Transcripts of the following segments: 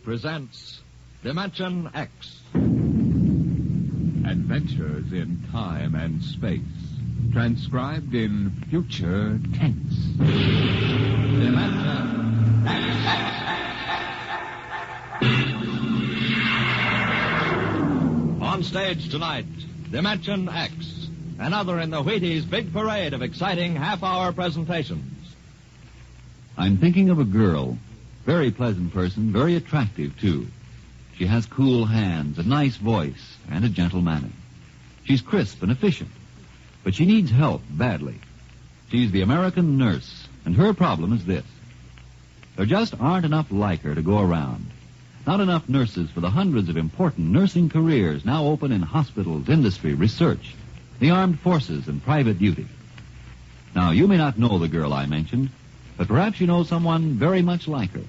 presents Dimension X. Adventures in time and space, transcribed in future tense. Dimension X. On stage tonight, Dimension X, another in the Wheaties' big parade of exciting half-hour presentations. I'm thinking of a girl. Very pleasant person, very attractive, too. She has cool hands, a nice voice, and a gentle manner. She's crisp and efficient, but she needs help badly. She's the American nurse, and her problem is this. There just aren't enough like her to go around. Not enough nurses for the hundreds of important nursing careers now open in hospitals, industry, research, the armed forces, and private duty. Now, you may not know the girl I mentioned, but perhaps you know someone very much like her.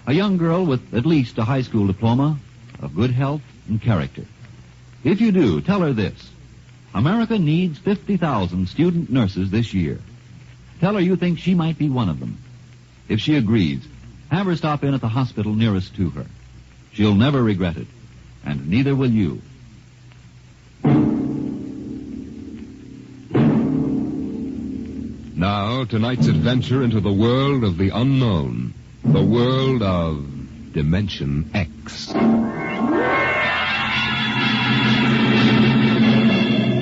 A young girl with at least a high school diploma, of good health and character. If you do, tell her this. America needs 50,000 student nurses this year. Tell her you think she might be one of them. If she agrees, have her stop in at the hospital nearest to her. She'll never regret it, and neither will you. Now, tonight's adventure into the world of the unknown. The world of Dimension X.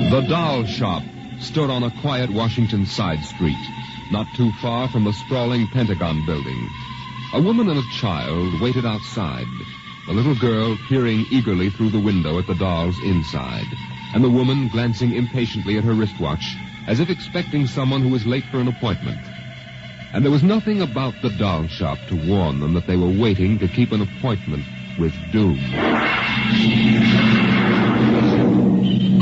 The doll shop stood on a quiet Washington side street, not too far from the sprawling Pentagon building. A woman and a child waited outside, the little girl peering eagerly through the window at the dolls inside, and the woman glancing impatiently at her wristwatch, as if expecting someone who was late for an appointment. And there was nothing about the doll shop to warn them that they were waiting to keep an appointment with doom.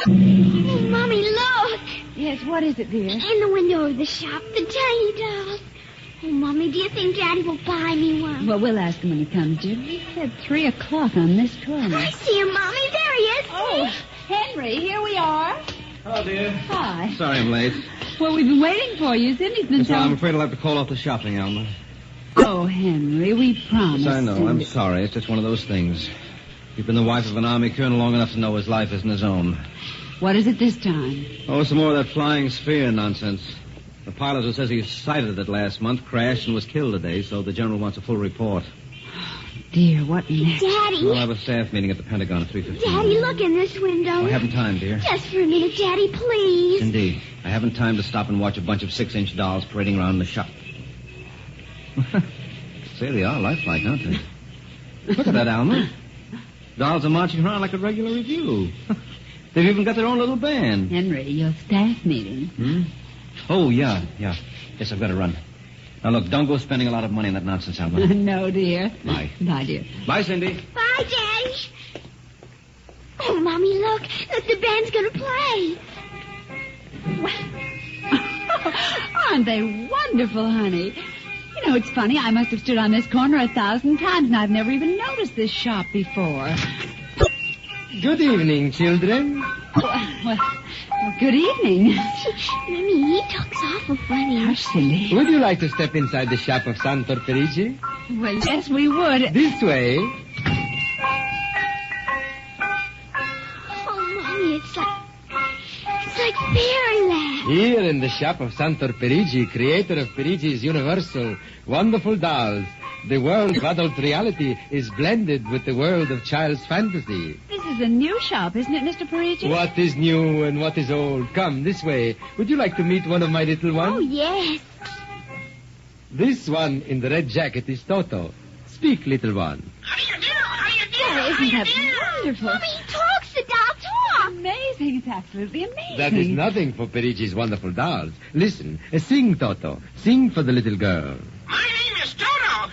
Oh, Mommy, look! Yes, what is it, dear? In the window of the shop, the tiny dolls. Oh, Mommy, do you think Daddy will buy me one? Well, we'll ask him when he comes, dear. He said 3 o'clock on this corner. I see him, Mommy. There he is. Oh, Henry, here we are. Hello, dear. Hi. Sorry I'm late. Well, we've been waiting for you. Cindy's been I'm afraid I'll have to call off the shopping, Alma. Oh, Henry, we promised. Yes, I know. Cindy. I'm sorry. It's just one of those things. You've been the wife of an Army colonel long enough to know his life isn't his own. What is it this time? Oh, some more of that flying sphere nonsense. The pilot who says he sighted it last month crashed and was killed today, so the general wants a full report. Dear, what next? Daddy. We'll have a staff meeting at the Pentagon at 3:15. Daddy, look in this window. I haven't time, dear. Just for a minute, Daddy, please. Indeed. I haven't time to stop and watch a bunch of 6-inch dolls parading around the shop. Say, they are lifelike, aren't they? Look at that, Alma. Dolls are marching around like a regular review. They've even got their own little band. Henry, your staff meeting. Oh, yeah. Yes, I've got to run. Now, look, don't go spending a lot of money on that nonsense, Alma. No, dear. Bye. Bye, dear. Bye, Cindy. Bye, Daddy. Oh, Mommy, look. Look, the band's going to play. Aren't they wonderful, honey? You know, it's funny. I must have stood on this corner 1,000 times, and I've never even noticed this shop before. Good evening, children. Well, good evening. Mommy, he talks awful funny. Hush, Cindy. Would you like to step inside the shop of Santor Perigi? Well, yes, we would. This way. Oh, Mommy, it's like fairyland. Here in the shop of Santor Perigi, creator of Perigi's Universal, wonderful dolls, the world of adult reality is blended with the world of child's fantasy. This is a new shop, isn't it, Mr. Perigi? What is new and what is old? Come, this way. Would you like to meet one of my little ones? Oh, yes. This one in the red jacket is Toto. Speak, little one. How do you do? How do you do? Oh, isn't that wonderful? Mommy, he talks. The doll talks. Amazing. It's absolutely amazing. That is nothing for Perigi's wonderful dolls. Listen, sing, Toto. Sing for the little girl. My name is Toto.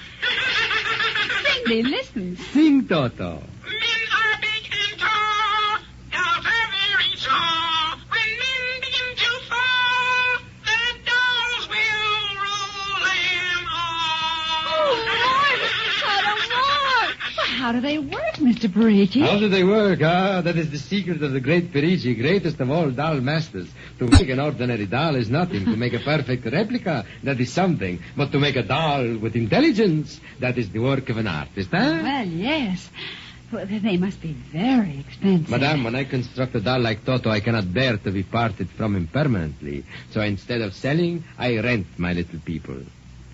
Cindy, listen. Sing, Toto. Men are big and tall. Dolls are very small. When men begin to fall, the dolls will rule them all. Oh, Lord, Toto, more. how do they work, Mr. Perigi? How do they work? Ah, that is the secret of the great Perigi, greatest of all doll masters. To make an ordinary doll is nothing. To make a perfect replica, that is something. But to make a doll with intelligence, that is the work of an artist, huh? Well, yes. Well, they must be very expensive. Madame, when I construct a doll like Toto, I cannot bear to be parted from him permanently. So instead of selling, I rent my little people.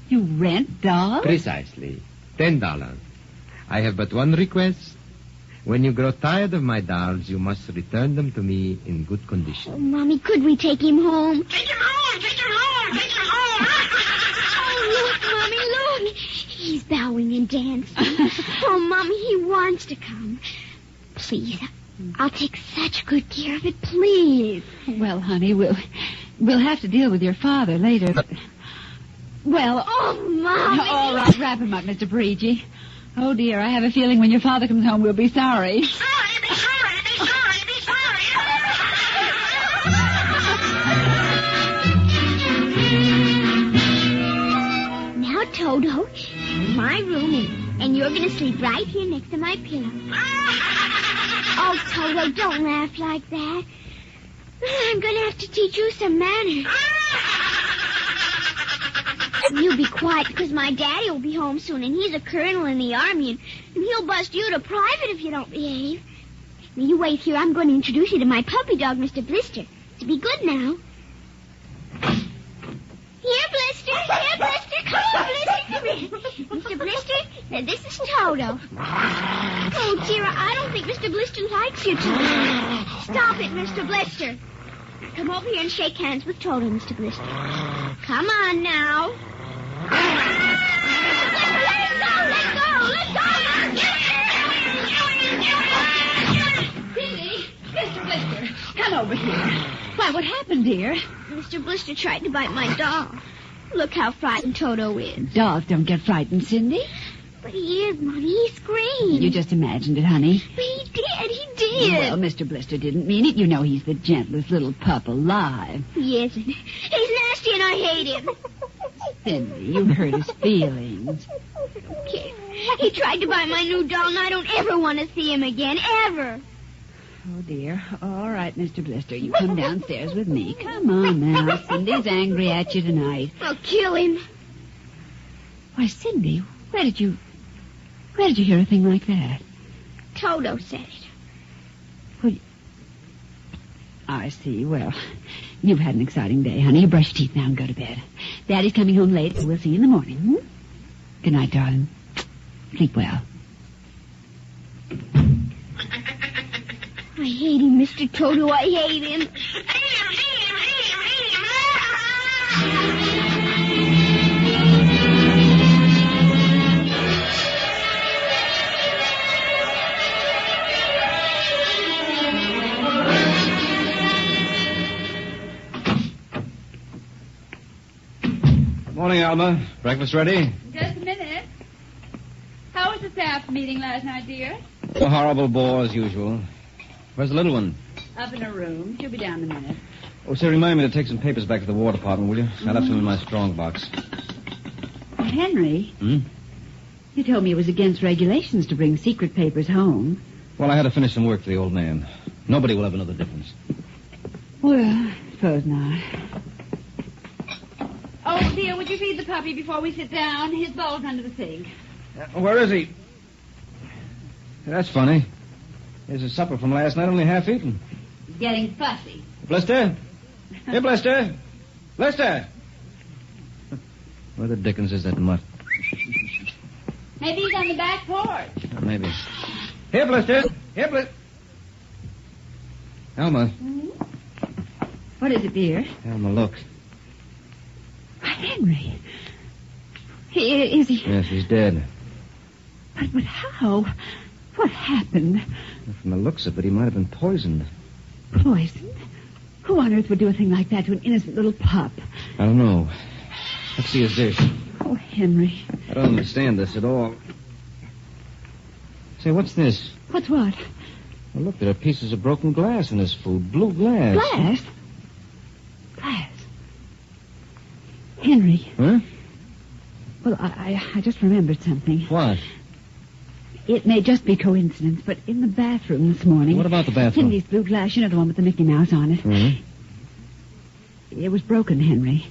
You rent dolls? Precisely. $10. I have but one request. When you grow tired of my dolls, you must return them to me in good condition. Oh, Mommy, could we take him home? Take him home! Take him home! Take him home! Oh, look, Mommy, look. He's bowing and dancing. Oh, Mommy, he wants to come. Please, I'll take such good care of it, please. Well, honey, we'll have to deal with your father later. But... Well, Oh, Mommy. all right, wrap him up, Mr. Perigi. Oh, dear, I have a feeling when your father comes home, we'll be sorry. Be sorry! Be sorry! Be sorry! Be sorry! Now, Toto, my room, and you're going to sleep right here next to my pillow. Oh, Toto, don't laugh like that. I'm going to have to teach you some manners. You be quiet, because my daddy will be home soon, and he's a colonel in the army, and he'll bust you to private if you don't behave. Now, you wait here. I'm going to introduce you to my puppy dog, Mr. Blister. To be good now. Here, Blister. Here, Blister. Come on, Blister. Mr. Blister, now this is Toto. Oh, dear, I don't think Mr. Blister likes you too. Stop it, Mr. Blister. Come over here and shake hands with Toto, Mr. Blister. Come on now. Let go. Cindy, Mr. Blister, come over here. Why, what happened, dear? Mr. Blister tried to bite my dog. Look how frightened Toto is. Dogs don't get frightened, Cindy. But he is, Mommy. He screamed. You just imagined it, honey. But he did. Well, Mr. Blister didn't mean it. You know he's the gentlest little pup alive. He isn't. He's nasty and I hate him. Cindy, you hurt his feelings. Okay. He tried to bite my new doll, and I don't ever want to see him again, ever. Oh, dear. All right, Mr. Blister, you come downstairs with me. Come on now. Cindy's angry at you tonight. I'll kill him. Why, Cindy, where did you hear a thing like that? Toto said it. Well, I see. Well, you've had an exciting day, honey. You brush your teeth now and go to bed. Daddy's coming home late, so we'll see you in the morning. Hmm? Good night, darling. Sleep well. I hate him, Mr. Toto. I hate him. Morning, Alma. Breakfast ready? Just a minute. How was the staff meeting last night, dear? A horrible bore as usual. Where's the little one? Up in her room. She'll be down in a minute. Oh, say, remind me to take some papers back to the War Department, will you? I left them in my strong box. Henry, Hmm? you told me it was against regulations to bring secret papers home. Well, I had to finish some work for the old man. Nobody will ever know the difference. Well, I suppose not. Oh, dear, would you feed the puppy before we sit down? His bowl's under the sink. Where is he? That's funny. Here's his supper from last night, only half eaten. He's getting fussy. Blister? Here, Blister. Blister! Where the dickens is that mutt? Maybe he's on the back porch. Maybe. Here, Blister. Here, Blister. Alma. What is it, dear? Alma, look. Henry. Is he? Yes, he's dead. But how? What happened? From the looks of it, he might have been poisoned. Poisoned? Who on earth would do a thing like that to an innocent little pup? I don't know. Let's see his dish. Oh, Henry. I don't understand this at all. Say, what's this? What's what? Well, look, there are pieces of broken glass in his food. Blue glass. Glass? Glass. Henry. Huh? Well, I just remembered something. What? It may just be coincidence, but in the bathroom this morning... What about the bathroom? Cindy's blue glass, you know, the one with the Mickey Mouse on it. Mm-hmm. It was broken, Henry.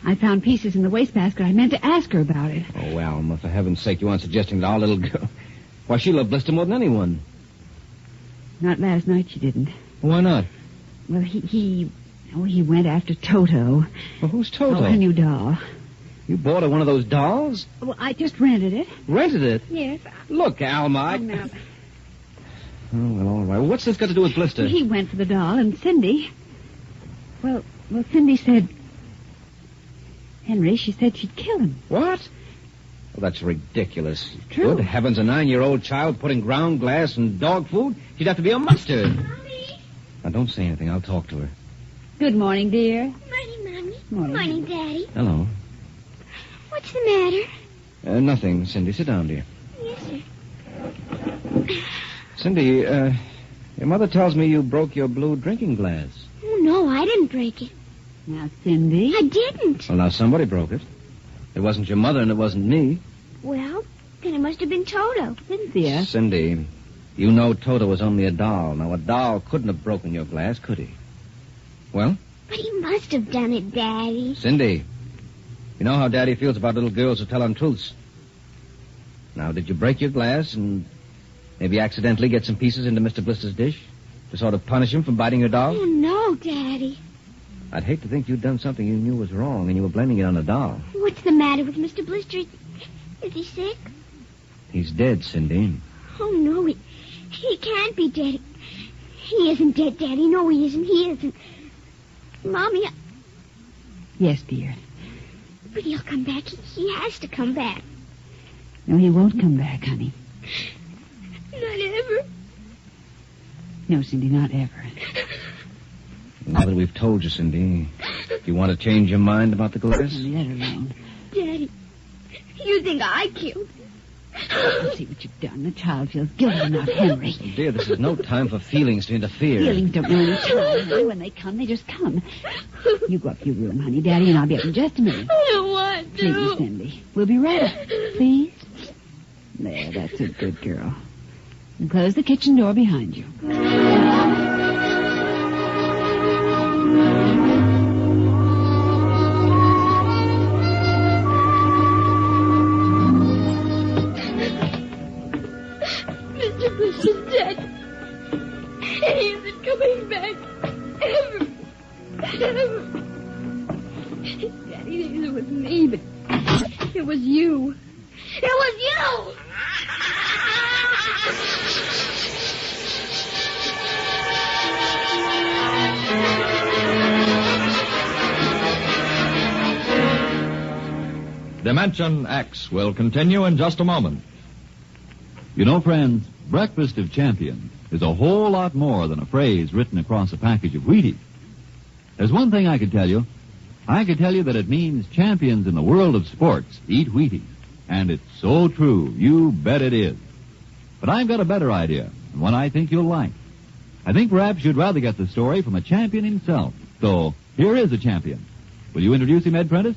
I found pieces in the wastebasket. I meant to ask her about it. Oh, Alma, for heaven's sake, you aren't suggesting that our little girl... Why, she loved Blister more than anyone. Not last night, she didn't. Why not? Well, he went after Toto. Well, who's Toto? Oh, her new doll. You bought her one of those dolls? Well, I just rented it. Rented it? Yes. Look, Alma, No. Oh, well, all right. What's this got to do with Blister? He went for the doll, and Cindy... Well, Cindy said... Henry, she said she'd kill him. What? Well, that's ridiculous. True. Good heavens, a 9-year-old child putting ground glass and dog food? She'd have to be a monster. Mommy. Now, don't say anything. I'll talk to her. Good morning, dear. Morning, Mommy. Morning. Morning, Daddy. Hello. What's the matter? Nothing, Cindy. Sit down, dear. Yes, sir. Cindy, your mother tells me you broke your blue drinking glass. Oh, no, I didn't break it. Now, Cindy... I didn't. Well, now, somebody broke it. It wasn't your mother and it wasn't me. Well, then it must have been Toto. Cynthia... Cindy, you know Toto was only a doll. Now, a doll couldn't have broken your glass, could he? Well? But he must have done it, Daddy. Cindy, you know how Daddy feels about little girls who tell untruths. Now, did you break your glass and maybe accidentally get some pieces into Mr. Blister's dish to sort of punish him for biting your doll? Oh, no, Daddy. I'd hate to think you'd done something you knew was wrong and you were blaming it on a doll. What's the matter with Mr. Blister? Is he sick? He's dead, Cindy. Oh, no, he can't be dead. He isn't dead, Daddy. No, he isn't. He isn't. Mommy, Yes, dear. but he'll come back. He has to come back. No, he won't come back, honey. Not ever. No, Cindy, not ever. Now that we've told you, Cindy, do you want to change your mind about the glass? Leave that alone. Daddy, you think I killed him? See what you've done. The child feels guilty enough, Henry. Oh, dear, this is no time for feelings to interfere. Feelings don't know any time, honey. When they come, they just come. You go up to your room, honey. Daddy and I'll be up in just a minute. I don't want to. Please, Cindy. We'll be ready. Please? There, that's a good girl. And close the kitchen door behind you. Mr. Bush is dead. And he isn't coming back. Ever. Daddy thinks it was me, but it was you. It was you! Dimension X will continue in just a moment. You know, friends, Breakfast of Champions is a whole lot more than a phrase written across a package of Wheaties. There's one thing I could tell you. I could tell you that it means champions in the world of sports eat Wheaties. And it's so true. You bet it is. But I've got a better idea, and one I think you'll like. I think perhaps you'd rather get the story from a champion himself. So, here is a champion. Will you introduce him, Ed Prentice?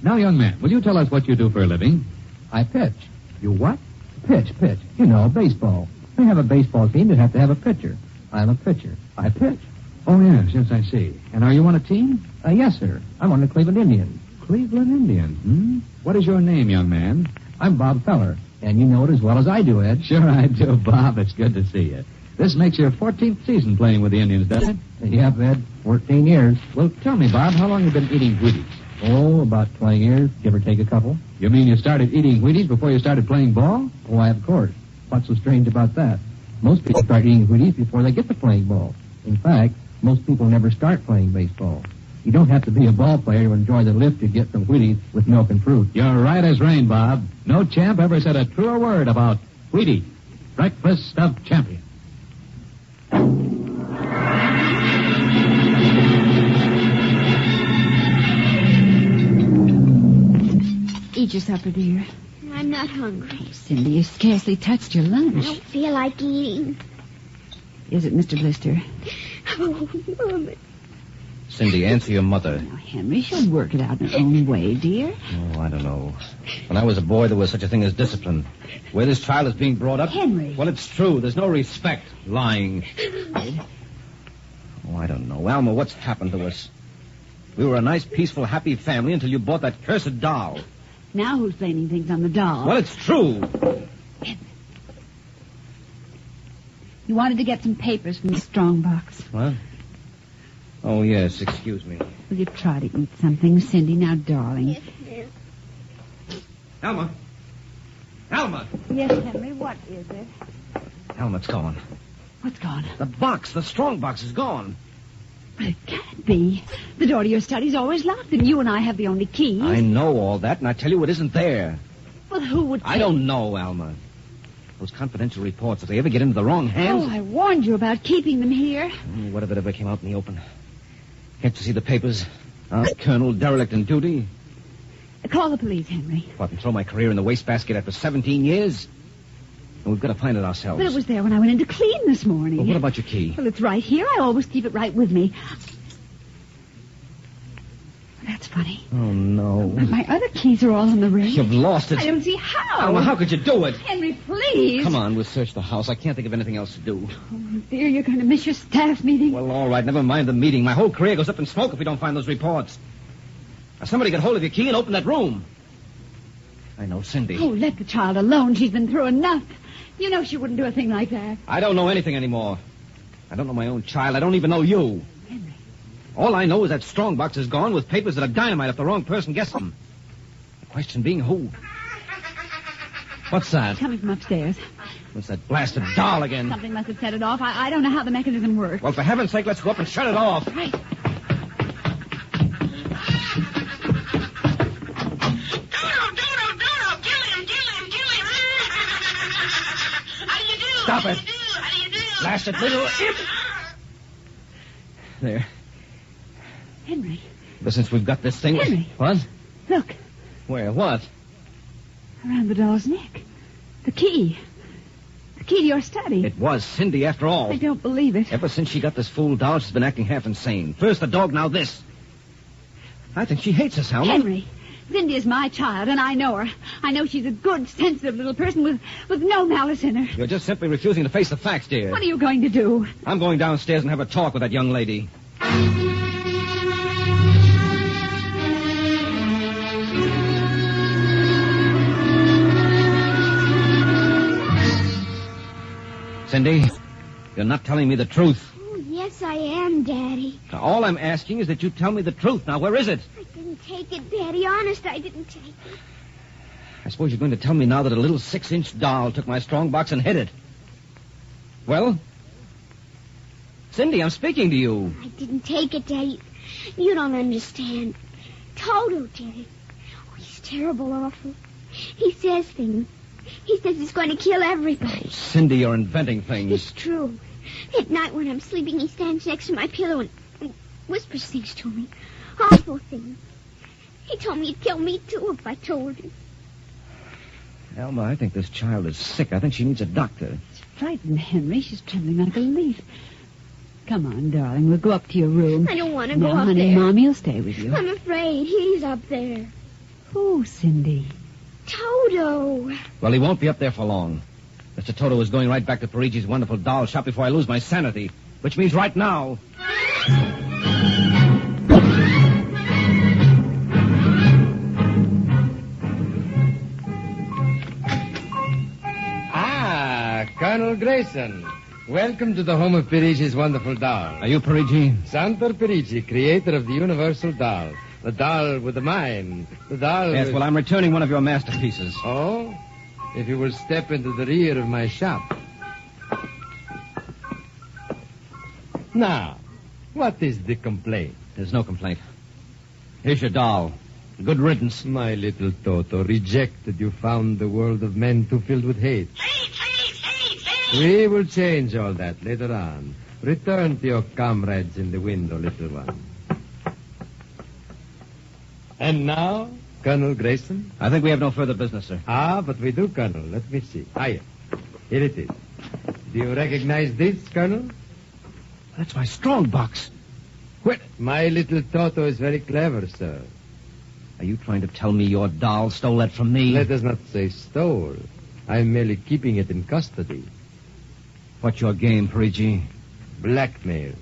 Now, young man, will you tell us what you do for a living? I pitch. You what? Pitch. You know, baseball. They have a baseball team that have to have a pitcher. I'm a pitcher. I pitch. Oh, yes, I see. And are you on a team? Yes, sir. I'm on the Cleveland Indians. Cleveland Indians? What is your name, young man? I'm Bob Feller. And you know it as well as I do, Ed. Sure I do, Bob. It's good to see you. This makes your 14th season playing with the Indians, doesn't it? Yep, Ed. 14 years. Well, tell me, Bob, how long have you been eating Wheaties? Oh, about 20 years, give or take a couple. You mean you started eating Wheaties before you started playing ball? Why, of course. What's so strange about that? Most people start eating Wheaties before they get to playing ball. In fact, most people never start playing baseball. You don't have to be a ball player to enjoy the lift you get from Wheaties with milk and fruit. You're right as rain, Bob. No champ ever said a truer word about Wheaties. Breakfast of Champions. Eat your supper, dear. I'm not hungry. Cindy, you scarcely touched your I lunch. don't feel like eating. Is it Mr. Blister? Oh, Mama. Cindy, answer your mother. Now, Henry, she'll work it out in her own way, dear. Oh, I don't know. When I was a boy, there was such a thing as discipline. Where this child is being brought up... Henry. Well, it's true. There's no respect. Lying. Oh, I don't know. Alma, what's happened to us? We were a nice, peaceful, happy family until you bought that cursed doll. Now who's blaming things on the doll? Well, it's true. You wanted to get some papers from the strong box. What? Oh, yes. Excuse me. Will you try to eat something, Cindy? Now, darling. Yes, ma'am. Alma. Alma. Yes, Henry, what is it? Alma, it's gone. What's gone? The box, the strong box is gone. But it can't be. The door to your study's always locked, and you and I have the only keys. I know all that, and I tell you it isn't there. Well, who would... I don't know, Alma. Those confidential reports, if they ever get into the wrong hands... Oh, I warned you about keeping them here. What if it ever came out in the open? Can't you see the papers? Colonel, derelict in duty. Call the police, Henry. What, and throw my career in the wastebasket after 17 years? And we've got to find it ourselves. But it was there when I went in to clean this morning. Well, what about your key? Well, it's right here. I always keep it right with me. That's funny. Oh, no. But my other keys are all on the ring. You've lost it. I don't see how. Alma, how could you do it? Henry, please. Come on, we'll search the house. I can't think of anything else to do. Oh, dear, you're going to miss your staff meeting. Well, all right, never mind the meeting. My whole career goes up in smoke if we don't find those reports. Now, somebody get hold of your key and open that room. I know Cindy. Oh, let the child alone. She's been through enough. You know she wouldn't do a thing like that. I don't know anything anymore. I don't know my own child. I don't even know you. Henry. All I know is that strong box is gone with papers that are dynamite if the wrong person gets them. The question being who? What's that? Coming from upstairs. What's that blasted doll again? Something must have set it off. I don't know how the mechanism works. Well, for heaven's sake, let's go up and shut it off. Right. Stop it. Blasted little imp. There. Henry. But since we've got this thing... Henry. What? Look. Where? What? Around the doll's neck. The key. The key to your study. It was Cindy after all. I don't believe it. Ever since she got this fool doll, she's been acting half insane. First the dog, now this. I think she hates us, Alma. Henry. Cindy is my child, and I know her. I know she's a good, sensitive little person with no malice in her. You're just simply refusing to face the facts, dear. What are you going to do? I'm going downstairs and have a talk with that young lady. Cindy, you're not telling me the truth. Oh, yes, I am, Daddy. Now, all I'm asking is that you tell me the truth. Now, where is it? I didn't take it, Daddy. Honest, I didn't take it. I suppose you're going to tell me now that a little 6-inch doll took my strong box and hid it. Well? Cindy, I'm speaking to you. I didn't take it, Daddy. You don't understand. Toto did it. Oh, he's terrible awful. He says things. He says he's going to kill everybody. Oh, Cindy, you're inventing things. It's true. At night when I'm sleeping, he stands next to my pillow and whispers things to me. Awful things. He told me he'd kill me, too, if I told him. Alma, I think this child is sick. I think she needs a doctor. She's frightened, Henry. She's trembling like a leaf. Come on, darling. We'll go up to your room. I don't want to go No, up honey, there. Mommy will stay with you. I'm afraid. He's up there. Who, Cindy? Toto. Well, he won't be up there for long. Mr. Toto is going right back to Perigi's wonderful doll shop before I lose my sanity, which means right now. Ah, Colonel Grayson. Welcome to the home of Perigi's wonderful doll. Are you Perigi? Santor Perigi, creator of the universal doll. The doll with the mind. The doll Yes, with... well, I'm returning one of your masterpieces. Oh? If you will step into the rear of my shop. Now, what is the complaint? There's no complaint. Here's your doll. Good riddance. My little Toto, rejected, you found the world of men too filled with hate. We will change all that later on. Return to your comrades in the window, little one. And now, Colonel Grayson? I think we have no further business, sir. Ah, but we do, Colonel. Let me see. Here it is. Do you recognize this, Colonel? That's my strong box. Quit. My little Toto is very clever, sir. Are you trying to tell me your doll stole that from me? Let us not say stole. I'm merely keeping it in custody. What's your game, Perigi? Blackmail.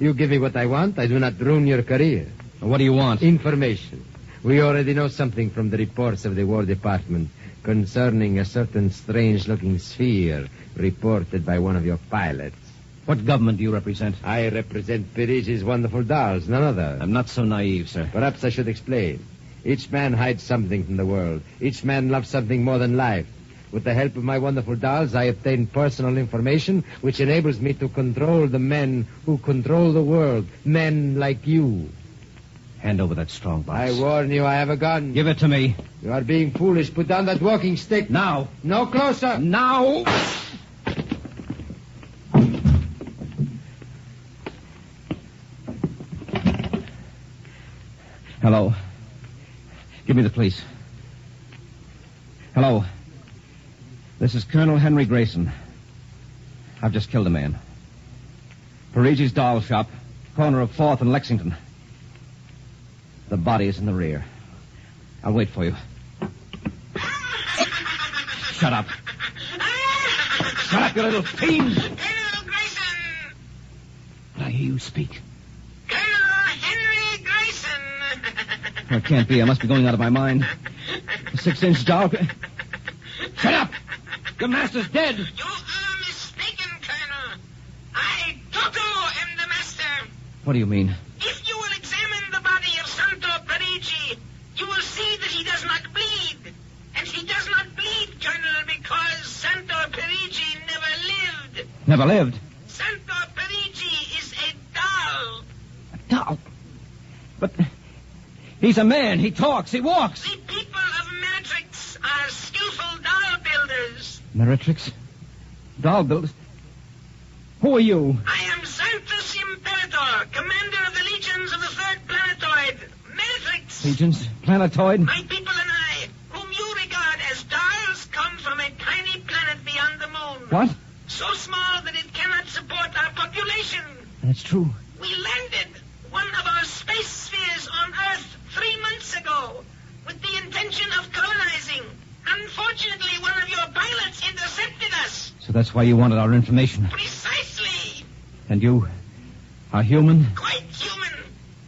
You give me what I want, I do not ruin your career. What do you want? Information. We already know something from the reports of the War Department concerning a certain strange-looking sphere reported by one of your pilots. What government do you represent? I represent Perigi's wonderful dolls, none other. I'm not so naive, sir. Perhaps I should explain. Each man hides something from the world. Each man loves something more than life. With the help of my wonderful dolls, I obtain personal information which enables me to control the men who control the world. Men like you. Hand over that strong box. I warn you, I have a gun. Give it to me. You are being foolish. Put down that walking stick. Now. No closer. Now. Hello. Give me the police. Hello. This is Colonel Henry Grayson. I've just killed a man. Perigi's doll shop, corner of 4th and Lexington. The body is in the rear. I'll wait for you. Shut up. Shut up, you little fiend. Colonel Grayson. Did I hear you speak? Colonel Henry Grayson. Oh, it can't be. I must be going out of my mind. A 6-inch doll. Shut up! Your master's dead. You are mistaken, Colonel. I, Toto, am the master. What do you mean? If you will examine the body of Santo Perigi, you will see that he does not bleed. And he does not bleed, Colonel, because Santo Perigi never lived. Never lived? Santo Perigi is a doll. A doll? But he's a man. He talks. He walks. The people of Matrix are skillful doll builders. Meretrix? Doll builders? Who are you? I am Santos Imperator, commander of the legions of the third planetoid, Matrix. Legions? Planetoid? My people and I, whom you regard as dolls, come from a tiny planet beyond the moon. What? So small that it cannot support our population. That's true. We landed one of our space spheres on Earth 3 months ago with the intention of colonizing. Unfortunately, one of your pilots intercepted us. So that's why you wanted our information. Precisely. And you are human? Quite human.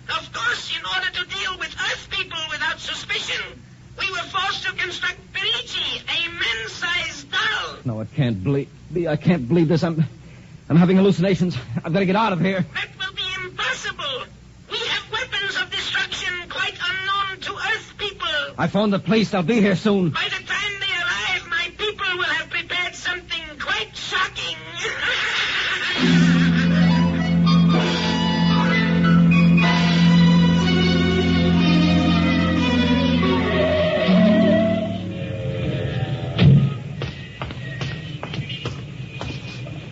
Of course, in order to deal with Earth people without suspicion, we were forced to construct Perigi, a man-sized doll. No, it can't be. I can't believe this. I'm having hallucinations. I've got to get out of here. That will be impossible. We have weapons of destruction quite unknown to Earth people. I phoned the police. They'll be here soon. By the time they arrive, my people will have prepared something quite shocking.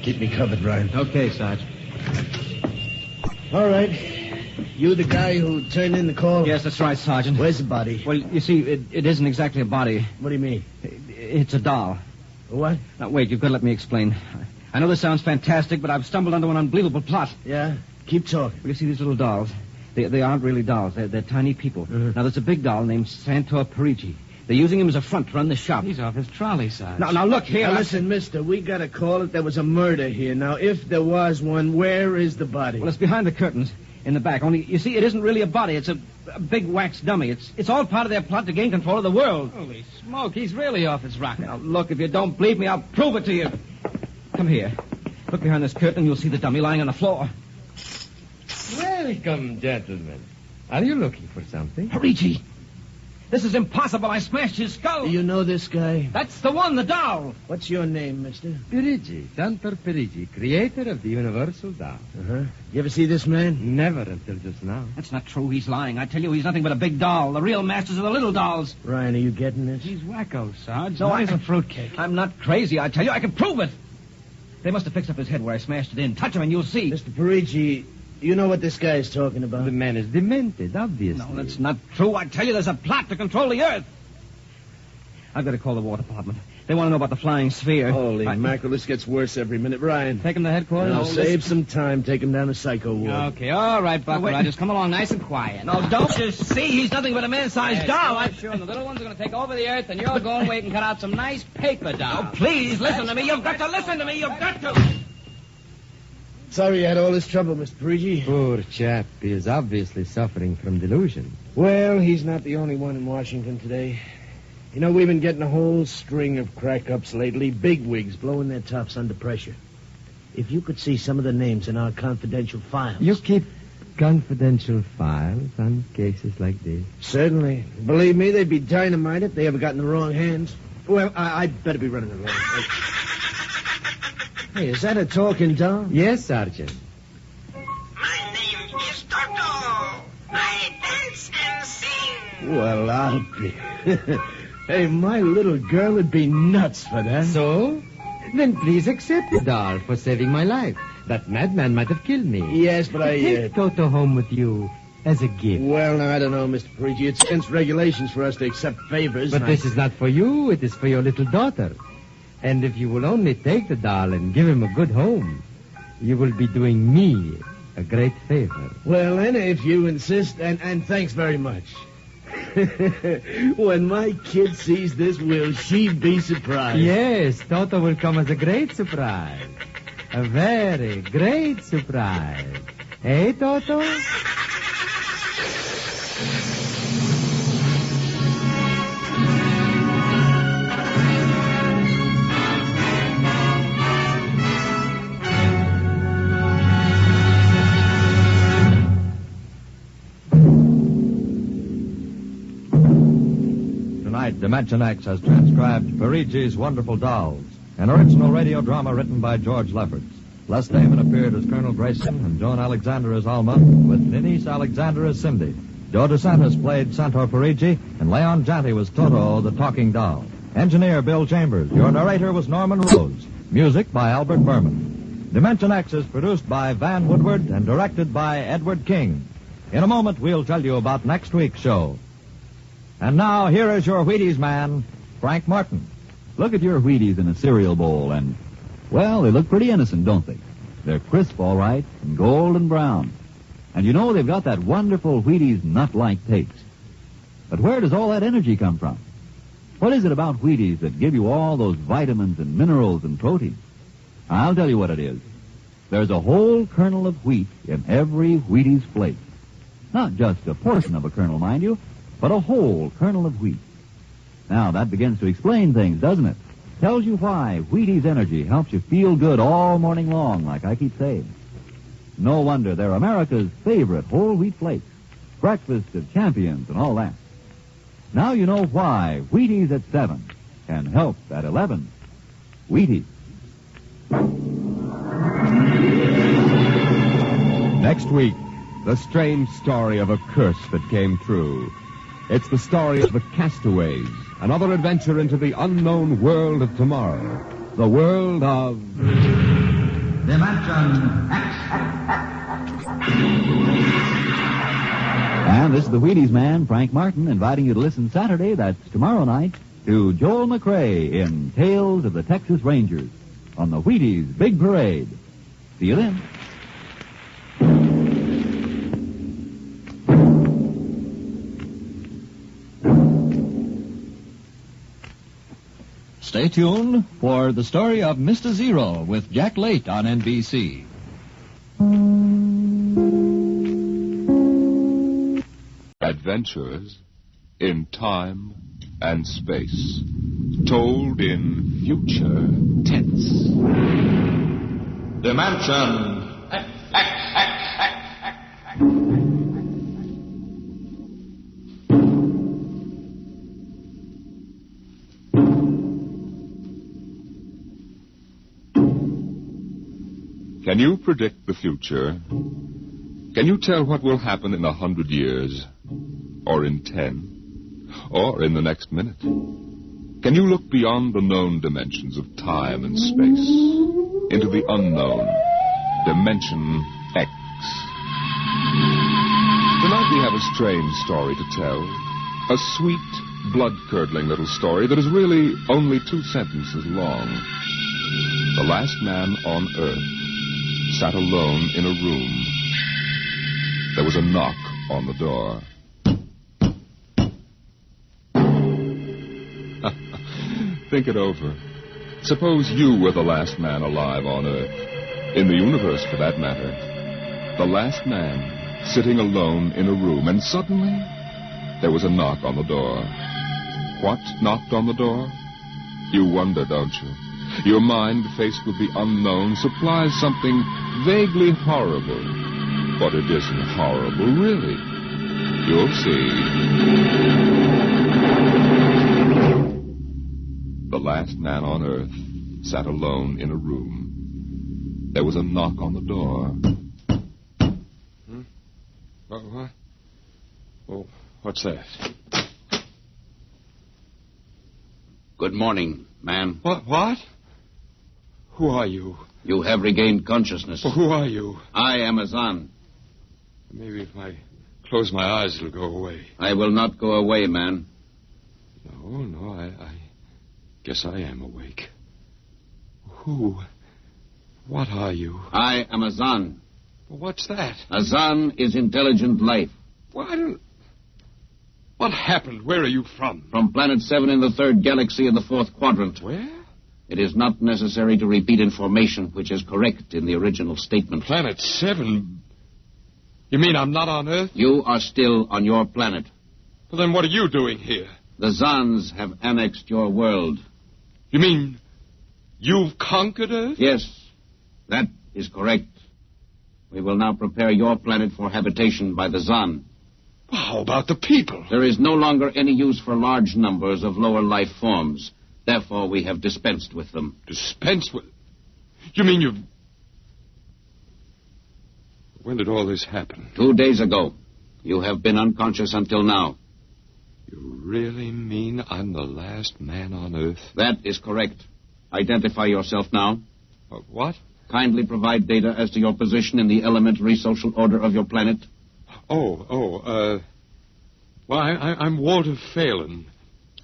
Keep me covered, Ryan. Okay, Sarge. All right. You the guy who turned in the call? Yes, that's right, Sergeant. Where's the body? Well, you see, it isn't exactly a body. What do you mean? It's a doll. What? Now, wait, you've got to let me explain. I know this sounds fantastic, but I've stumbled onto an unbelievable plot. Yeah? Keep talking. Well, you see, these little dolls, they aren't really dolls. They're tiny people. Mhm. Now, there's a big doll named Santo Perigi. They're using him as a front to run the shop. He's off his trolley, Sarge. Now, look here. Now, listen, mister, we got a call that there was a murder here. Now, if there was one, where is the body? Well, it's behind the curtains in the back. Only, you see, it isn't really a body. It's a big wax dummy. It's all part of their plot to gain control of the world. Holy smoke, he's really off his rocker. Now, look, if you don't believe me, I'll prove it to you. Come here. Look behind this curtain and you'll see the dummy lying on the floor. Welcome, gentlemen. Are you looking for something? Perigi! This is impossible. I smashed his skull. Do you know this guy? That's the one, the doll. What's your name, mister? Perigi, Santo Perigi, creator of the universal doll. Uh-huh. You ever see this man? Never until just now. That's not true. He's lying. I tell you, he's nothing but a big doll. The real masters are the little dolls. Ryan, are you getting this? He's wacko, Sarge. No, He's a fruitcake. I'm not crazy. I tell you, I can prove it. They must have fixed up his head where I smashed it in. Touch him and you'll see. Mr. Perigi, you know what this guy is talking about? The man is demented, obviously. No, that's not true. I tell you, there's a plot to control the Earth. I've got to call the War Department. They want to know about the flying sphere. Holy mackerel, this gets worse every minute. Ryan. Take him to headquarters? Now, save some time. Take him down to Psycho Ward. Okay, all right, Buck. Just come along nice and quiet. No, don't you see? He's nothing but a man-sized doll. Sure, and the little ones are going to take over the earth, and you're going wait and cut out some nice paper dolls. Oh, please, listen to me. You've got to listen to me. You've got to. Sorry you had all this trouble, Mr. Perigi. Poor chap. He is obviously suffering from delusion. Well, he's not the only one in Washington today. You know, we've been getting a whole string of crack-ups lately, bigwigs blowing their tops under pressure. If you could see some of the names in our confidential files. You keep confidential files on cases like this? Certainly. Believe me, they'd be dynamite if they ever got in the wrong hands. Well, I'd better be running along. Hey, is that a talking doll? Yes, Sergeant. My name is Toto. I dance and sing. Well, I'll be... Hey, my little girl would be nuts for that. So? Then please accept the doll for saving my life. That madman might have killed me. Yes, but Take Toto home with you as a gift. Well, now, I don't know, Mr. Perigi. It's against regulations for us to accept favors. But this is not for you. It is for your little daughter. And if you will only take the doll and give him a good home, you will be doing me a great favor. Well, then, if you insist, and thanks very much. When my kid sees this, will she be surprised? Yes, Toto will come as a great surprise. A very great surprise. Eh, Toto? Tonight, Dimension X has transcribed Perigi's Wonderful Dolls, an original radio drama written by George Lefferts. Les Damon appeared as Colonel Grayson and Joan Alexander as Alma, with Denise Alexander as Cindy. Joe DeSantis played Santor Perigi, and Leon Janty was Toto, the talking doll. Engineer Bill Chambers. Your narrator was Norman Rose. Music by Albert Berman. Dimension X is produced by Van Woodward and directed by Edward King. In a moment, we'll tell you about next week's show. And now, here is your Wheaties man, Frank Martin. Look at your Wheaties in a cereal bowl and, well, they look pretty innocent, don't they? They're crisp, all right, and golden brown. And you know they've got that wonderful Wheaties nut-like taste. But where does all that energy come from? What is it about Wheaties that give you all those vitamins and minerals and protein? I'll tell you what it is. There's a whole kernel of wheat in every Wheaties flake. Not just a portion of a kernel, mind you, but a whole kernel of wheat. Now, that begins to explain things, doesn't it? Tells you why Wheaties Energy helps you feel good all morning long, like I keep saying. No wonder they're America's favorite whole wheat flakes. Breakfast of champions and all that. Now you know why Wheaties at 7 can help at 11. Wheaties. Next week, the strange story of a curse that came true. It's the story of the castaways, another adventure into the unknown world of tomorrow. The world of... Dimension X. And this is the Wheaties man, Frank Martin, inviting you to listen Saturday, that's tomorrow night, to Joel McRae in Tales of the Texas Rangers on the Wheaties Big Parade. See you then. Stay tuned for the story of Mr. Zero with Jack Late on NBC. Adventures in time and space, told in future tense. Dimension Can you predict the future? Can you tell what will happen in 100 years? Or in 10? Or in the next minute? Can you look beyond the known dimensions of time and space into the unknown, Dimension X? Tonight we have a strange story to tell. A sweet blood-curdling little story that is really only 2 sentences long. The last man on Earth sat alone in a room. There was a knock on the door. Think it over. Suppose you were the last man alive on Earth. In the universe, for that matter. The last man sitting alone in a room, and suddenly there was a knock on the door. What knocked on the door? You wonder, don't you? Your mind, faced with the unknown, supplies something vaguely horrible. But it isn't horrible, really. You'll see. The last man on Earth sat alone in a room. There was a knock on the door. What? Oh, what's that? Good morning, man. What? Who are you? You have regained consciousness. Well, who are you? I am Azan. Maybe if I close my eyes, it'll go away. I will not go away, man. No, I guess I am awake. Who? What are you? I am Azan. Well, what's that? Azan is intelligent life. Well, What happened? Where are you from? From Planet 7 in the 3rd galaxy in the 4th quadrant. Where? It is not necessary to repeat information which is correct in the original statement. Planet 7? You mean I'm not on Earth? You are still on your planet. Well, then what are you doing here? The Zans have annexed your world. You mean you've conquered Earth? Yes, that is correct. We will now prepare your planet for habitation by the Zan. Well, how about the people? There is no longer any use for large numbers of lower life forms. Therefore, we have dispensed with them. Dispensed with? You mean you've... When did all this happen? 2 days ago. You have been unconscious until now. You really mean I'm the last man on Earth? That is correct. Identify yourself now. What? Kindly provide data as to your position in the elementary social order of your planet. Well, I'm Walter Phelan,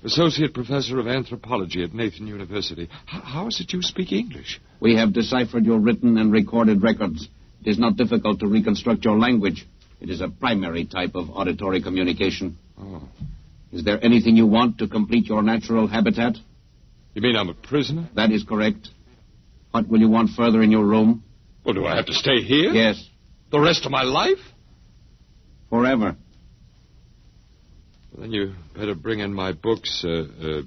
Associate Professor of Anthropology at Nathan University. How is it you speak English? We have deciphered your written and recorded records. It is not difficult to reconstruct your language. It is a primary type of auditory communication. Oh. Is there anything you want to complete your natural habitat? You mean I'm a prisoner? That is correct. What will you want further in your room? Well, do I have to stay here? Yes. The rest of my life? Forever. Well, then you better bring in my books. I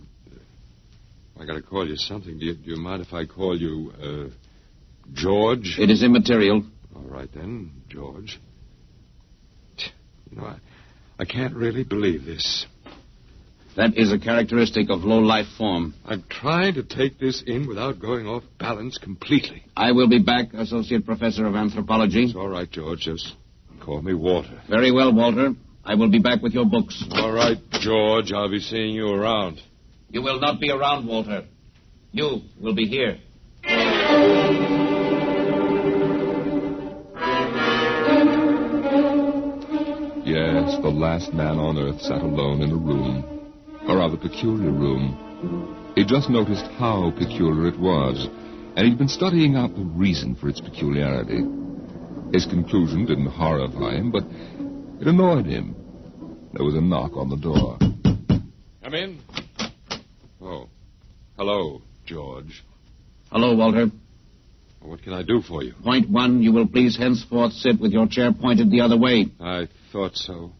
gotta call you something. Do you mind if I call you, George? It is immaterial. All right, then, George. You know, I can't really believe this. That is a characteristic of low life form. I'm trying to take this in without going off balance completely. I will be back, Associate Professor of Anthropology. It's all right, George. Just call me Walter. Very well, Walter. I will be back with your books. All right, George. I'll be seeing you around. You will not be around, Walter. You will be here. Yes, the last man on Earth sat alone in a room. A rather peculiar room. He just noticed how peculiar it was, and he'd been studying out the reason for its peculiarity. His conclusion didn't horrify him, but it annoyed him. There was a knock on the door. Come in. Oh. Hello, George. Hello, Walter. What can I do for you? Point 1, you will please henceforth sit with your chair pointed the other way. I thought so.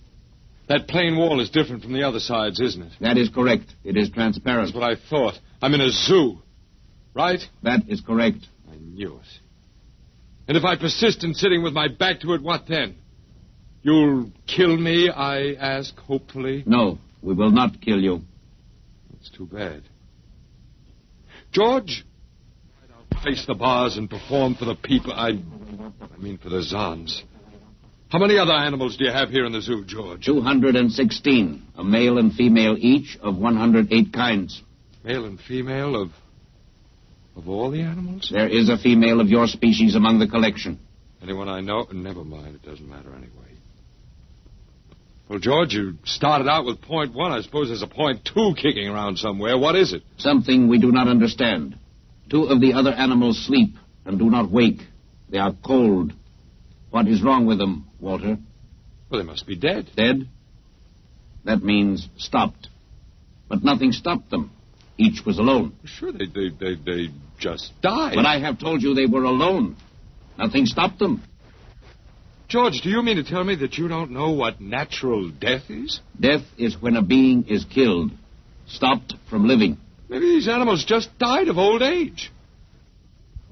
That plain wall is different from the other sides, isn't it? That is correct. It is transparent. That's what I thought. I'm in a zoo, right? That is correct. I knew it. And if I persist in sitting with my back to it, what then? You'll kill me, I ask, hopefully? No, we will not kill you. That's too bad. George, I'll face the bars and perform for the people. I mean for the Zans. How many other animals do you have here in the zoo, George? 216. A male and female each of 108 kinds. Male and female of all the animals? There is a female of your species among the collection. Anyone I know? Never mind. It doesn't matter anyway. Well, George, you started out with point 1. I suppose there's a point 2 kicking around somewhere. What is it? Something we do not understand. 2 of the other animals sleep and do not wake. They are cold. What is wrong with them, Walter? Well, they must be dead. Dead? That means stopped. But nothing stopped them. Each was alone. Sure, they just died. But I have told you they were alone. Nothing stopped them. George, do you mean to tell me that you don't know what natural death is? Death is when a being is killed, stopped from living. Maybe these animals just died of old age.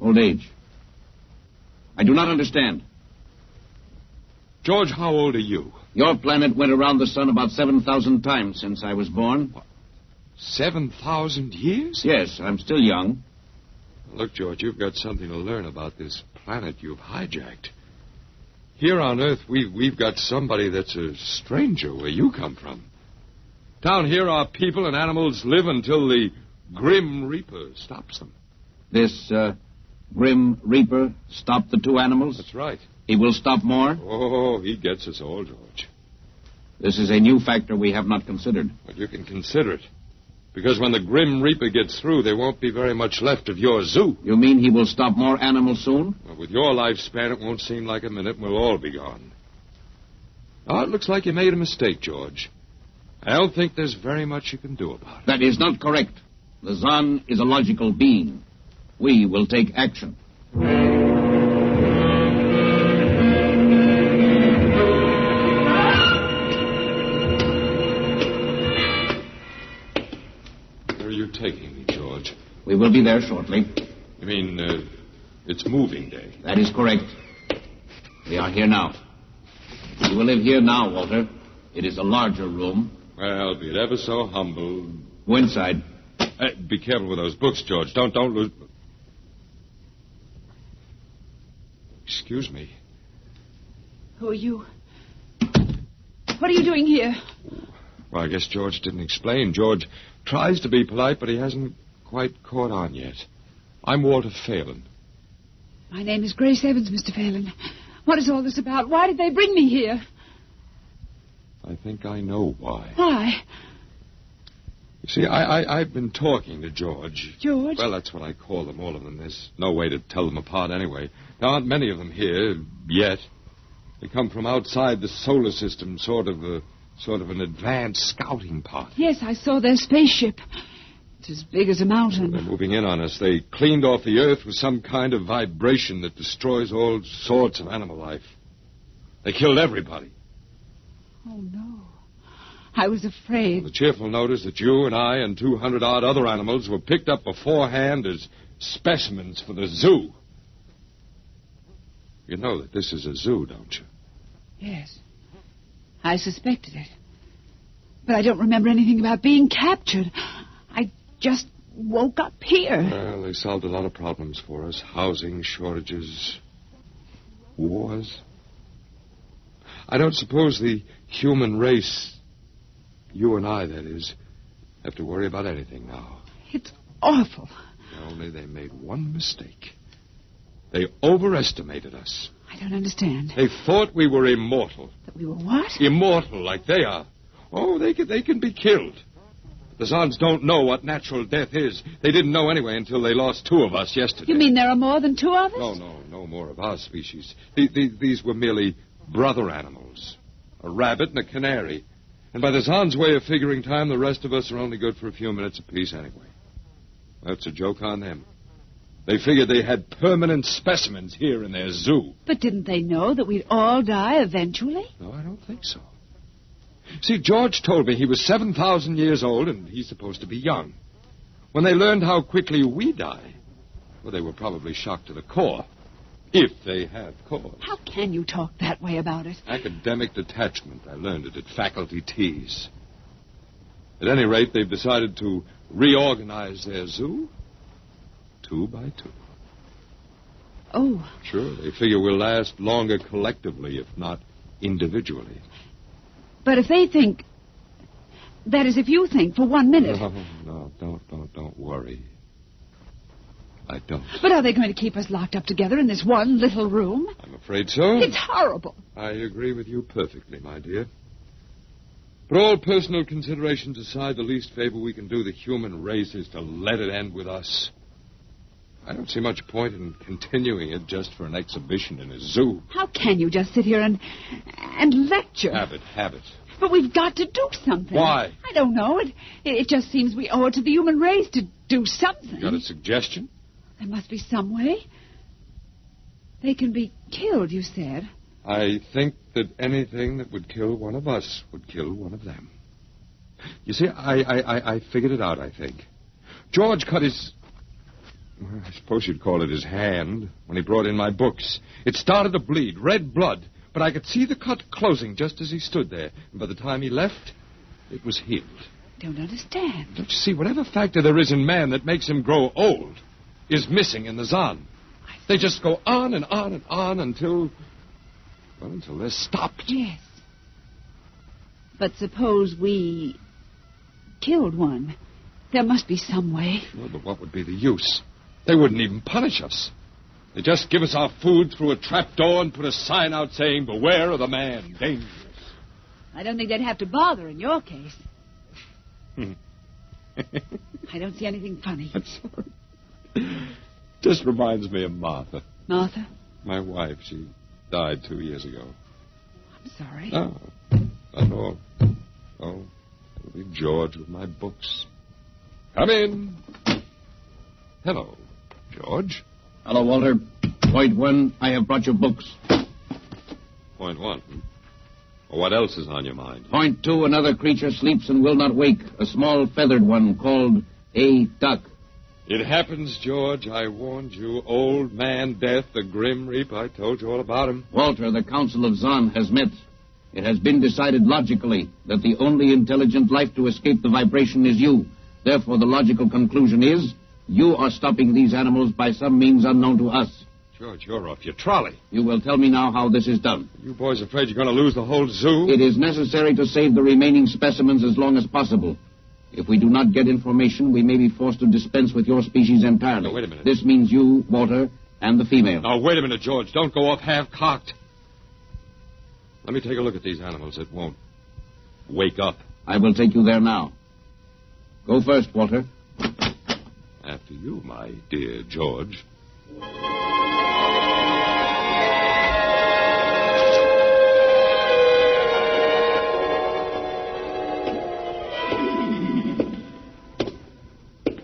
Old age? I do not understand. George, how old are you? Your planet went around the sun about 7,000 times since I was born. What? 7,000 years? Yes, I'm still young. Look, George, you've got something to learn about this planet you've hijacked. Here on Earth, we've got somebody that's a stranger where you come from. Down here, our people and animals live until the Grim Reaper stops them. This Grim Reaper stopped the 2 animals? That's right. He will stop more? Oh, he gets us all, George. This is a new factor we have not considered. But you can consider it. Because when the Grim Reaper gets through, there won't be very much left of your zoo. You mean he will stop more animals soon? Well, with your lifespan, it won't seem like a minute and we'll all be gone. Oh, it looks like you made a mistake, George. I don't think there's very much you can do about it. That is not correct. The Zan is a logical being. We will take action. Taking me, George. We will be there shortly. You mean, it's moving day? That is correct. We are here now. You will live here now, Walter. It is a larger room. Well, be it ever so humble. Go inside. Be careful with those books, George. Don't lose... Excuse me. Who are you? What are you doing here? Well, I guess George didn't explain. George tries to be polite, but he hasn't quite caught on yet. I'm Walter Phelan. My name is Grace Evans, Mr. Phelan. What is all this about? Why did they bring me here? I think I know why. Why? You see, I've been talking to George. George? Well, that's what I call them, all of them. There's no way to tell them apart anyway. There aren't many of them here, yet. They come from outside the solar system, sort of an advanced scouting party. Yes, I saw their spaceship. It's as big as a mountain. They're moving in on us. They cleaned off the Earth with some kind of vibration that destroys all sorts of animal life. They killed everybody. Oh, no. I was afraid. The cheerful note is that you and I and 200-odd other animals were picked up beforehand as specimens for the zoo. You know that this is a zoo, don't you? Yes. I suspected it. But I don't remember anything about being captured. I just woke up here. Well, they solved a lot of problems for us. Housing shortages, wars. I don't suppose the human race, you and I, that is, have to worry about anything now. It's awful. Only they made one mistake. They overestimated us. I don't understand. They thought we were immortal. That we were what? Immortal, like they are. Oh, they can be killed. The Zans don't know what natural death is. They didn't know anyway until they lost 2 of us yesterday. You mean there are more than 2 of us? No more of our species. These were merely brother animals. A rabbit and a canary. And by the Zans' way of figuring time, the rest of us are only good for a few minutes apiece anyway. That's a joke on them. They figured they had permanent specimens here in their zoo. But didn't they know that we'd all die eventually? No, I don't think so. See, George told me he was 7,000 years old, and he's supposed to be young. When they learned how quickly we die, well, they were probably shocked to the core. If they have cause. How can you talk that way about it? Academic detachment. I learned it at faculty teas. At any rate, they've decided to reorganize their zoo 2 by 2. Oh. Sure, they figure we'll last longer collectively, if not individually. But if they think... That is, if you think for 1 minute... No, don't worry. I don't. But are they going to keep us locked up together in this one little room? I'm afraid so. It's horrible. I agree with you perfectly, my dear. But all personal considerations aside, the least favor we can do the human race is to let it end with us. I don't see much point in continuing it just for an exhibition in a zoo. How can you just sit here and lecture? Habit. But we've got to do something. Why? I don't know. It just seems we owe it to the human race to do something. You got a suggestion? There must be some way. They can be killed, you said. I think that anything that would kill one of us would kill one of them. You see, I figured it out, I think. George cut his... well, I suppose you'd call it his hand when he brought in my books. It started to bleed, red blood, but I could see the cut closing just as he stood there. And by the time he left, it was healed. Don't understand. Don't you see, whatever factor there is in man that makes him grow old is missing in the Zan. They just go on and on and on until they're stopped. Yes. But suppose we killed one. There must be some way. Well, but what would be the use? They wouldn't even punish us. They just give us our food through a trap door and put a sign out saying, "Beware of the man, dangerous." I don't think they'd have to bother in your case. I don't see anything funny. I'm sorry. Just reminds me of Martha. Martha? My wife. She died 2 years ago. I'm sorry. Oh, not at all. Oh, it'll be George with my books. Come in. Hello, George. Hello, Walter. Point 1, I have brought you books. Point 1. Well, what else is on your mind? Point 2, another creature sleeps and will not wake. A small feathered one called a duck. It happens, George. I warned you. Old Man Death, the Grim Reaper. I told you all about him. Walter, the Council of Zan has met. It has been decided logically that the only intelligent life to escape the vibration is you. Therefore, the logical conclusion is you are stopping these animals by some means unknown to us. George, you're off your trolley. You will tell me now how this is done. You boys afraid you're going to lose the whole zoo? It is necessary to save the remaining specimens as long as possible. If we do not get information, we may be forced to dispense with your species entirely. No, wait a minute. This means you, Walter, and the female. Now, wait a minute, George. Don't go off half-cocked. Let me take a look at these animals that won't wake up. I will take you there now. Go first, Walter. After you, my dear George.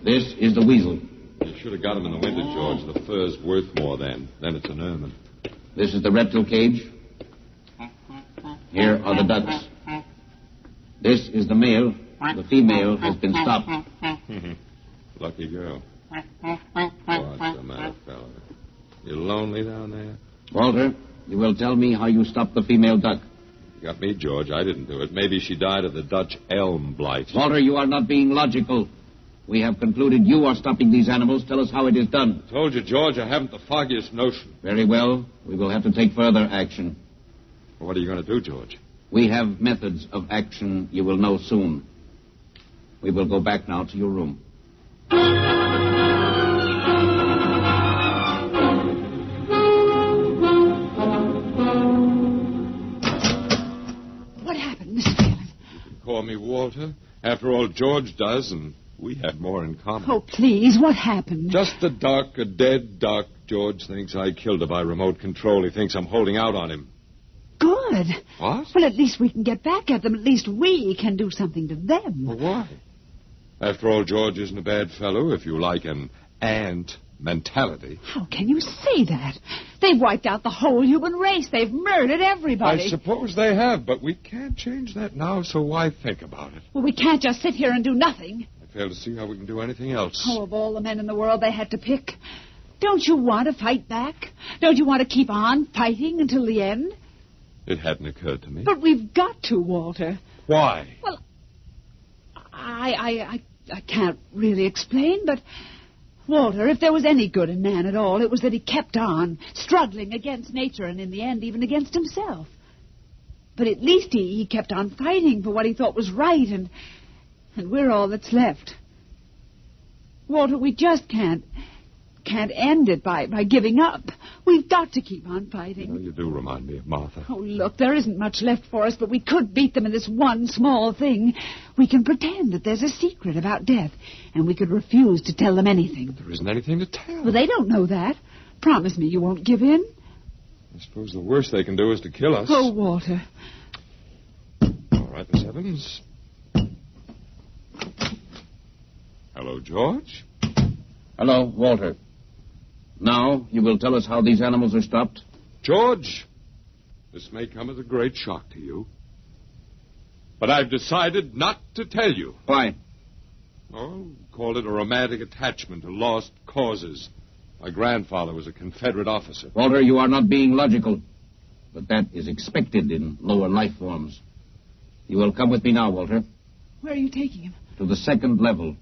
This is the weasel. You should have got him in the winter, George. The fur's worth more then. Then it's an ermine. This is the reptile cage. Here are the ducks. This is the male. The female has been stopped. Lucky girl. What's the matter, fella? You lonely down there? Walter, you will tell me how you stopped the female duck. You got me, George. I didn't do it. Maybe she died of the Dutch elm blight. Walter, you are not being logical. We have concluded you are stopping these animals. Tell us how it is done. I told you, George, I haven't the foggiest notion. Very well. We will have to take further action. Well, what are you going to do, George? We have methods of action you will know soon. We will go back now to your room. What happened, Mr. Phelan? You can call me Walter. After all, George does, and we have more in common. Oh, please, what happened? Just a duck, a dead duck. George thinks I killed her by remote control. He thinks I'm holding out on him. Good. What? Well, at least we can get back at them. At least we can do something to them. Well, why? After all, George isn't a bad fellow, if you like an ant mentality. How can you say that? They've wiped out the whole human race. They've murdered everybody. I suppose they have, but we can't change that now, so why think about it? Well, we can't just sit here and do nothing. I fail to see how we can do anything else. Oh, of all the men in the world they had to pick. Don't you want to fight back? Don't you want to keep on fighting until the end? It hadn't occurred to me. But we've got to, Walter. Why? Well, I can't really explain, but, Walter, if there was any good in man at all, it was that he kept on struggling against nature and in the end even against himself. But at least he kept on fighting for what he thought was right, and we're all that's left. Walter, we just can't can't end it by giving up. We've got to keep on fighting. Well, you do remind me of Martha. Oh, look, there isn't much left for us, but we could beat them in this one small thing. We can pretend that there's a secret about death, and we could refuse to tell them anything. There isn't anything to tell. Well, they don't know that. Promise me you won't give in. I suppose the worst they can do is to kill us. Oh, Walter. All right, Miss Evans. Hello, George. Hello, Walter. Now, you will tell us how these animals are stopped? George, this may come as a great shock to you, but I've decided not to tell you. Why? Oh, call it a romantic attachment to lost causes. My grandfather was a Confederate officer. Walter, you are not being logical, but that is expected in lower life forms. You will come with me now, Walter. Where are you taking him? To the second level.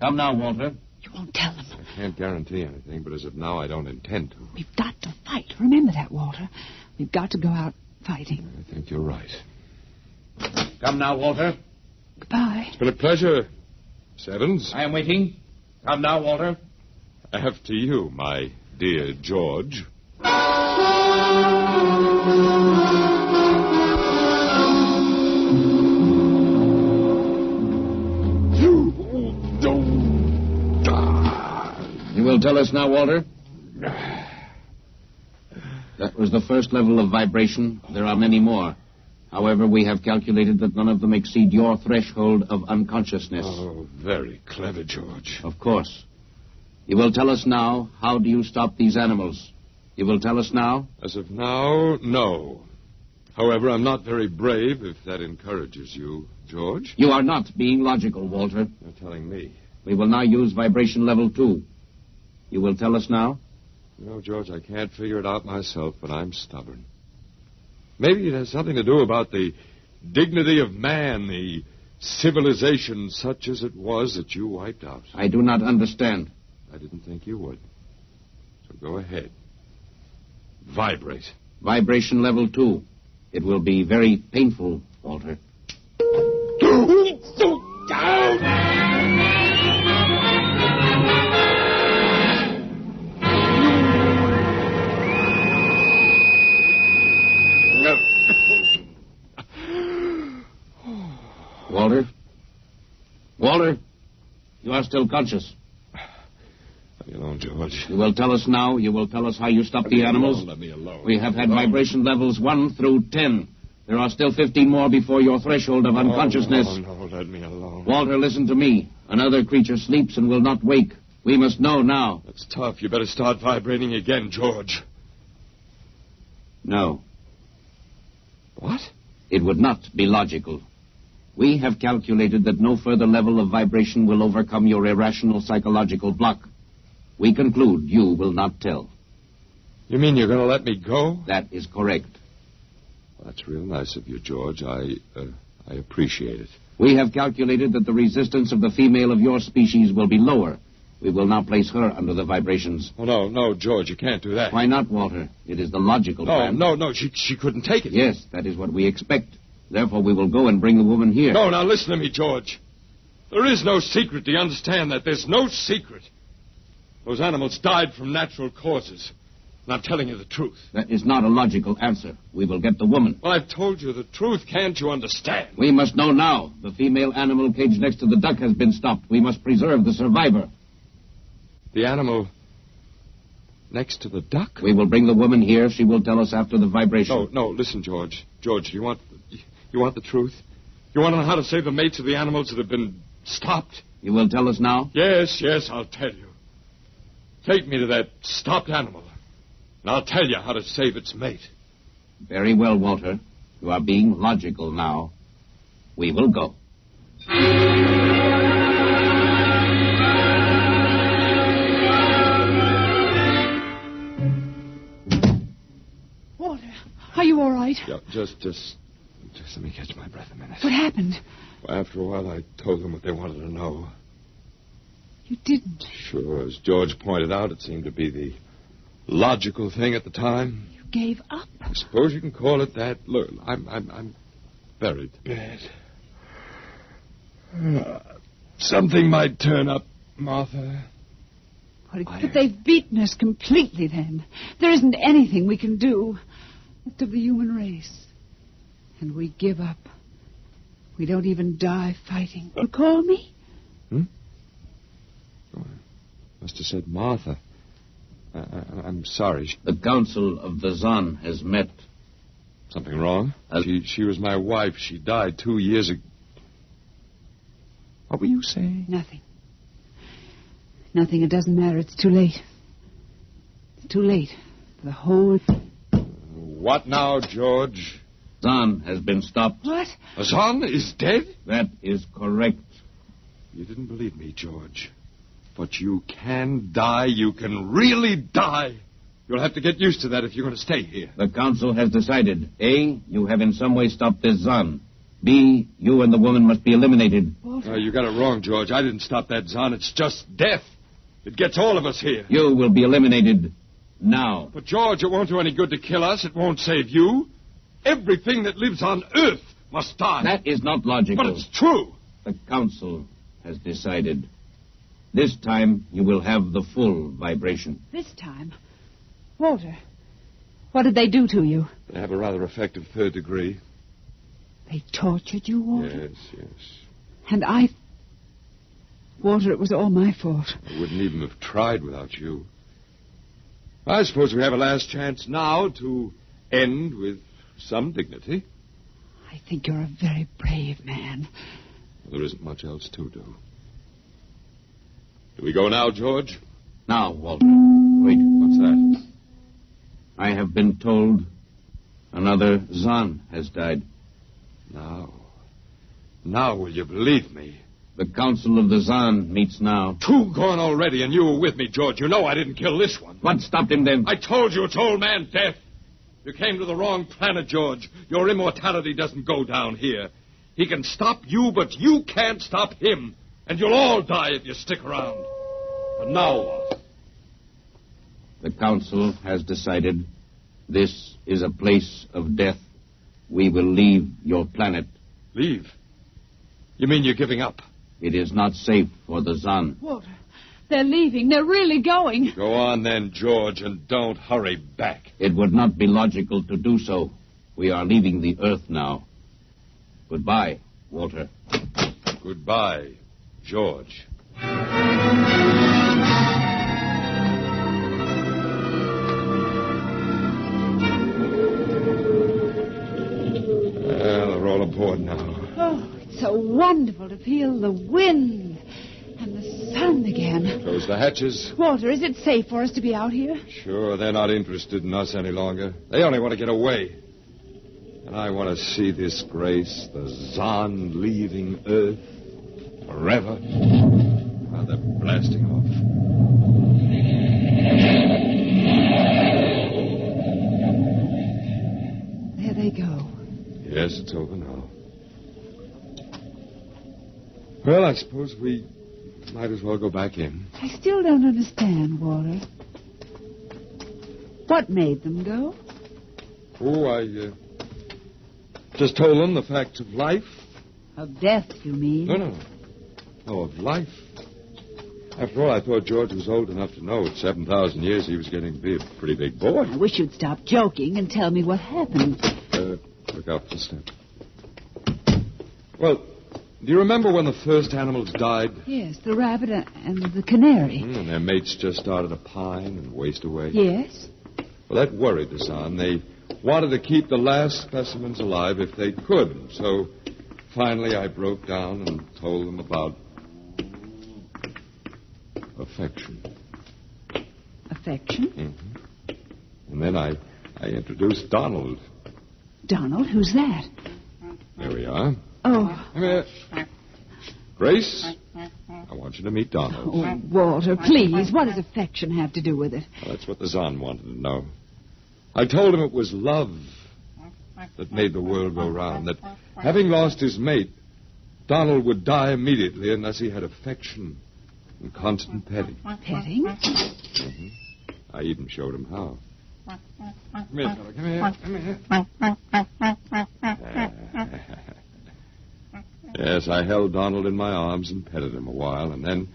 Come now, Walter. You won't tell them. I can't guarantee anything, but as of now, I don't intend to. We've got to fight. Remember that, Walter. We've got to go out fighting. I think you're right. Come now, Walter. Goodbye. It's been a pleasure, Miss Evans. I am waiting. Come now, Walter. After you, my dear George. You will tell us now, Walter? That was the first level of vibration. There are many more. However, we have calculated that none of them exceed your threshold of unconsciousness. Oh, very clever, George. Of course. You will tell us now, how do you stop these animals? You will tell us now? As of now, no. However, I'm not very brave, if that encourages you, George. You are not being logical, Walter. You're telling me. We will now use vibration level 2. You will tell us now? You know, George, I can't figure it out myself, but I'm stubborn. Maybe it has something to do about the dignity of man, the civilization such as it was that you wiped out. I do not understand. I didn't think you would. So go ahead. Vibrate. Vibration level 2. It will be very painful, Walter. Walter? Walter? You are still conscious. Leave me alone, George. You will tell us now. You will tell us how you stop the animals. Let me alone. We have had vibration levels 1 through 10. There are still 15 more before your threshold of unconsciousness. No, let me alone. Walter, listen to me. Another creature sleeps and will not wake. We must know now. That's tough. You better start vibrating again, George. No. What? It would not be logical. We have calculated that no further level of vibration will overcome your irrational psychological block. We conclude you will not tell. You mean you're going to let me go? That is correct. Well, that's real nice of you, George. I appreciate it. We have calculated that the resistance of the female of your species will be lower. We will now place her under the vibrations. Oh, no, George, you can't do that. Why not, Walter? It is the logical plan. No, she couldn't take it. Yes, that is what we expect. Therefore, we will go and bring the woman here. No, now listen to me, George. There is no secret. Do you understand that? There's no secret. Those animals died from natural causes. And I'm telling you the truth. That is not a logical answer. We will get the woman. Well, I've told you the truth. Can't you understand? We must know now. The female animal caged next to the duck has been stopped. We must preserve the survivor. The animal next to the duck? We will bring the woman here. She will tell us after the vibration. No, listen, George. George, you want the truth? You want to know how to save the mates of the animals that have been stopped? You will tell us now? Yes, I'll tell you. Take me to that stopped animal, and I'll tell you how to save its mate. Very well, Walter. You are being logical now. We will go. Walter, are you all right? Yeah, just let me catch my breath a minute. What happened? Well, after a while, I told them what they wanted to know. You didn't. Sure, as George pointed out, it seemed to be the logical thing at the time. You gave up? I suppose you can call it that. Look, I'm very bad. Something might turn up, Martha. But they've beaten us completely then. There isn't anything we can do. Most of the human race. And we give up. We don't even die fighting. You call me? Oh, I must have said Martha. I'm sorry. The Council of the Zan has met. Something wrong? She was my wife. She died 2 years ago. What were you saying? Nothing. Nothing. It doesn't matter. It's too late. It's too late. For the whole... What now, George? Zan has been stopped. What? Zan is dead? That is correct. You didn't believe me, George. But you can die. You can really die. You'll have to get used to that if you're going to stay here. The Council has decided. A, you have in some way stopped this Zan. B, you and the woman must be eliminated. You got it wrong, George. I didn't stop that Zan. It's just death. It gets all of us here. You will be eliminated now. But, George, it won't do any good to kill us. It won't save you. Everything that lives on Earth must die. That is not logical. But it's true. The Council has decided. This time, you will have the full vibration. This time? Walter, what did they do to you? They have a rather effective third degree. They tortured you, Walter? Yes. And Walter, it was all my fault. I wouldn't even have tried without you. I suppose we have a last chance now to end with some dignity. I think you're a very brave man. Well, there isn't much else to do. Do we go now, George? Now, Walter. Wait. What's that? I have been told another Zan has died. Now will you believe me? The Council of the Zan meets now. 2 gone already, and you were with me, George. You know I didn't kill this one. What stopped him then? I told you it's old man death. You came to the wrong planet, George. Your immortality doesn't go down here. He can stop you, but you can't stop him. And you'll all die if you stick around. And now what? The Council has decided this is a place of death. We will leave your planet. Leave? You mean you're giving up? It is not safe for the Zan. Walter, they're leaving. They're really going. Go on then, George, and don't hurry back. It would not be logical to do so. We are leaving the Earth now. Goodbye, Walter. Goodbye, George. Well, they're all aboard now. Oh, it's so wonderful to feel the wind and the sun again. Close the hatches. Walter, is it safe for us to be out here? Sure, they're not interested in us any longer. They only want to get away. And I want to see this Grace, the Zan leaving Earth forever. Now they're blasting off. There they go. Yes, it's over now. Well, I suppose we might as well go back in. I still don't understand, Walter. What made them go? Oh, I just told them the facts of life. Of death, you mean? No. Oh, of life. After all, I thought George was old enough to know at 7,000 years he was getting to be a pretty big boy. I wish you'd stop joking and tell me what happened. Look out for the step. Well, do you remember when the first animals died? Yes, the rabbit and the canary. And their mates just started to pine and waste away? Yes. Well, that worried the Zan. They wanted to keep the last specimens alive if they could. So finally I broke down and told them about affection. Affection? Mm-hmm. And then I introduced Donald. Donald? Who's that? There we are. Oh. Come here. Grace, I want you to meet Donald. Oh, Walter, please. What does affection have to do with it? Well, that's what the Zan wanted to know. I told him it was love that made the world go round, that having lost his mate, Donald would die immediately unless he had affection and constant petting. Petting? Mm-hmm. I even showed him how. Come here, fella. Come here. Yes, I held Donald in my arms and petted him a while, and then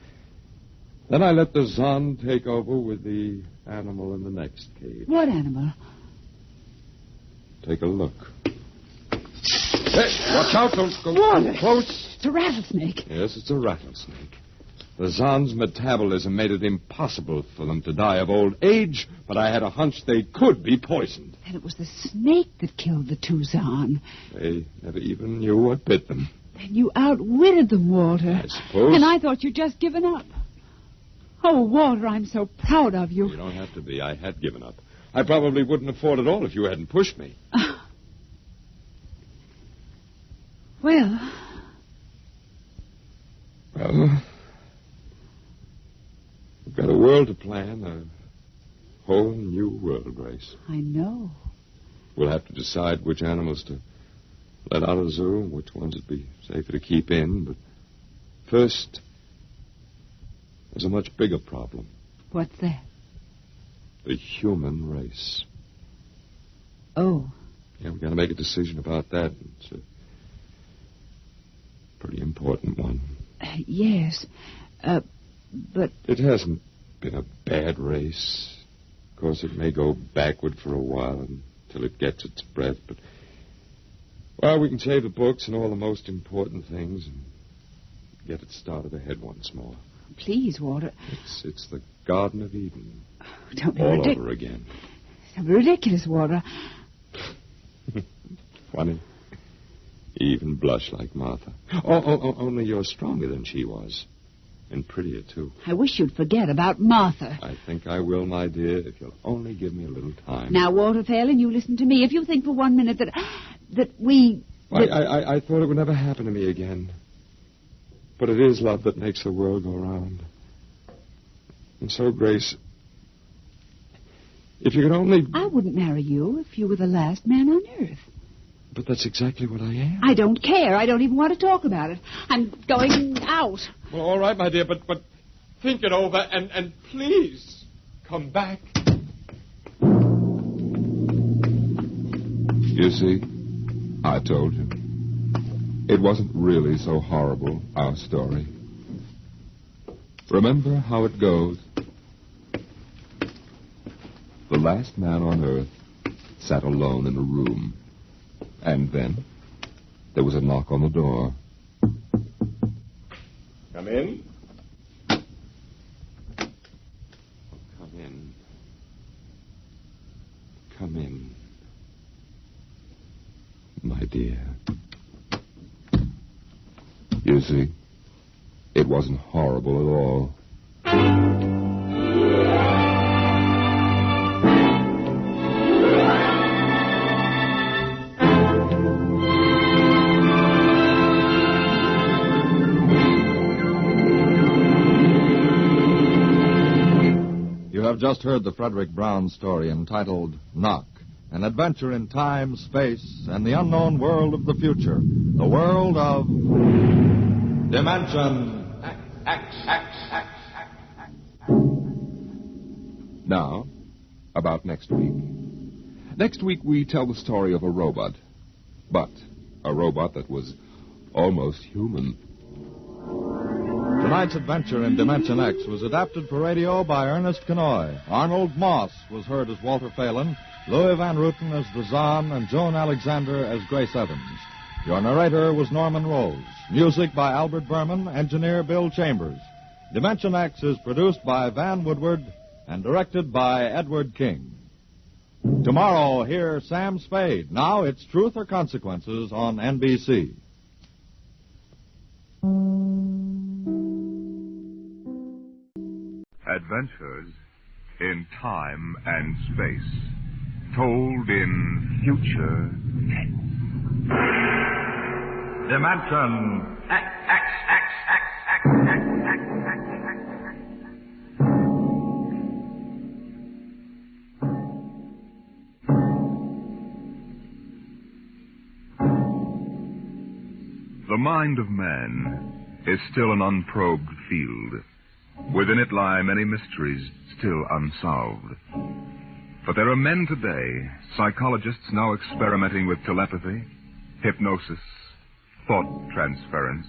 Then I let the Zahn take over with the animal in the next cage. What animal? Take a look. Hey, watch out. Don't go Water. too close. It's a rattlesnake. Yes, it's a rattlesnake. The Zahn's metabolism made it impossible for them to die of old age, but I had a hunch they could be poisoned. Then it was the snake that killed the two Zahn. They never even knew what bit them. And you outwitted them, Walter. I suppose. And I thought you'd just given up. Oh, Walter, I'm so proud of you. You don't have to be. I had given up. I probably wouldn't have fought at all if you hadn't pushed me. Well, we've got a world to plan, a whole new world, Grace. I know. We'll have to decide which animals to let out of the zoo, which ones would be safer to keep in. But first, there's a much bigger problem. What's that? The human race. Oh. Yeah, we've got to make a decision about that. It's a pretty important one. Yes. But... It hasn't been a bad race. Of course, it may go backward for a while until it gets its breath, but... Well, we can save the books and all the most important things and get it started ahead once more. Please, Walter. It's the Garden of Eden. Don't be all over again. Don't be ridiculous, Walter. Funny. You even blush like Martha. Only you're stronger than she was. And prettier, too. I wish you'd forget about Martha. I think I will, my dear, if you'll only give me a little time. Now, Walter Phelan, you listen to me. If you think for 1 minute that we... I thought it would never happen to me again. But it is love that makes the world go round. And so, Grace, if you could only... I wouldn't marry you if you were the last man on earth. But that's exactly what I am. I don't care. I don't even want to talk about it. I'm going out. Well, all right, my dear, but think it over and please come back. You see, I told you. It wasn't really so horrible, our story. Remember how it goes. The last man on earth sat alone in a room. And then there was a knock on the door. Come in. Come in. Come in. My dear. You see, it wasn't horrible at all. You have just heard the Frederick Brown story entitled Knock, an adventure in time, space, and the unknown world of the future, the world of Dimension X. Now, about next week. Next week we tell the story of a robot, but a robot that was almost human. Tonight's adventure in Dimension X was adapted for radio by Ernest Kenoy. Arnold Moss was heard as Walter Phelan, Louis Van Ruten as the Zahn, and Joan Alexander as Grace Evans. Your narrator was Norman Rose. Music by Albert Berman, engineer Bill Chambers. Dimension X is produced by Van Woodward and directed by Edward King. Tomorrow, hear Sam Spade. Now it's Truth or Consequences on NBC. Adventures in time and space, told in future tense. Dimension X. The mind of man is still an unprobed field. Within it lie many mysteries still unsolved. But there are men today, psychologists now experimenting with telepathy, hypnosis, thought transference,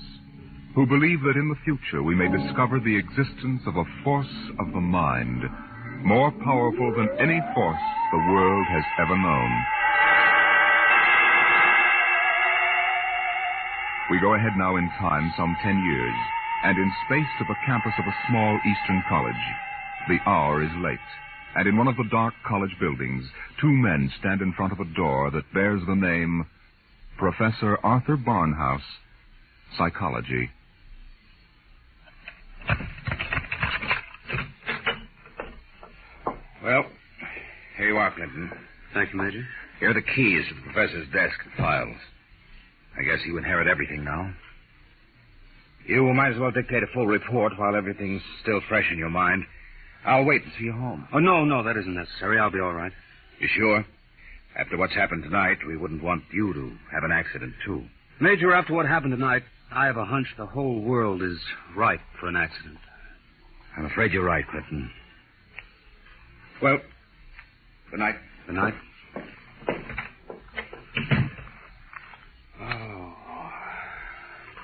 who believe that in the future we may discover the existence of a force of the mind more powerful than any force the world has ever known. We go ahead now in time some 10 years, and in space to the campus of a small eastern college. The hour is late, and in one of the dark college buildings, two men stand in front of a door that bears the name Professor Arthur Barnhouse, Psychology. Well, here you are, Clinton. Thank you, Major. Here are the keys to the professor's desk and files. I guess you inherit everything now. You might as well dictate a full report while everything's still fresh in your mind. I'll wait and see you home. Oh, no, that isn't necessary. I'll be all right. You sure? After what's happened tonight, we wouldn't want you to have an accident, too. Major, after what happened tonight, I have a hunch the whole world is ripe for an accident. I'm afraid you're right, Clinton. Well, good night. Good night.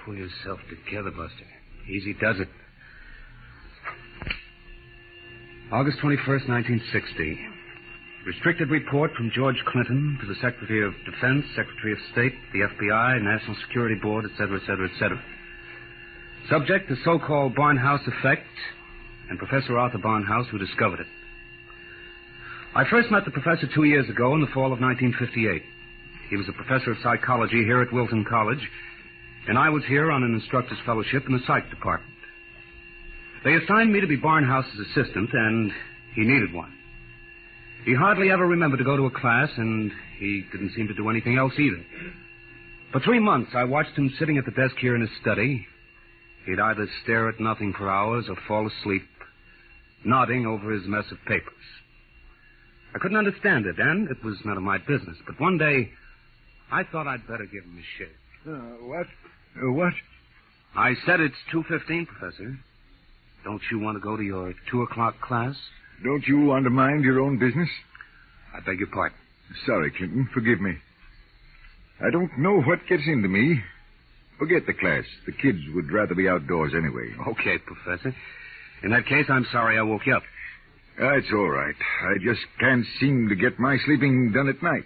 Pull yourself together, Buster. Easy does it. August 21st, 1960. Restricted report from George Clinton to the Secretary of Defense, Secretary of State, the FBI, National Security Board, etc., etc., etc. Subject, the so-called Barnhouse effect, and Professor Arthur Barnhouse, who discovered it. I first met the professor 2 years ago in the fall of 1958. He was a professor of psychology here at Wilton College, and I was here on an instructor's fellowship in the psych department. They assigned me to be Barnhouse's assistant, and he needed one. He hardly ever remembered to go to a class, and he didn't seem to do anything else either. For 3 months, I watched him sitting at the desk here in his study. He'd either stare at nothing for hours or fall asleep, nodding over his mess of papers. I couldn't understand it, and it was none of my business. But one day, I thought I'd better give him a shake. What? What? I said it's 2:15, Professor. Don't you want to go to your 2 o'clock class? Don't you want to mind your own business? I beg your pardon. Sorry, Clinton. Forgive me. I don't know what gets into me. Forget the class. The kids would rather be outdoors anyway. Okay, Professor. In that case, I'm sorry I woke you up. It's all right. I just can't seem to get my sleeping done at night.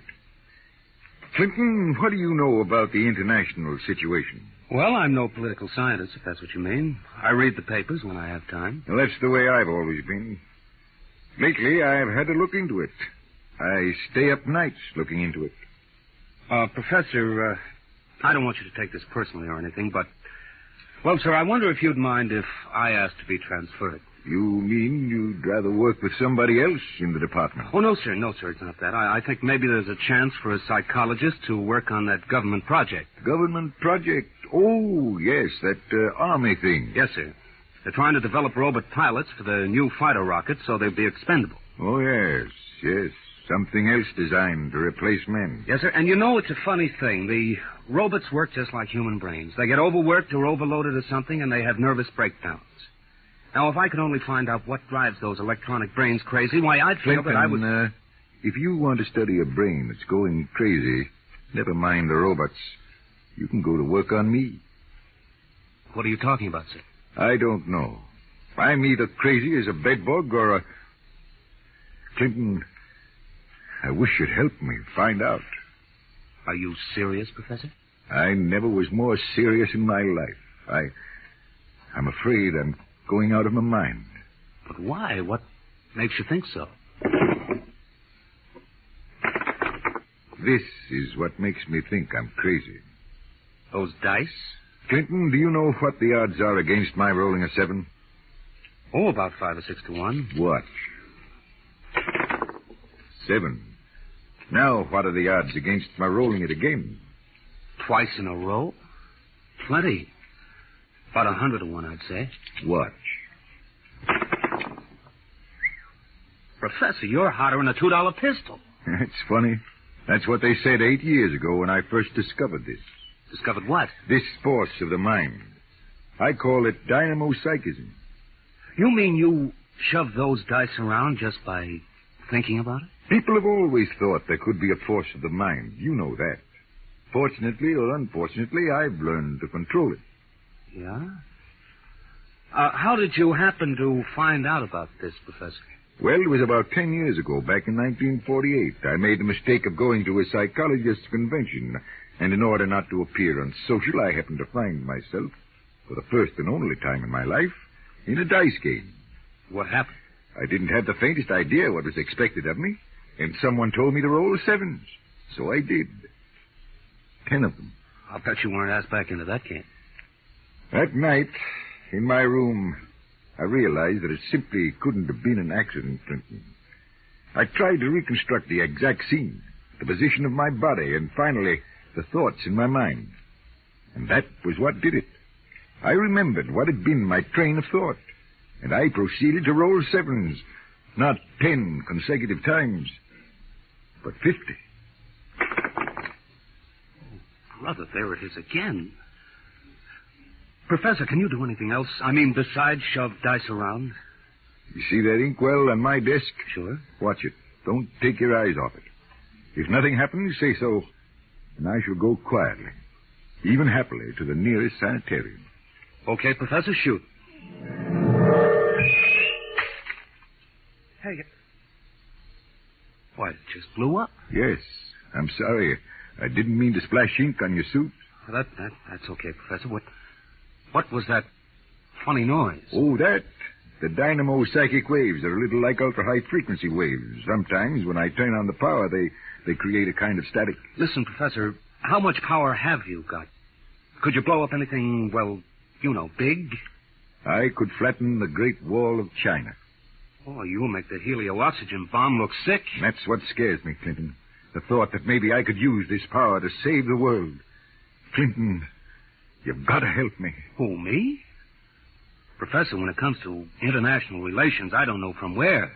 Clinton, what do you know about the international situation? Well, I'm no political scientist, if that's what you mean. I read the papers when I have time. Well, that's the way I've always been. Lately, I've had to look into it. I stay up nights looking into it. Professor, I don't want you to take this personally or anything, but... Well, sir, I wonder if you'd mind if I asked to be transferred. You mean you'd rather work with somebody else in the department? Oh, no, sir, it's not that. I think maybe there's a chance for a psychologist to work on that government project. Government project? Oh, yes, that army thing. Yes, sir. They're trying to develop robot pilots for the new fighter rockets so they'll be expendable. Oh, yes. Something else designed to replace men. Yes, sir, and you know it's a funny thing. The robots work just like human brains. They get overworked or overloaded or something, and they have nervous breakdowns. Now, if I could only find out what drives those electronic brains crazy, why, I'd feel that I would... if you want to study a brain that's going crazy, never mind the robots. You can go to work on me. What are you talking about, sir? I don't know. I'm either crazy as a bedbug or a... Clinton, I wish you'd help me find out. Are you serious, Professor? I never was more serious in my life. I'm afraid I'm going out of my mind. But why? What makes you think so? This is what makes me think I'm crazy. Those dice? Clinton, do you know what the odds are against my rolling a 7? Oh, about 5 or 6 to 1. Watch. 7. Now, what are the odds against my rolling it again? Twice in a row? Plenty. About 100 to 1, I'd say. Watch. Professor, you're hotter than a $2 pistol. That's funny. That's what they said 8 years ago when I first discovered this. Discovered what? This force of the mind. I call it dynamo-psychism. You mean you shove those dice around just by thinking about it? People have always thought there could be a force of the mind. You know that. Fortunately or unfortunately, I've learned to control it. Yeah? How did you happen to find out about this, Professor? Well, it was about 10 years ago, back in 1948. I made the mistake of going to a psychologist's convention, and in order not to appear unsocial, I happened to find myself, for the first and only time in my life, in a dice game. What happened? I didn't have the faintest idea what was expected of me, and someone told me to roll sevens. So I did. 10 of them. I'll bet you weren't asked back into that game. That night, in my room, I realized that it simply couldn't have been an accident, Clinton. I tried to reconstruct the exact scene, the position of my body, and finally, the thoughts in my mind. And that was what did it. I remembered what had been my train of thought, and I proceeded to roll sevens, not 10 consecutive times, but 50. Oh, brother, there it is again. Professor, can you do anything else? I mean, besides shove dice around? You see that inkwell on my desk? Sure. Watch it. Don't take your eyes off it. If nothing happens, say so, and I shall go quietly, even happily, to the nearest sanitarium. Okay, Professor, shoot. Hey, why, it just blew up. Yes, I'm sorry. I didn't mean to splash ink on your suit. That's okay, Professor. What was that funny noise? Oh, that? The dynamo psychic waves are a little like ultra-high frequency waves. Sometimes, when I turn on the power, they create a kind of static. Listen, Professor, how much power have you got? Could you blow up anything, well, you know, big? I could flatten the Great Wall of China. Oh, you'll make the helio-oxygen bomb look sick. That's what scares me, Clinton. The thought that maybe I could use this power to save the world. Clinton, you've got to help me. Who, me? Professor, when it comes to international relations, I don't know from where.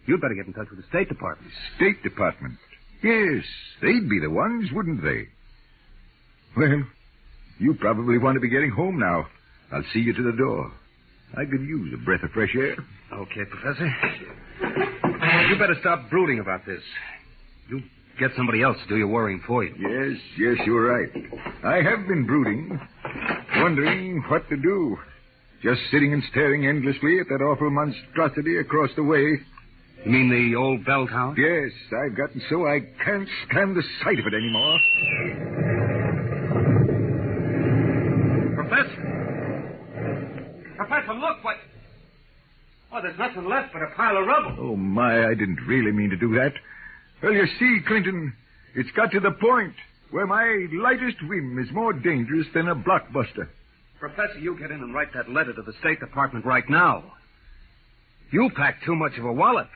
You'd better get in touch with the State Department. State Department? Yes, they'd be the ones, wouldn't they? Well, you probably want to be getting home now. I'll see you to the door. I could use a breath of fresh air. Okay, Professor. You better stop brooding about this. You get somebody else to do your worrying for you. Yes, you're right. I have been brooding, wondering what to do. Just sitting and staring endlessly at that awful monstrosity across the way. You mean the old bell tower? Yes, I've gotten so I can't stand the sight of it anymore. Professor, look, what... Oh, there's nothing left but a pile of rubble. Oh, my, I didn't really mean to do that. Well, you see, Clinton, it's got to the point where my lightest whim is more dangerous than a blockbuster. Professor, you get in and write that letter to the State Department right now. You packed too much of a wallet.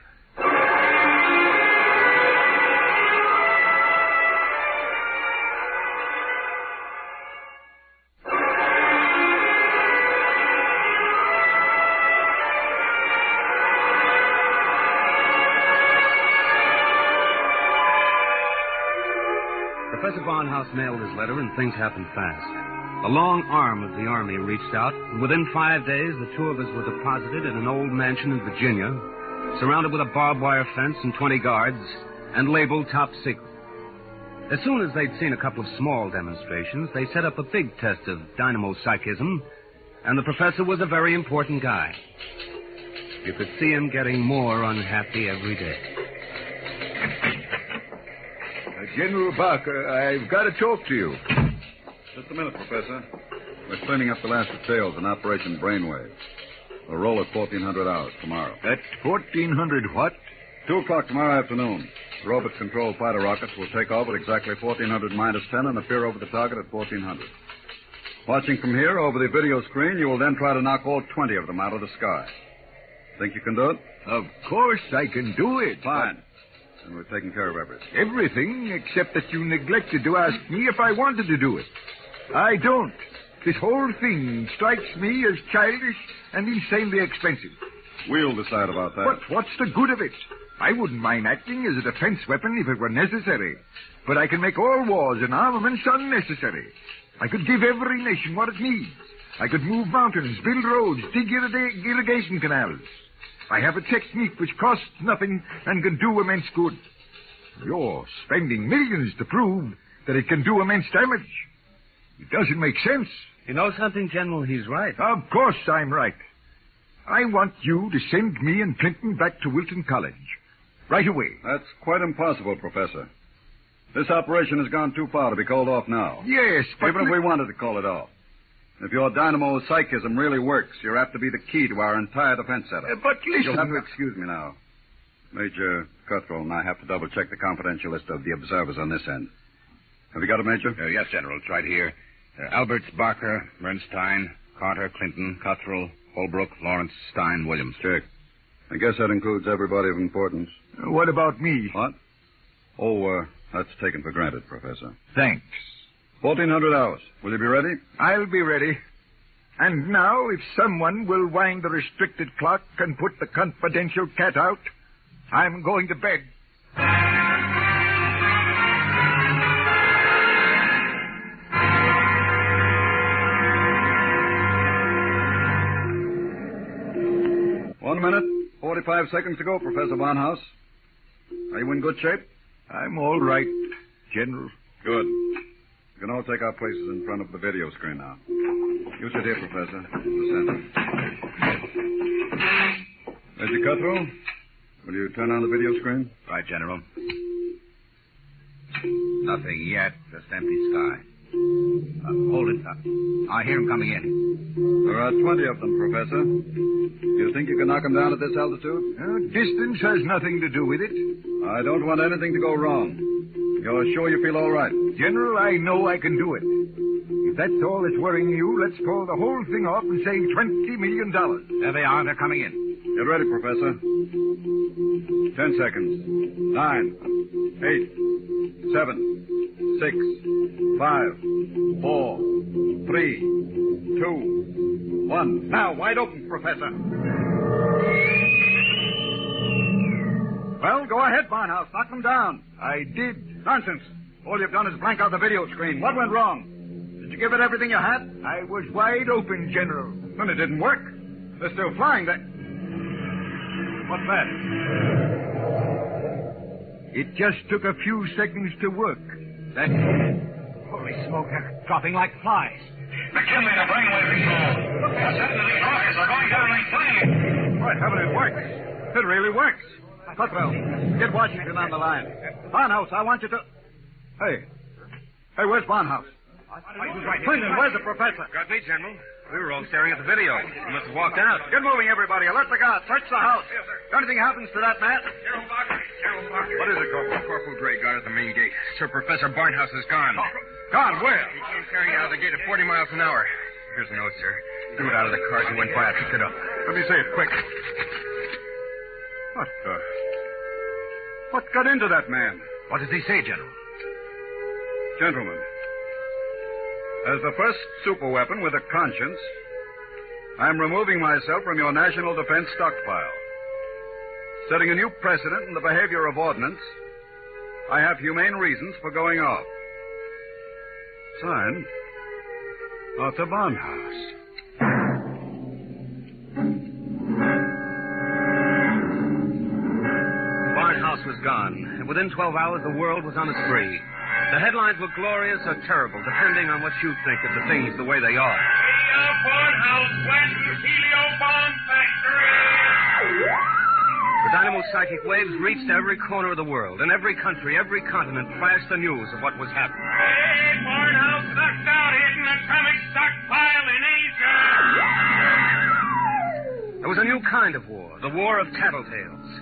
Professor Barnhouse mailed his letter, and things happened fast. The long arm of the Army reached out, and within 5 days, the two of us were deposited in an old mansion in Virginia, surrounded with a barbed wire fence and 20 guards, and labeled top secret. As soon as they'd seen a couple of small demonstrations, they set up a big test of dynamo psychism, and the professor was a very important guy. You could see him getting more unhappy every day. General Barker, I've got to talk to you. Just a minute, Professor. We're cleaning up the last details in Operation Brainwave. We'll roll at 1400 hours tomorrow. At 1400 what? 2 o'clock tomorrow afternoon. The robot-controlled fighter rockets will take off at exactly 1400 minus 10 and appear over the target at 1400. Watching from here over the video screen, you will then try to knock all 20 of them out of the sky. Think you can do it? Of course I can do it. Fine. And we're taking care of everything. Everything, except that you neglected to ask me if I wanted to do it. I don't. This whole thing strikes me as childish and insanely expensive. We'll decide about that. But what's the good of it? I wouldn't mind acting as a defense weapon if it were necessary. But I can make all wars and armaments unnecessary. I could give every nation what it needs. I could move mountains, build roads, dig irrigation canals. I have a technique which costs nothing and can do immense good. You're spending millions to prove that it can do immense damage. It doesn't make sense. You know something, General? He's right. Of course I'm right. I want you to send me and Clinton back to Wilton College. Right away. That's quite impossible, Professor. This operation has gone too far to be called off now. Yes, but... Even if we wanted to call it off. If your dynamo psychism really works, you're apt to be the key to our entire defense setup. But listen... You'll have to excuse me now. Major Cuthrell and I have to double-check the confidential list of the observers on this end. Have you got it, Major? Yes, General. It's right here. Alberts, Barker, Bernstein, Carter, Clinton, Cuthrell, Holbrook, Lawrence, Stein, Williams. Check. I guess that includes everybody of importance. What about me? What? Oh, that's taken for granted, Professor. Thanks. 1400 hours. Will you be ready? I'll be ready. And now, if someone will wind the restricted clock and put the confidential cat out, I'm going to bed. One minute, 45 seconds to go, Professor Barnhouse. Are you in good shape? I'm all right, General. Good. We can all take our places in front of the video screen now. You sit here, Professor, in the center. Major Cuthrell, will you turn on the video screen? Right, General. Nothing yet, just empty sky. Hold it. I hear him coming in. There are 20 of them, Professor. You think you can knock them down at this altitude? Distance has nothing to do with it. I don't want anything to go wrong. You're sure you feel all right? General, I know I can do it. If that's all that's worrying you, let's call the whole thing off and save $20 million. There they are. They're coming in. Get ready, Professor. 10 seconds. 9, 8, 7, 6, 5, 4, 3, 2, 1. Now, wide open, Professor. Well, go ahead, Barnhouse. Knock them down. I did. Nonsense. All you've done is blank out the video screen. What went wrong? Did you give it everything you had? I was wide open, General. Then it didn't work. They're still flying. What's that? It just took a few seconds to work. That's... Holy smoke, they're dropping like flies. McKinley, the brainwave control. What's happened to these rockets? They're going down like flames. By heaven, it works. It really works. Cuthrell, get Washington on the line. Barnhouse, I want you to... Hey, where's Barnhouse? Clinton, where's the professor? Got me, General. We were all staring at the video. He must have walked out. Get moving, everybody. Alert the guards. Search the house. If anything happens to that man... General Barker. What is it, Corporal? Corporal Gray guard at the main gate. Sir Professor Barnhouse is gone. Gone? Where? He came carrying out of the gate at 40 miles an hour. Here's a note, sir. Threw it out of the car as he went by. I picked it up. Let me see it, quick. What got into that man? What does he say, General? Gentlemen, as the first superweapon with a conscience, I'm removing myself from your national defense stockpile. Setting a new precedent in the behavior of ordnance, I have humane reasons for going off. Signed, Arthur Barnhouse. Barnhouse was gone, and within 12 hours the world was on its spree. The headlines were glorious or terrible, depending on what you think of the things the way they are. Barnhouse went to Helio Bomb Factory! The dynamo psychic waves reached every corner of the world. In every country, every continent flashed the news of what was happening. Hey, Barnhouse knocked out hidden atomic stockpile in Asia! There was a new kind of war, the war of tattletales.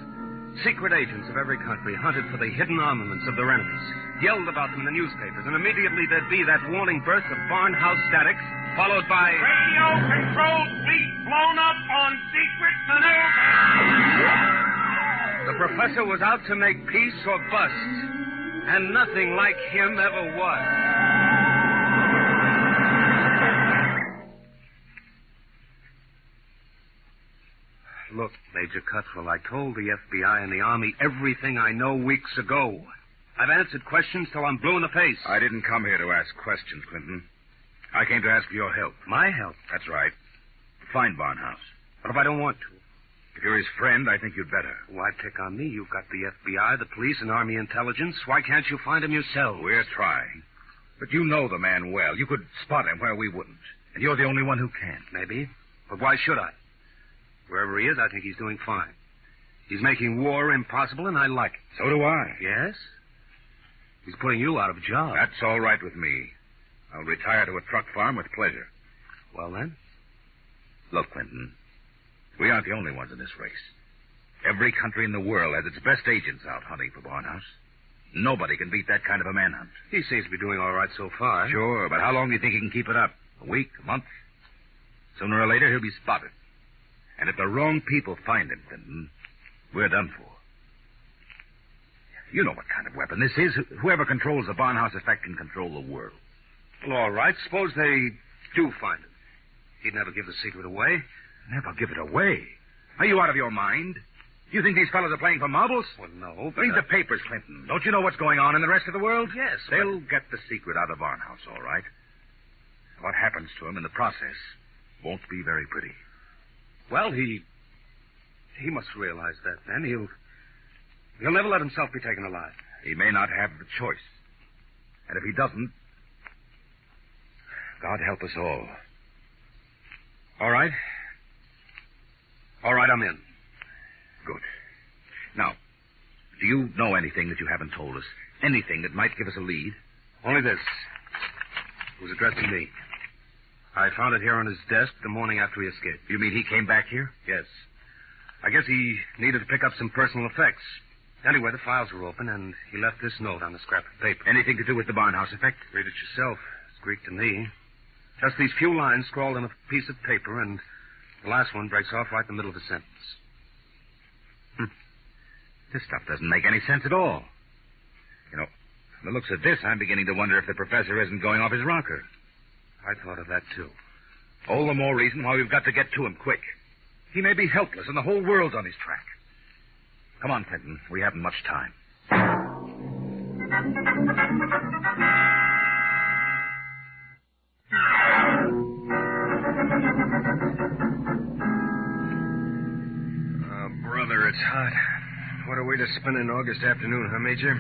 Secret agents of every country hunted for the hidden armaments of their enemies, yelled about them in the newspapers, and immediately there'd be that warning burst of Barnhouse static, followed by... Radio-controlled fleet blown up on secret maneuver! The professor was out to make peace or bust, and nothing like him ever was. Look, Major Cuthrell, I told the FBI and the Army everything I know weeks ago. I've answered questions till I'm blue in the face. I didn't come here to ask questions, Clinton. I came to ask for your help. My help? That's right. Find Barnhouse. What if I don't want to? If you're his friend, I think you'd better. Why pick on me? You've got the FBI, the police, and Army intelligence. Why can't you find him yourself? We're trying. But you know the man well. You could spot him where we wouldn't. And you're the only one who can. Maybe. But why should I? Wherever he is, I think he's doing fine. He's making war impossible, and I like it. So do I. Yes? He's putting you out of a job. That's all right with me. I'll retire to a truck farm with pleasure. Well, then? Look, Clinton, we aren't the only ones in this race. Every country in the world has its best agents out hunting for Barnhouse. Nobody can beat that kind of a manhunt. He seems to be doing all right so far. Sure, but how long do you think he can keep it up? A week? A month? Sooner or later, he'll be spotted. And if the wrong people find him, Clinton, we're done for. You know what kind of weapon this is. Whoever controls the Barnhouse effect can control the world. Well, all right. Suppose they do find him. He'd never give the secret away. Never give it away. Are you out of your mind? You think these fellows are playing for marbles? Well, no, but... Read the papers, Clinton. Don't you know what's going on in the rest of the world? Yes, They'll get the secret out of Barnhouse, all right. What happens to him in the process won't be very pretty. Well, he must realize that, then. He'll never let himself be taken alive. He may not have the choice. And if he doesn't, God help us all. All right. All right, I'm in. Good. Now, do you know anything that you haven't told us? Anything that might give us a lead? Only this. It was addressed to me. I found it here on his desk the morning after he escaped. You mean he came back here? Yes. I guess he needed to pick up some personal effects. Anyway, the files were open, and he left this note on the scrap of paper. Anything to do with the Barnhouse effect? Read it yourself. It's Greek to me. Just these few lines scrawled on a piece of paper, and the last one breaks off right in the middle of the sentence. This stuff doesn't make any sense at all. You know, from the looks of this, I'm beginning to wonder if the professor isn't going off his rocker. I thought of that, too. All the more reason why we've got to get to him quick. He may be helpless, and the whole world's on his track. Come on, Clinton. We haven't much time. Brother, it's hot. What a way to spend an August afternoon, huh, Major?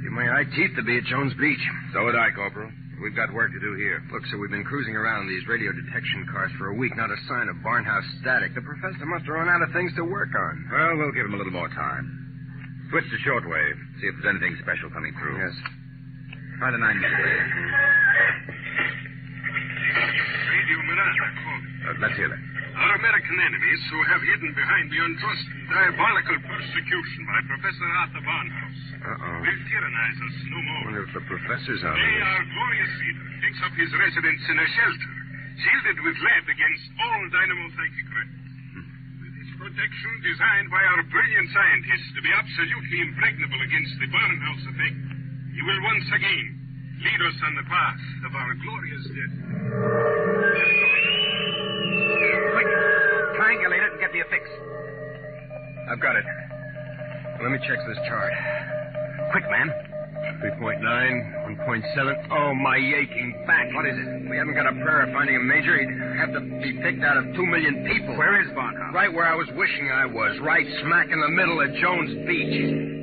Give my eye teeth to be at Jones Beach. So would I, Corporal. We've got work to do here. Look, so we've been cruising around these radio detection cars for a week, not a sign of Barnhouse static. The professor must have run out of things to work on. Well, we'll give him a little more time. Switch to shortwave. See if there's anything special coming through. Yes. Try the 9 millimeter. Radio Miranda calling. Let's hear that. Our American enemies who have hidden behind the unjust and diabolical persecution by Professor Arthur Barnhouse will tyrannize us no more. I wonder if the professor's on Today, our glorious leader takes up his residence in a shelter, shielded with lead against all dynamo-psychic rays. With his protection designed by our brilliant scientists to be absolutely impregnable against the Barnhouse effect, he will once again lead us on the path of our glorious death. Quick, triangulate it and get the affix. I've got it. Let me check this chart. Quick, man. 3.9, 1.7. Oh, my aching back. What is it? We haven't got a prayer of finding a Major. He'd have to be picked out of 2 million people. Where is Barnhouse? Right where I was wishing I was. Right smack in the middle of Jones Beach.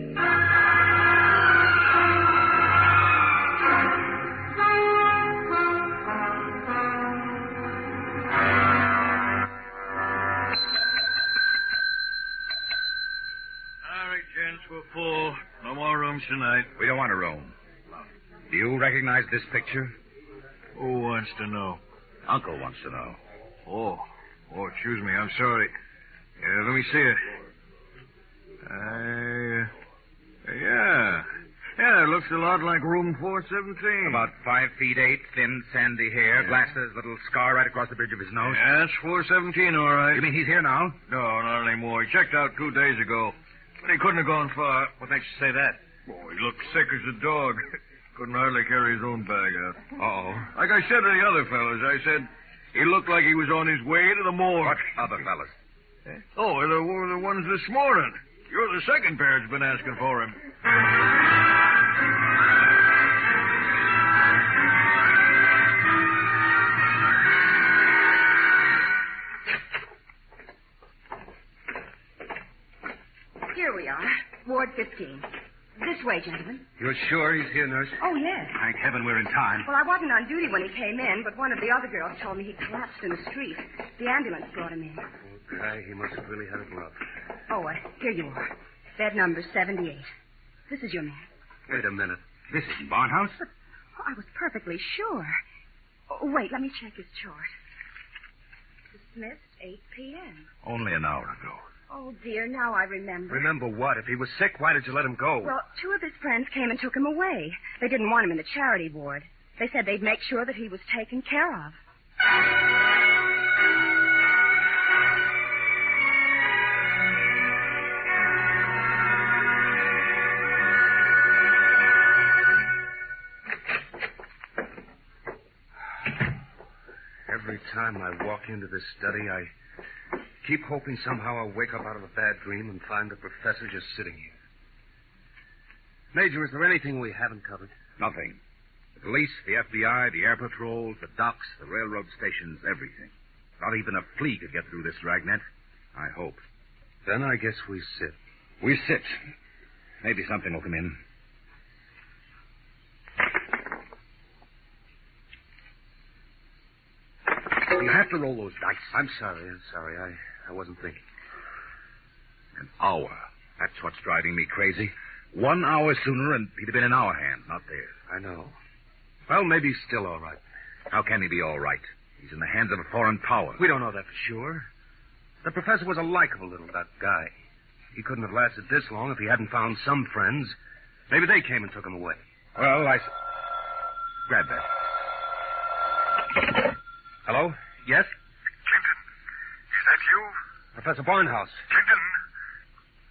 We're full. No more rooms tonight. We don't want a room. Do you recognize this picture? Who wants to know? Uncle wants to know. Oh, excuse me. I'm sorry. Let me see it. Yeah, it looks a lot like room 417. About 5 feet 8, thin, sandy hair, glasses, little scar right across the bridge of his nose. Yeah, that's 417, all right. You mean he's here now? No, not anymore. He checked out 2 days ago. But he couldn't have gone far. What makes you say that? Oh, he looked sick as a dog. Couldn't hardly carry his own bag out. Uh-oh. Like I said to the other fellas, I said he looked like he was on his way to the morgue. What other fellas? Oh, the ones this morning. You're the second pair that's been asking for him. Here we are, Ward 15. This way, gentlemen. You're sure he's here, nurse? Oh, yes. Thank heaven we're in time. Well, I wasn't on duty when he came in, but one of the other girls told me he collapsed in the street. The ambulance brought him in. Okay, he must have really had it rough. Oh, here you are. Bed number 78. This is your man. Wait a minute. This isn't Barnhouse? But I was perfectly sure. Oh, wait, let me check his chart. Dismissed 8 p.m. Only an hour ago. Oh, dear, now I remember. Remember what? If he was sick, why did you let him go? Well, 2 of his friends came and took him away. They didn't want him in the charity ward. They said they'd make sure that he was taken care of. Every time I walk into this study, I keep hoping somehow I'll wake up out of a bad dream and find the professor just sitting here. Major, is there anything we haven't covered? Nothing. The police, the FBI, the air patrols, the docks, the railroad stations, everything. Not even a flea could get through this dragnet. I hope. Then I guess we sit. We sit. Maybe something will come in. You have to roll those dice. I'm sorry. I wasn't thinking. An hour. That's what's driving me crazy. 1 hour sooner and he'd have been in our hand, not theirs. I know. Well, maybe he's still all right. How can he be all right? He's in the hands of a foreign power. We don't know that for sure. The professor was a likable little guy. He couldn't have lasted this long if he hadn't found some friends. Maybe they came and took him away. Well, grab that. Hello? Yes? Clinton, is that you? Professor Barnhouse. Clinton,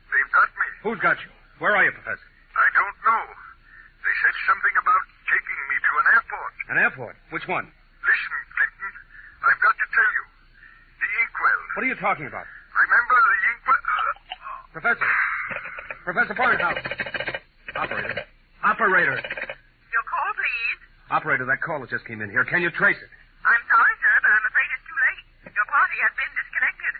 they've got me. Who's got you? Where are you, Professor? I don't know. They said something about taking me to an airport. An airport? Which one? Listen, Clinton, I've got to tell you. The inkwell. What are you talking about? Remember the inkwell? Professor. Professor Barnhouse. Operator. Your call, please. Operator, that caller just came in here. Can you trace it? I'm sorry, sir, but I'm afraid it's too late. Your party has been disconnected.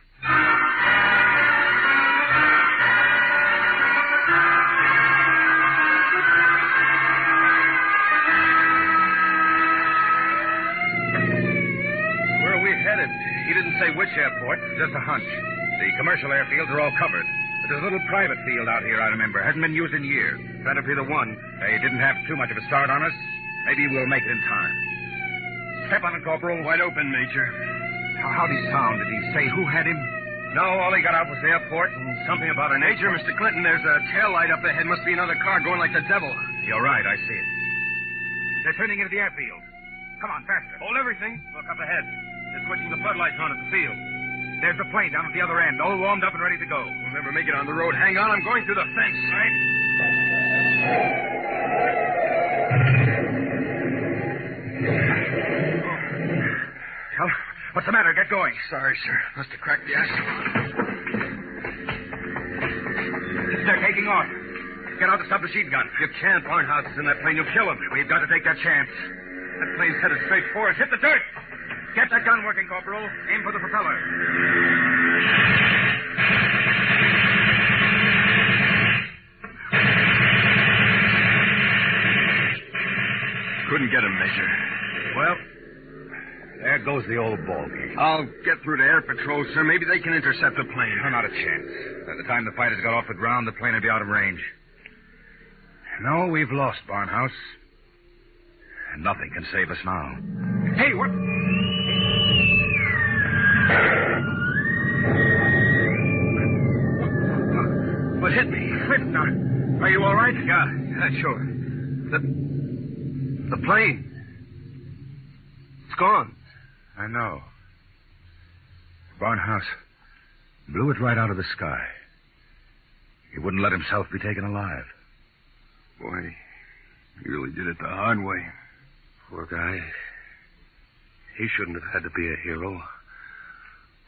Where are we headed? He didn't say which airport. Just a hunch. The commercial airfields are all covered. But there's a little private field out here, I remember. Hasn't been used in years. Better be the one. They didn't have too much of a start on us. Maybe we'll make it in time. Step on it, Corporal. Wide open, Major. How'd he sound? Did he say who had him? No, all he got out was the airport and something about an Major, Mr. Clinton, there's a tail light up ahead. Must be another car going like the devil. You're right, I see it. They're turning into the airfield. Come on, faster. Hold everything. Look up ahead. They're switching the floodlights on at the field. There's the plane down at the other end, all warmed up and ready to go. We'll never make it on the road. Hang on, I'm going through the fence. Right. Well, what's the matter? Get going. Sorry, sir. Must have cracked the axle. They're taking off. Get out the submachine gun. You can't. Barnhouse is in that plane. You'll kill him. We've got to take that chance. That plane's headed straight for us. Hit the dirt. Get that gun working, Corporal. Aim for the propeller. Couldn't get him, Major. Well, there goes the old ball game. I'll get through to air patrol, sir. Maybe they can intercept the plane. No, not a chance. By the time the fighters got off the ground, the plane would be out of range. No, we've lost, Barnhouse. And nothing can save us now. Hey, what? What hit me? Clinton, are you all right? Yeah, sure. The plane. It's gone. I know. Barnhouse blew it right out of the sky. He wouldn't let himself be taken alive. Boy, he really did it the hard way. Poor guy. He shouldn't have had to be a hero.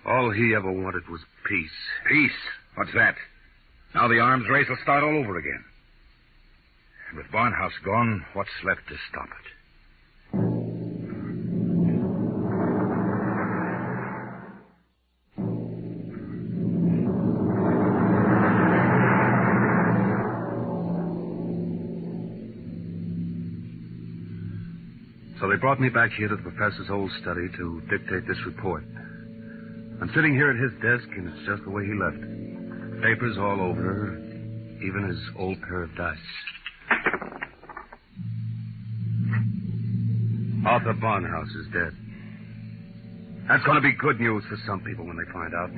All he ever wanted was peace. Peace? What's that? Now the arms race will start all over again. And with Barnhouse gone, what's left to stop it? So they brought me back here to the professor's old study to dictate this report. I'm sitting here at his desk, and it's just the way he left it. Papers all over, even his old pair of dice. Arthur Barnhouse is dead. That's going to be good news for some people when they find out.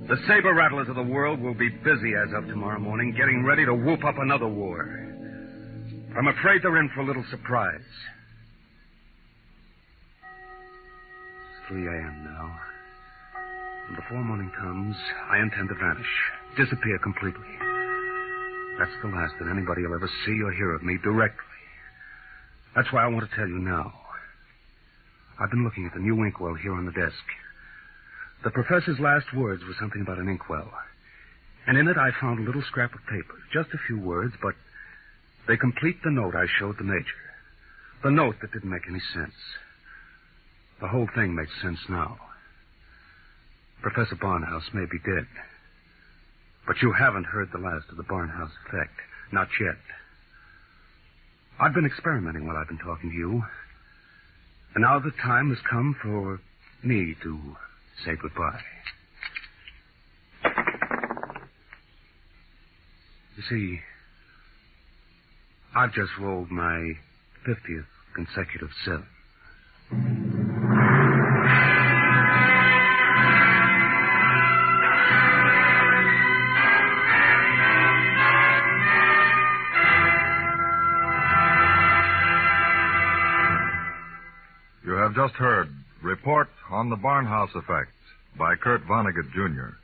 The saber rattlers of the world will be busy as of tomorrow morning, getting ready to whoop up another war. I'm afraid they're in for a little surprise. It's 3 a.m. now. And before morning comes, I intend to vanish, disappear completely. That's the last that anybody will ever see or hear of me directly. That's why I want to tell you now. I've been looking at the new inkwell here on the desk. The professor's last words were something about an inkwell. And in it I found a little scrap of paper. Just a few words, but they complete the note I showed the major. The note that didn't make any sense. The whole thing makes sense now. Professor Barnhouse may be dead. But you haven't heard the last of the Barnhouse effect. Not yet. I've been experimenting while I've been talking to you. And now the time has come for me to say goodbye. You see, I've just rolled my 50th consecutive 7. You have just heard Report on the Barnhouse Effect by Kurt Vonnegut, Jr.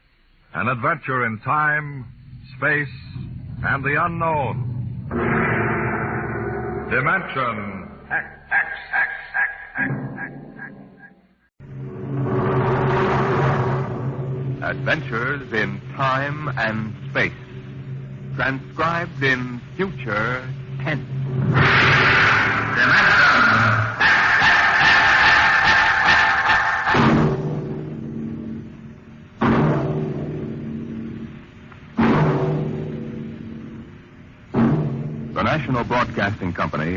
An adventure in time, space, and the unknown. Dimension X. Adventures in time and space. Transcribed in future tense. Dimension. The National Broadcasting Company,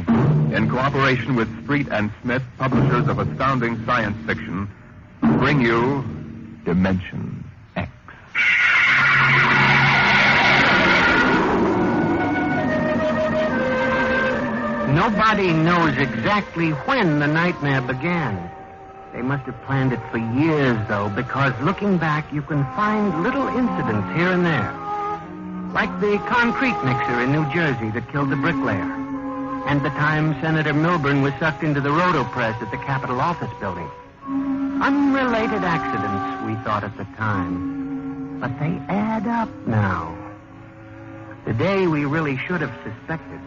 in cooperation with Street and Smith, publishers of astounding science fiction, bring you Dimension X. Nobody knows exactly when the nightmare began. They must have planned it for years, though, because looking back, you can find little incidents here and there. Like the concrete mixer in New Jersey that killed the bricklayer. And the time Senator Milburn was sucked into the roto-press at the Capitol office building. Unrelated accidents, we thought at the time. But they add up now. The day we really should have suspected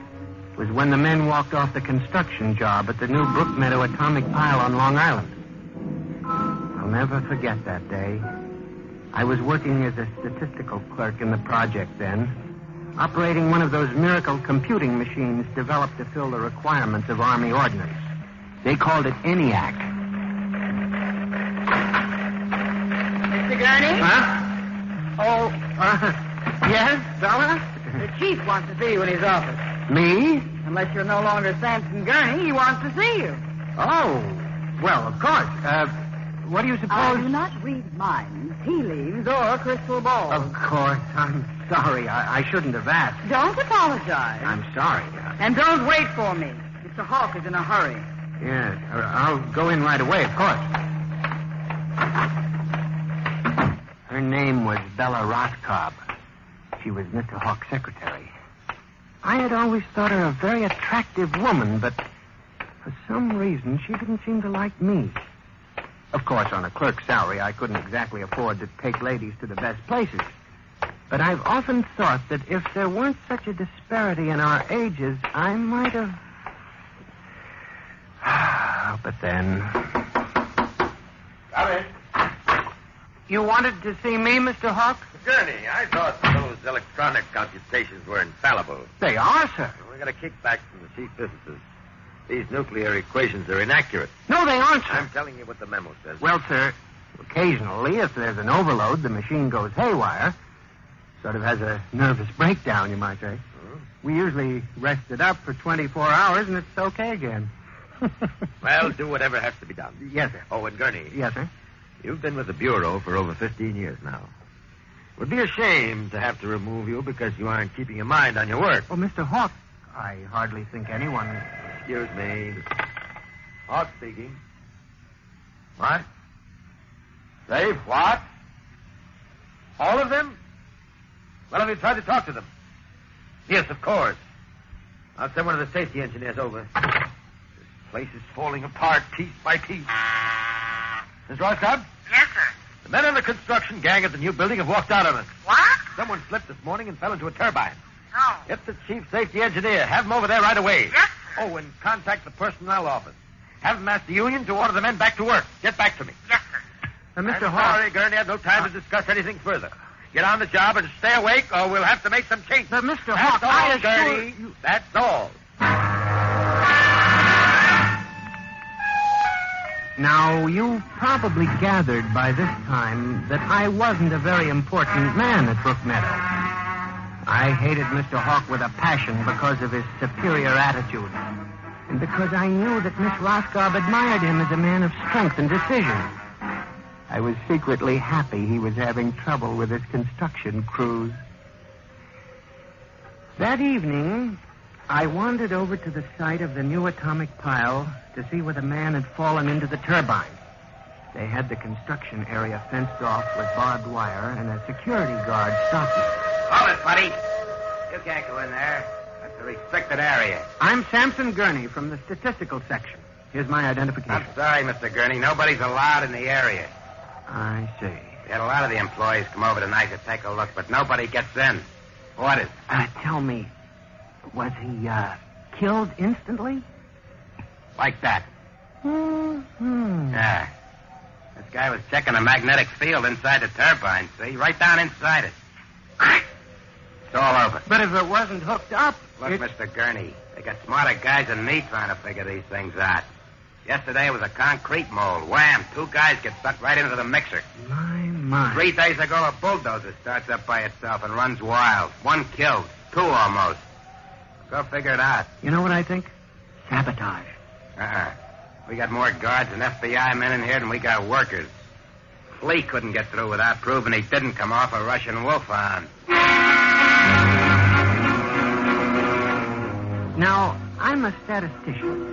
was when the men walked off the construction job at the new Brookmeadow atomic pile on Long Island. I'll never forget that day. I was working as a statistical clerk in the project then, operating one of those miracle computing machines developed to fill the requirements of Army ordnance. They called it ENIAC. Mr. Gurney? Huh? Yes, Bella? The chief wants to see you in his office. Me? Unless you're no longer Samson Gurney, he wants to see you. Oh, well, of course. What do you suppose? I do not read minds, tea leaves, or crystal balls. Of course. I'm sorry. I shouldn't have asked. Don't apologize. I'm sorry. And don't wait for me. Mr. Hawk is in a hurry. Yes, I'll go in right away, of course. Her name was Bella Roscobb. She was Mr. Hawk's secretary. I had always thought her a very attractive woman, but for some reason she didn't seem to like me. Of course, on a clerk's salary, I couldn't exactly afford to take ladies to the best places. But I've often thought that if there weren't such a disparity in our ages, I might have... But then... Come in. You wanted to see me, Mr. Hawk? Gurney, I thought those electronic computations were infallible. They are, sir. We got a kickback from the chief physicist. These nuclear equations are inaccurate. No, they aren't, sir. I'm telling you what the memo says. Well, sir, occasionally, if there's an overload, the machine goes haywire. Sort of has a nervous breakdown, you might say. We usually rest it up for 24 hours, and it's okay again. Well, do whatever has to be done. Yes, sir. Oh, and Gurney. Yes, sir. You've been with the Bureau for over 15 years now. It would be a shame to have to remove you because you aren't keeping your mind on your work. Oh, Mr. Hawk, I hardly think anyone... Excuse me. Hawk speaking. What? Safe? What? All of them? Well, have you tried to talk to them? Yes, of course. I'll send one of the safety engineers over. This place is falling apart piece by piece. Miss Roscoe? Yes, sir. The men on the construction gang at the new building have walked out on us. What? Someone slipped this morning and fell into a turbine. No. Get the chief safety engineer. Have him over there right away. Yes, sir. Oh, and contact the personnel office. Have them ask the union to order the men back to work. Get back to me. Yes, sir. Mr. I'm Hawk... sorry, Gurney. I have no time to discuss anything further. Get on the job and stay awake, or we'll have to make some changes. But, Mr. That's Hawk, all, I assure Gurney. That's all. Now, you probably gathered by this time that I wasn't a very important man at Brook Meadow. I hated Mr. Hawk with a passion because of his superior attitude, and because I knew that Miss Roscoe admired him as a man of strength and decision. I was secretly happy he was having trouble with his construction crews. That evening, I wandered over to the site of the new atomic pile to see where the man had fallen into the turbine. They had the construction area fenced off with barbed wire, and a security guard stopped it. Hold it, buddy. You can't go in there. That's a restricted area. I'm Samson Gurney from the statistical section. Here's my identification. I'm sorry, Mr. Gurney. Nobody's allowed in the area. I see. We had a lot of the employees come over tonight to take a look, but nobody gets in. What is it? Tell me, was he, killed instantly? Like that. Mm-hmm. Yeah. This guy was checking a magnetic field inside the turbine, see? Right down inside it. It's all over. But if it wasn't hooked up... Look, Mr. Gurney, they got smarter guys than me trying to figure these things out. Yesterday it was a concrete mold. Wham! 2 guys get sucked right into the mixer. My. 3 days ago, a bulldozer starts up by itself and runs wild. 1 killed. 2 almost. Go figure it out. You know what I think? Sabotage. We got more guards and FBI men in here than we got workers. Flea couldn't get through without proving he didn't come off a Russian wolfhound. Now, I'm a statistician.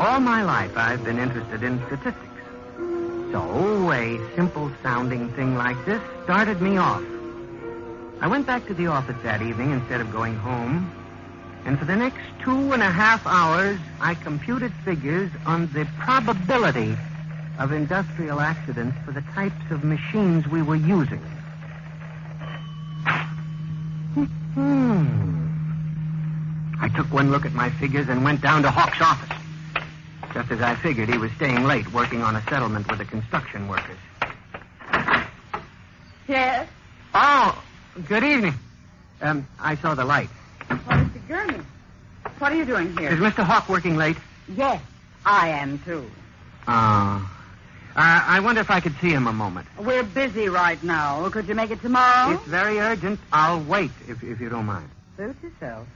All my life, I've been interested in statistics. So, a simple-sounding thing like this started me off. I went back to the office that evening instead of going home, and for the next 2.5 hours, I computed figures on the probability of industrial accidents for the types of machines we were using. I took one look at my figures and went down to Hawk's office. Just as I figured, he was staying late working on a settlement with the construction workers. Yes? Oh, good evening. I saw the light. Oh, Mr. Gurney, what are you doing here? Is Mr. Hawk working late? Yes, I am, too. I wonder if I could see him a moment. We're busy right now. Could you make it tomorrow? It's very urgent. I'll wait, if you don't mind. Suit yourself.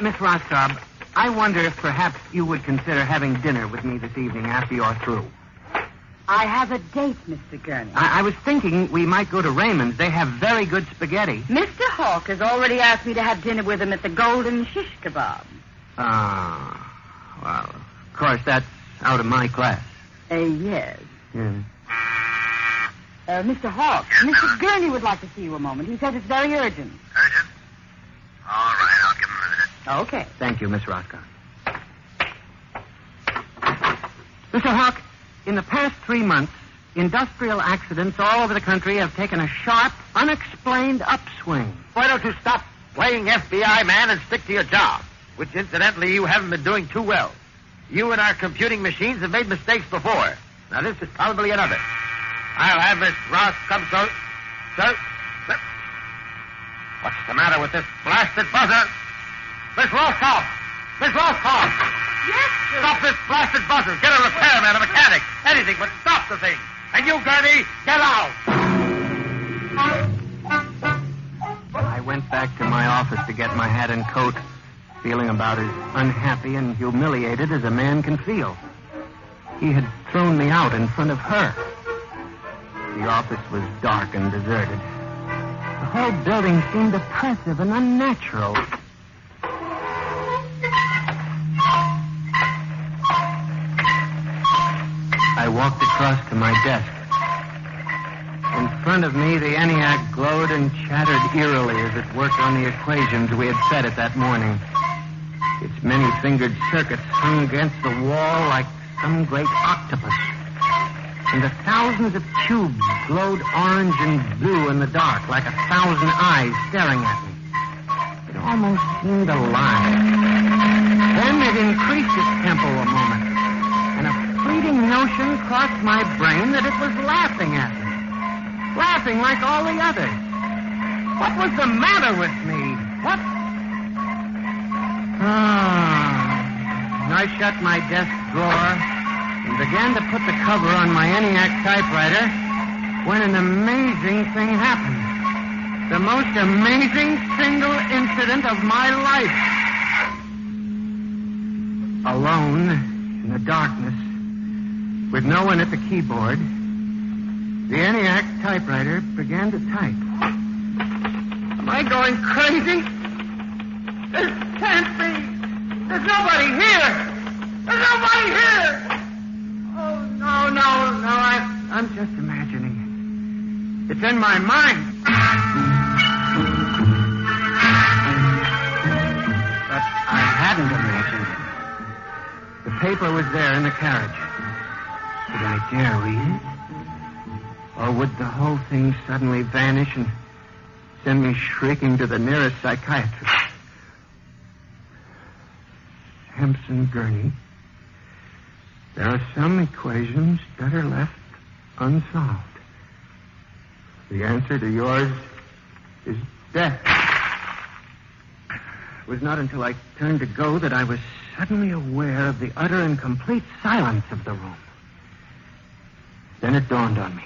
Miss Roscoe, I wonder if perhaps you would consider having dinner with me this evening after you're through. I have a date, Mr. Gurney. I was thinking we might go to Raymond's. They have very good spaghetti. Mr. Hawk has already asked me to have dinner with him at the Golden Shish Kebab. Well, of course, that's out of my class. Yes. Yeah. Mr. Hawk, Mr. Gurney would like to see you a moment. He says it's very urgent. Urgent? All right, I'll give him a visit. Okay. Thank you, Miss Roscoe. Mr. Hawk, in the past 3 months, industrial accidents all over the country have taken a sharp, unexplained upswing. Why don't you stop playing FBI man and stick to your job, which, incidentally, you haven't been doing too well. You and our computing machines have made mistakes before. Now, this is probably another. I'll have Miss Ross come, sir. What's the matter with this blasted buzzer? Miss Roscoe! Miss Roscoe! Yes, sir. Stop this blasted buzzer. Get a repairman, a mechanic, anything, but stop the thing. And you, Gurney, get out! I went back to my office to get my hat and coat. feeling about as unhappy and humiliated as a man can feel. He had thrown me out in front of her. The office was dark and deserted. The whole building seemed oppressive and unnatural. I walked across to my desk. In front of me, the ENIAC glowed and chattered eerily as it worked on the equations we had set it that morning. Its many-fingered circuits hung against the wall like some great octopus. And the thousands of tubes glowed orange and blue in the dark like 1,000 eyes staring at me. It almost seemed alive. Then it increased its tempo a moment, and a fleeting notion crossed my brain that it was laughing at me. Laughing like all the others. What was the matter with me? What? I shut my desk drawer and began to put the cover on my ENIAC typewriter when an amazing thing happened. The most amazing single incident of my life. Alone in the darkness, with no one at the keyboard, the ENIAC typewriter began to type. Am I going crazy? This can't be. There's nobody here. There's nobody here. Oh, no. I'm just imagining it. It's in my mind. But I hadn't imagined it. The paper was there in the carriage. Did I dare read it? Or would the whole thing suddenly vanish and send me shrieking to the nearest psychiatrist? Sampson Gurney, there are some equations better left unsolved. The answer to yours is death. It was not until I turned to go that I was suddenly aware of the utter and complete silence of the room. Then it dawned on me.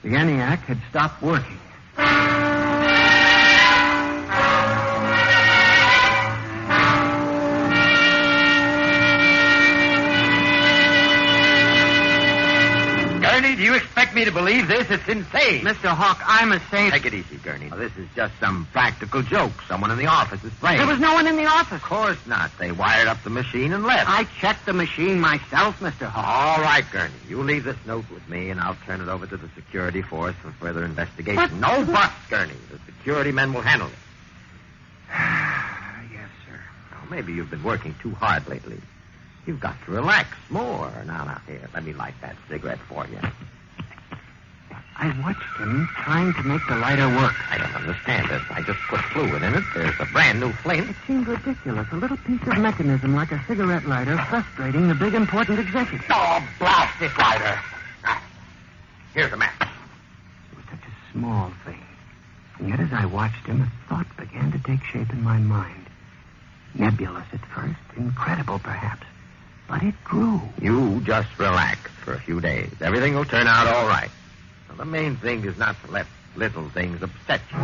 The ENIAC had stopped working. Gurney, do you expect me to believe this? It's insane. Mr. Hawk, I'm a saint. Take it easy, Gurney. Now, this is just some practical joke. Someone in the office is playing. There was no one in the office. Of course not. They wired up the machine and left. I checked the machine myself, Mr. Hawk. All right, Gurney. You leave this note with me, and I'll turn it over to the security force for further investigation. But... No buts, Gurney. The security men will handle it. Yes, sir. Now, maybe you've been working too hard lately. You've got to relax more. Now, here, let me light that cigarette for you. I watched him trying to make the lighter work. I don't understand this. I just put fluid in it. There's a brand new flame. It seemed ridiculous. A little piece of mechanism like a cigarette lighter frustrating the big important executive. Oh, blast this lighter. Here's a match. It was such a small thing. And yet as I watched him, a thought began to take shape in my mind. Nebulous at first, incredible perhaps. But it grew. You just relax for a few days. Everything will turn out all right. Now, the main thing is not to let little things upset you.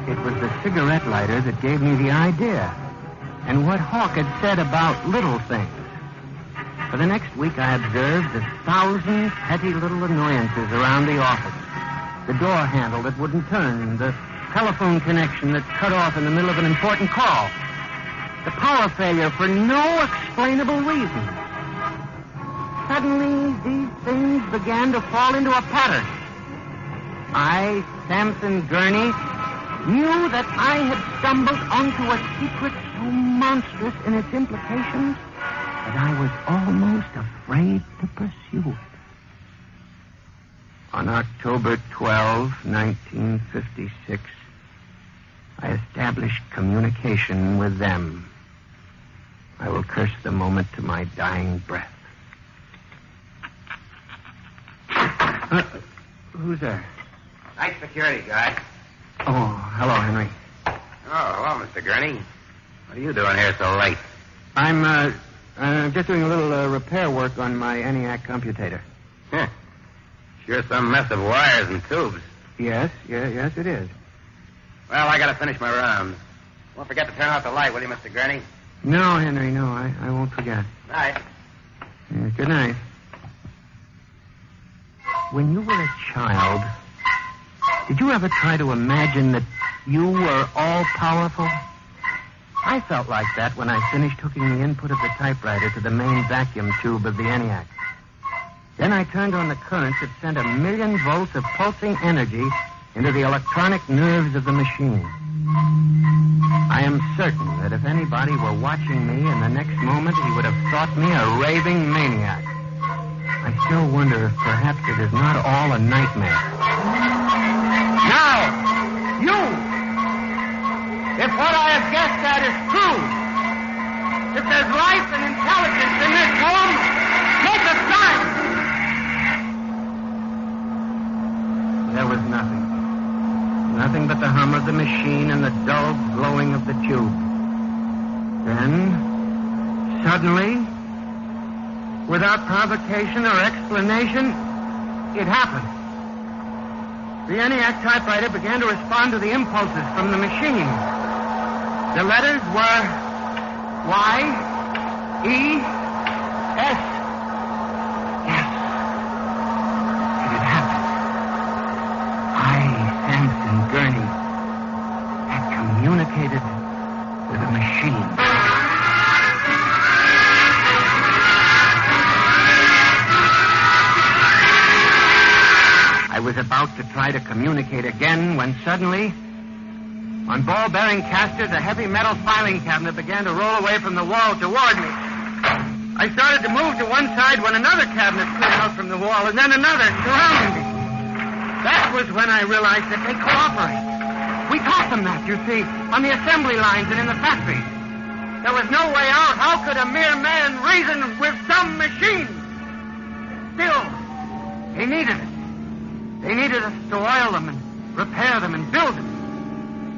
It was the cigarette lighter that gave me the idea. And what Hawk had said about little things. For the next week, I observed 1,000 petty little annoyances around the office. The door handle that wouldn't turn, the telephone connection that cut off in the middle of an important call, the power failure for no explainable reason. Suddenly, these things began to fall into a pattern. I, Sampson Gurney, knew that I had stumbled onto a secret so monstrous in its implications that I was almost afraid to pursue it. On October 12, 1956, I established communication with them. I will curse the moment to my dying breath. Who's there? Night security guard. Oh, hello, Henry. Oh, hello, Mr. Gurney. What are you doing here so late? I'm just doing a little repair work on my ENIAC computator. Huh. Sure some mess of wires and tubes. Yes, it is. Well, I gotta finish my rounds. Don't forget to turn out the light, will you, Mr. Gurney? No, Henry, no, I won't forget. Night. Good night. When you were a child, did you ever try to imagine that you were all-powerful? I felt like that when I finished hooking the input of the typewriter to the main vacuum tube of the ENIAC. Then I turned on the currents that sent 1,000,000 volts of pulsing energy into the electronic nerves of the machine. I am certain that if anybody were watching me in the next moment, he would have thought me a raving maniac. I still wonder if perhaps it is not all a nightmare. Now, you! If what I have guessed at is true, if there's life and intelligence in this home, make a sign! There was nothing. Nothing but the hum of the machine and the dull glowing of the tube. Then, suddenly, without provocation or explanation, it happened. The ENIAC typewriter began to respond to the impulses from the machine. The letters were Y, E, S. Yes. It had happened. Samson Gurney had communicated with a machine. I was about to try to communicate again when suddenly, on ball-bearing casters, a heavy metal filing cabinet began to roll away from the wall toward me. I started to move to one side when another cabinet slid out from the wall, and then another surrounding me. That was when I realized that they cooperate. We taught them that, you see, on the assembly lines and in the factories. There was no way out. How could a mere man reason with some machine? Still, they needed it. They needed us to oil them and repair them and build them.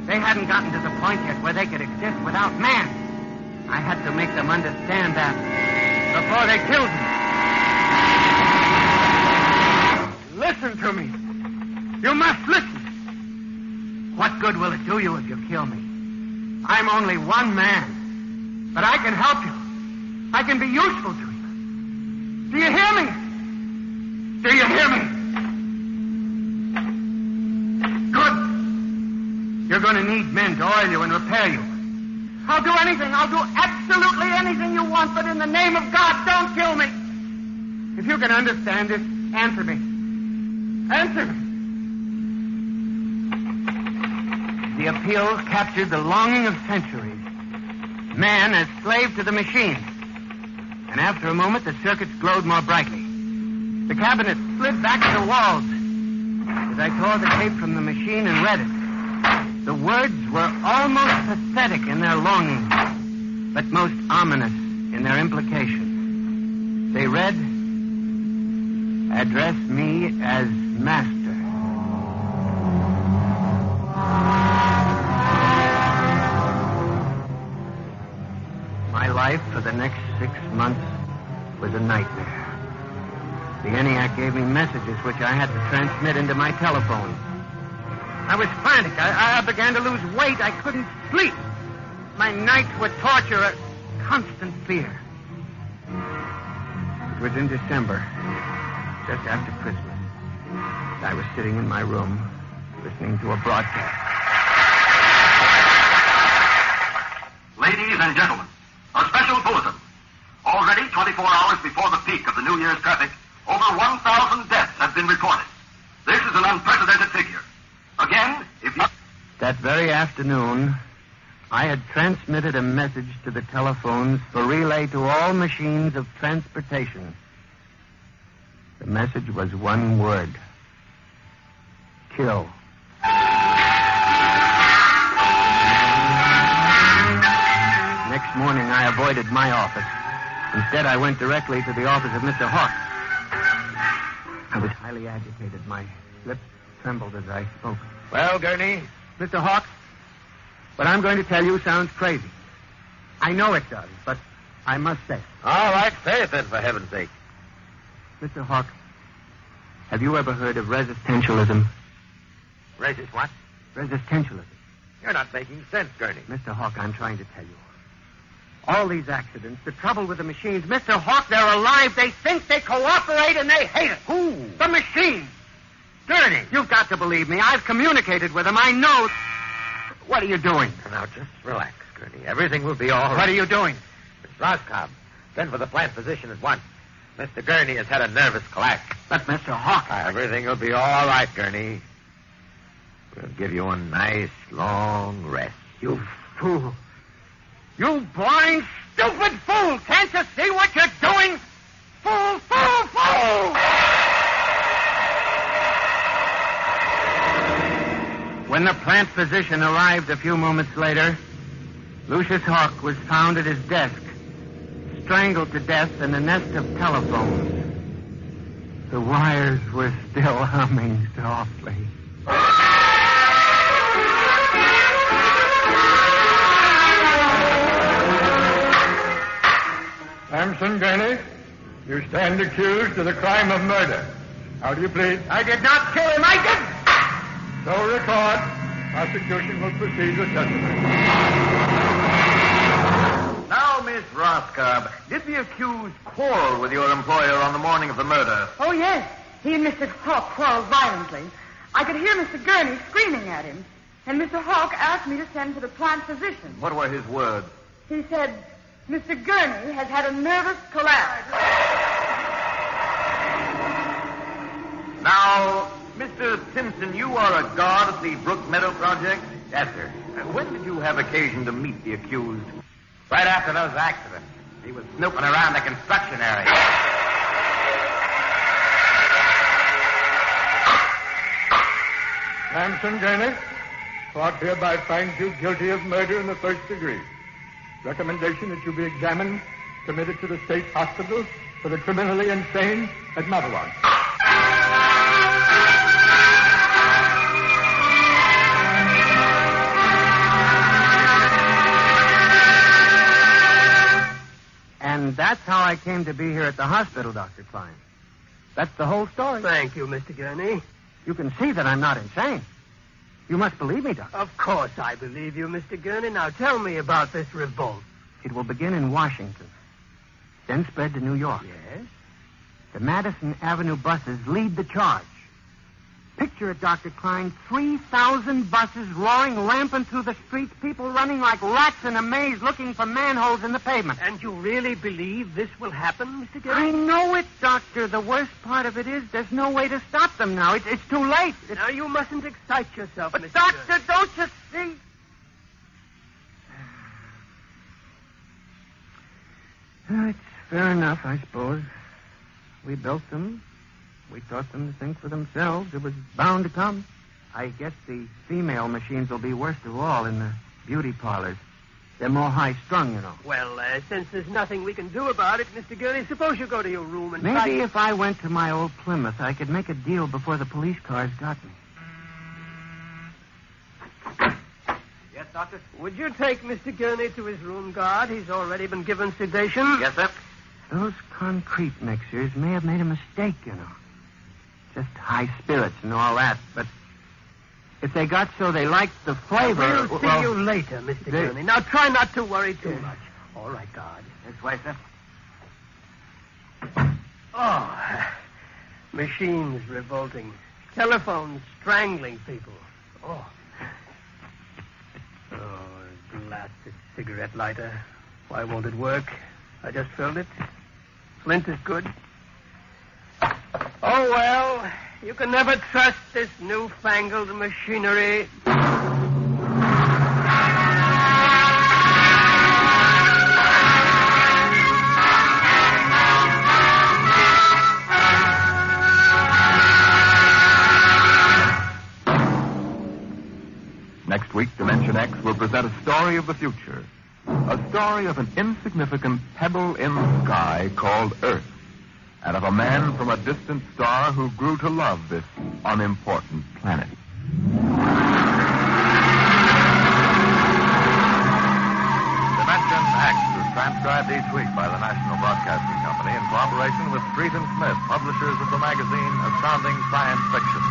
They hadn't gotten to the point yet where they could exist without man. I had to make them understand that before they killed me. Listen to me. You must listen. What good will it do you if you kill me? I'm only one man. But I can help you. I can be useful to you. Do you hear me? Do you hear me? Good. You're going to need men to oil you and repair you. I'll do anything. I'll do absolutely anything you want, but in the name of God, don't kill me. If you can understand this, answer me. Answer me. The appeal captured the longing of centuries. Man as slave to the machine. And after a moment, the circuits glowed more brightly. The cabinet slid back to the walls. As I tore the tape from the machine and read it, the words were almost pathetic in their longing, but most ominous in their implication. They read, "Address me as master." My life for the next 6 months was a nightmare. The ENIAC gave me messages which I had to transmit into my telephone. I was frantic. I began to lose weight. I couldn't sleep. My nights were torture, a constant fear. It was in December, just after Christmas. I was sitting in my room, listening to a broadcast. Ladies and gentlemen, a special bulletin. Already 24 hours before the peak of the New Year's traffic, over 1,000 deaths have been reported. This is an unprecedented figure. Again, if you... That very afternoon, I had transmitted a message to the telephones for relay to all machines of transportation. The message was one word. Kill. Next morning, I avoided my office. Instead, I went directly to the office of Mr. Hawk. I was highly agitated. My lips trembled as I spoke. Well, Gurney? Mr. Hawk, what I'm going to tell you sounds crazy. I know it does, but I must say it. All right, say it then, for heaven's sake. Mr. Hawk, Have you ever heard of resistentialism? Resist what? Resistentialism. You're not making sense, Gurney. Mr. Hawk, I'm trying to tell you. All these accidents, the trouble with the machines, Mr. Hawk, they're alive. They think, they cooperate, and they hate it. Who? The machines. Gurney, you've got to believe me. I've communicated with them. I know. What are you doing? Now, just relax, Gurney. Everything will be all right. What are you doing? Miss Roscoe, send for the plant physician at once. Mr. Gurney has had a nervous collapse. But, Mr. Hawk... Everything will be all right, Gurney. We'll give you a nice, long rest. You fool. You blind, stupid fool! Can't you see what you're doing? Fool, fool, fool! When the plant physician arrived a few moments later, Lucius Hawk was found at his desk, strangled to death in a nest of telephones. The wires were still humming softly. Samson Gurney, you stand accused of the crime of murder. How do you plead? I did not kill him. I did. So record. Prosecution will proceed with testimony. Now, Miss Roscoe, did the accused quarrel with your employer on the morning of the murder? Oh, yes. He and Mr. Hawk quarreled violently. I could hear Mr. Gurney screaming at him. And Mr. Hawk asked me to send for the plant physician. What were his words? He said, Mr. Gurney has had a nervous collapse. Now, Mr. Simpson, you are a guard at the Brook Meadow Project? Yes, sir. When did you have occasion to meet the accused? Right after those accidents. He was snooping around the construction area. Samson Gurney, court hereby finds you guilty of murder in the first degree. Recommendation that you be examined, committed to the state hospital for the criminally insane at Matawan. And that's how I came to be here at the hospital, Dr. Klein. That's the whole story. Thank you, Mr. Gurney. You can see that I'm not insane. You must believe me, Doctor. Of course I believe you, Mr. Gurney. Now tell me about this revolt. It will begin in Washington, then spread to New York. Yes? The Madison Avenue buses lead the charge. Picture it, Dr. Klein, 3,000 buses roaring rampant through the streets, people running like rats in a maze looking for manholes in the pavement. And you really believe this will happen, Mr. Gurney? I know it, Doctor. The worst part of it is there's no way to stop them now. It's too late. Now, you mustn't excite yourself, But Mr. Doctor, Gurney. don't you see? It's fair enough, I suppose. We built them. We taught them to think for themselves. It was bound to come. I guess the female machines will be worst of all in the beauty parlors. They're more high-strung, you know. Well, since there's nothing we can do about it, Mr. Gurney, suppose you go to your room and Maybe if I went to my old Plymouth, I could make a deal before the police cars got me. Yes, Doctor? Would you take Mr. Gurney to his room, guard? He's already been given sedation. Yes, sir. Those concrete mixers may have made a mistake, you know. Just high spirits and all that, but if they got so they liked the flavor... We'll see you later, Mr. Gurney. Now, try not to worry too much. All right, guard. This way, sir. Oh, machines revolting. Telephones strangling people. Oh, blasted cigarette lighter. Why won't it work? I just filled it. Flint is good. Oh, well, you can never trust this newfangled machinery. Next week, Dimension X will present a story of the future. A story of an insignificant pebble in the sky called Earth, and of a man from a distant star who grew to love this unimportant planet. Dimension X is transcribed each week by the National Broadcasting Company in cooperation with Street and Smith, publishers of the magazine Astounding Science Fiction.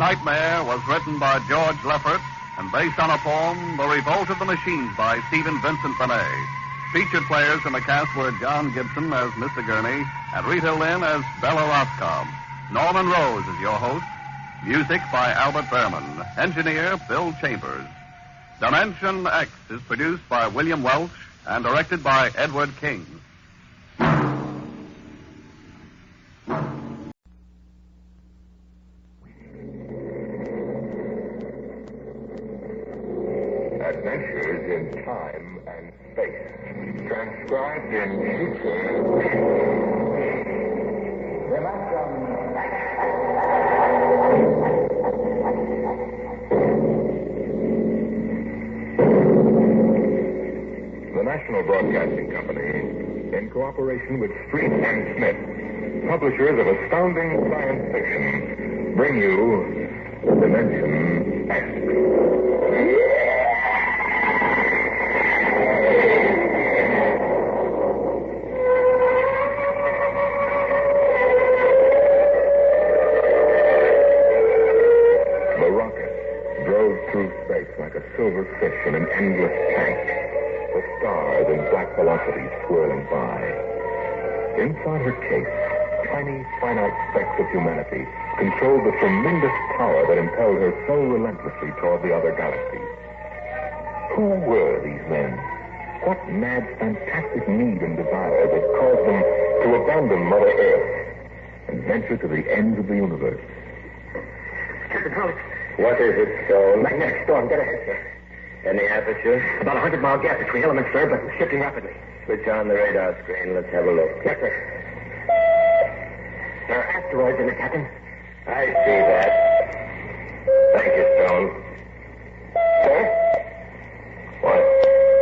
Nightmare was written by George Leffert and based on a poem, The Revolt of the Machines by Stephen Vincent Benet. Featured players in the cast were John Gibson as Mr. Gurney and Rita Lynn as Bella Roscoe. Norman Rose is your host. Music by Albert Behrman. Engineer Bill Chambers. Dimension X is produced by William Welch and directed by Edward King. Adventures in time and space. Transcribed in future. The National Broadcasting Company, in cooperation with Street and Smith, publishers of astounding science fiction, bring you Dimension X. Like a silver fish in an endless tank, the stars in black velocity swirling by. Inside her case, tiny, finite specks of humanity controlled the tremendous power that impelled her so relentlessly toward the other galaxies. Who were these men? What mad, fantastic need and desire that caused them to abandon Mother Earth and venture to the ends of the universe? Captain Hollis. What is it, Stone? Magnetic storm. Get ahead, sir. Any aperture? About 100-mile gap between elements, sir, but shifting rapidly. Switch on the radar screen. Let's have a look. Yes, sir. There are asteroids in it, Captain. I see that. Thank you, Stone. Sir? What?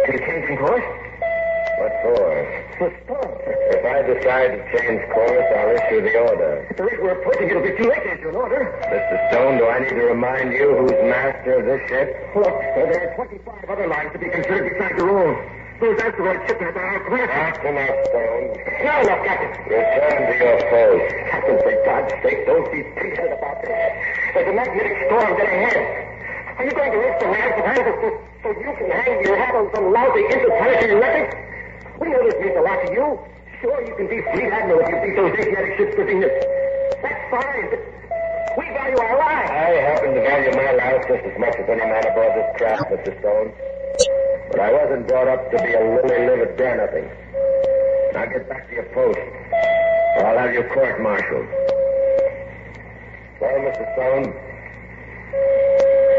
Can you change from course? What for? For storm, sir. If I decide to change course, I'll issue the order. At the rate we're approaching, it'll be too late to issue an order. Mr. Stone, do I need to remind you who's master of this ship? Look, sir, there are 25 other lines to be considered besides your own. Those asteroid shipments are our class. That's enough, Stone. Now enough, Captain. Return to your post. Captain, for God's sake, don't be pig-headed about this. There's a magnetic storm getting ahead. Are you going to risk the lives of others so you can hang your hat on some lousy interplanetary record? We know this means a lot to you. Sure, you can be fleet admiral if you beat those Asiatic ships for Venus. That's fine, but we value our lives. I happen to value my life just as much as any man aboard this craft, Mr. Stone. But I wasn't brought up to be a lily-livered dare-nothing. Now get back to your post, or I'll have you court-martialed. Well, Mr. Stone?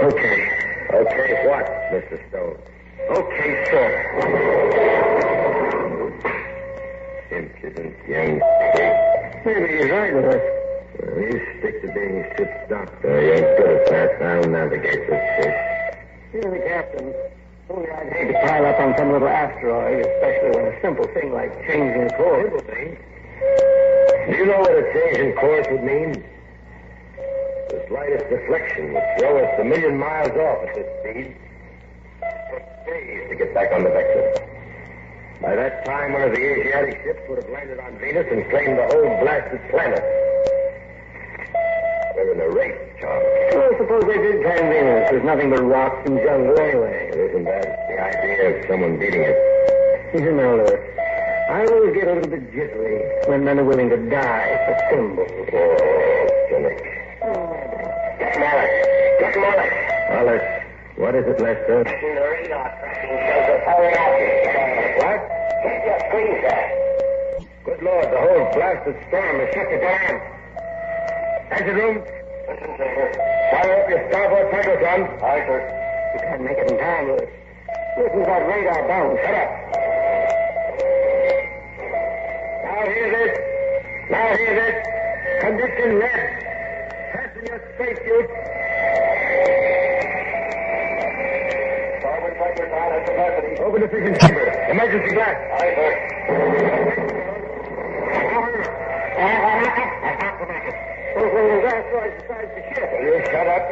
Okay. Okay, what, Mr. Stone? Okay, sir. Impudent young pig. Maybe he's right with us. Well, you stick to being ship's doctor. You ain't good at that. I'll navigate this fish. You're the captain. Only I'd hate to pile up on some little asteroid, especially when a simple thing like changing course. Simple thing? Do you know what a change in course would mean? The slightest deflection would throw us 1,000,000 miles off at this speed. It took days to get back on the vector. By that time, one of the Asiatic ships would have landed on Venus and claimed the whole blasted planet. We're in a race, Charles. Well, suppose they did claim Venus. There's nothing but rocks and jungle anyway. Isn't that the idea of someone beating it? You know, Lewis, I always get a little bit jittery when men are willing to die for symbols. Oh, cynic. Get Mollis. Get Mollis. Mollis. What is it, Lester? The radar tracking shows us hurry up. What? Take your screen, sir. Good Lord, the whole blasted storm has shut it down. Engine room. Listen, sir. Fire up your starboard cyclotron. Aye, sir. You can't make it in time, Lewis. Listen to that radar bound. Shut up. Now hear this. Now hear this. Condition red. Fasten your spacesuit. Starboard cyclotron at capacity. Open the fission chamber. Emergency glass. Aye, sir. Will you shut up?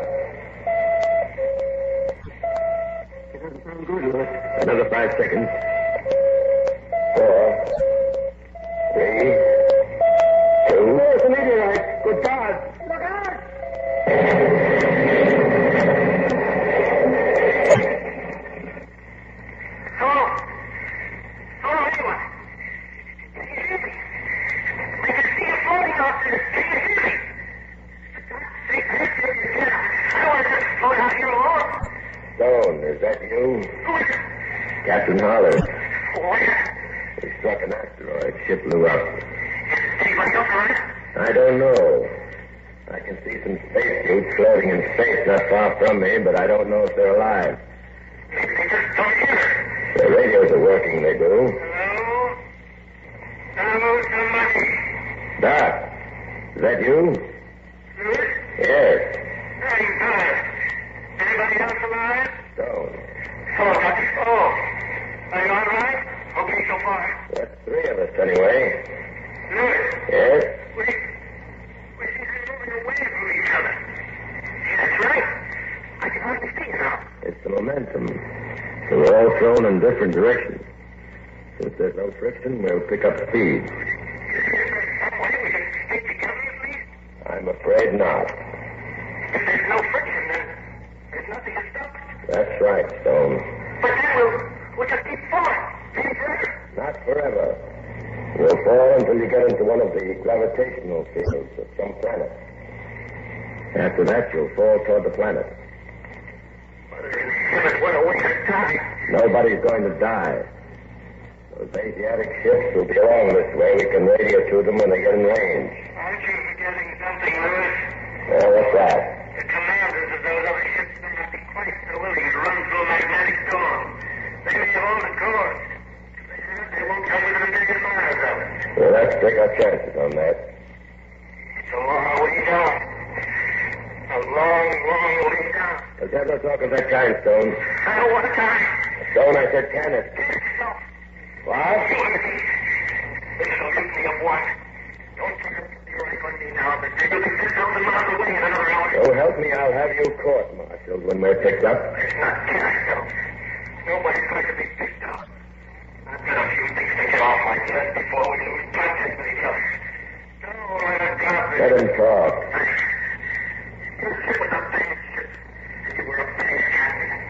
Another 5 seconds. 4, 3, 2. Oh, it's a meteorite. Good God. Look out! Hello? Hello, anyone? Can you hear me? I can see you floating out there. Can you hear me? I don't want to just float out here alone. Stone, is that you? Who is it? Captain Holler. Where? We struck an asteroid. Ship blew up. Anybody else on it? I don't know. I can see some spacesuits floating in space not far from me, but I don't know if they're alive. Maybe they just don't hear. Their radios are working, they do. Hello? Hello, somebody. Doc, is that you? Louis? Yes. Hey, Doc. Anybody else alive? Stone. Hello, Doctor. Oh. Are you all right? Okay so far. That's 3 of us, anyway. Louis? Yes? We seem to be moving away from each other. That's right. I can hardly see you now. It's the momentum. So we're all thrown in different directions. Since there's no friction, we'll pick up speed. Some way we can stick together at least? I'm afraid not. If there's no friction, then there's nothing to stop us. That's right, Stone. But then we'll just keep falling. Maybe forever. Not forever. We'll fall until you get into one of the gravitational fields of some planet. After that, you'll fall toward the planet. What a way to die. Nobody's going to die. Those Asiatic ships will be along this way. We can radio to them when they get in range. Aren't you forgetting something, Louis? Oh, what's that? The commanders of those other ships may not be quite so willing to run through a magnetic storm. They may hold the course. If they have, they won't come within a million miles of it. Well, let's take our chances on that. It's a long way down. A long, long way down. Let's have no talk of that kind, Stone. I don't want to die. Stone, I said can it. Stop. What? This is a mutiny of one. Don't try to be right on me now, but maybe we can 6,000 miles away in another hour. So help me, I'll have you court-martialed when we're picked up. It's not cash, though. Nobody's going to be picked up. I've got a few things to get off my chest before we lose contact with each other. Don't let it drop. Let him talk. Your ship was a bad ship. You were a bad captain.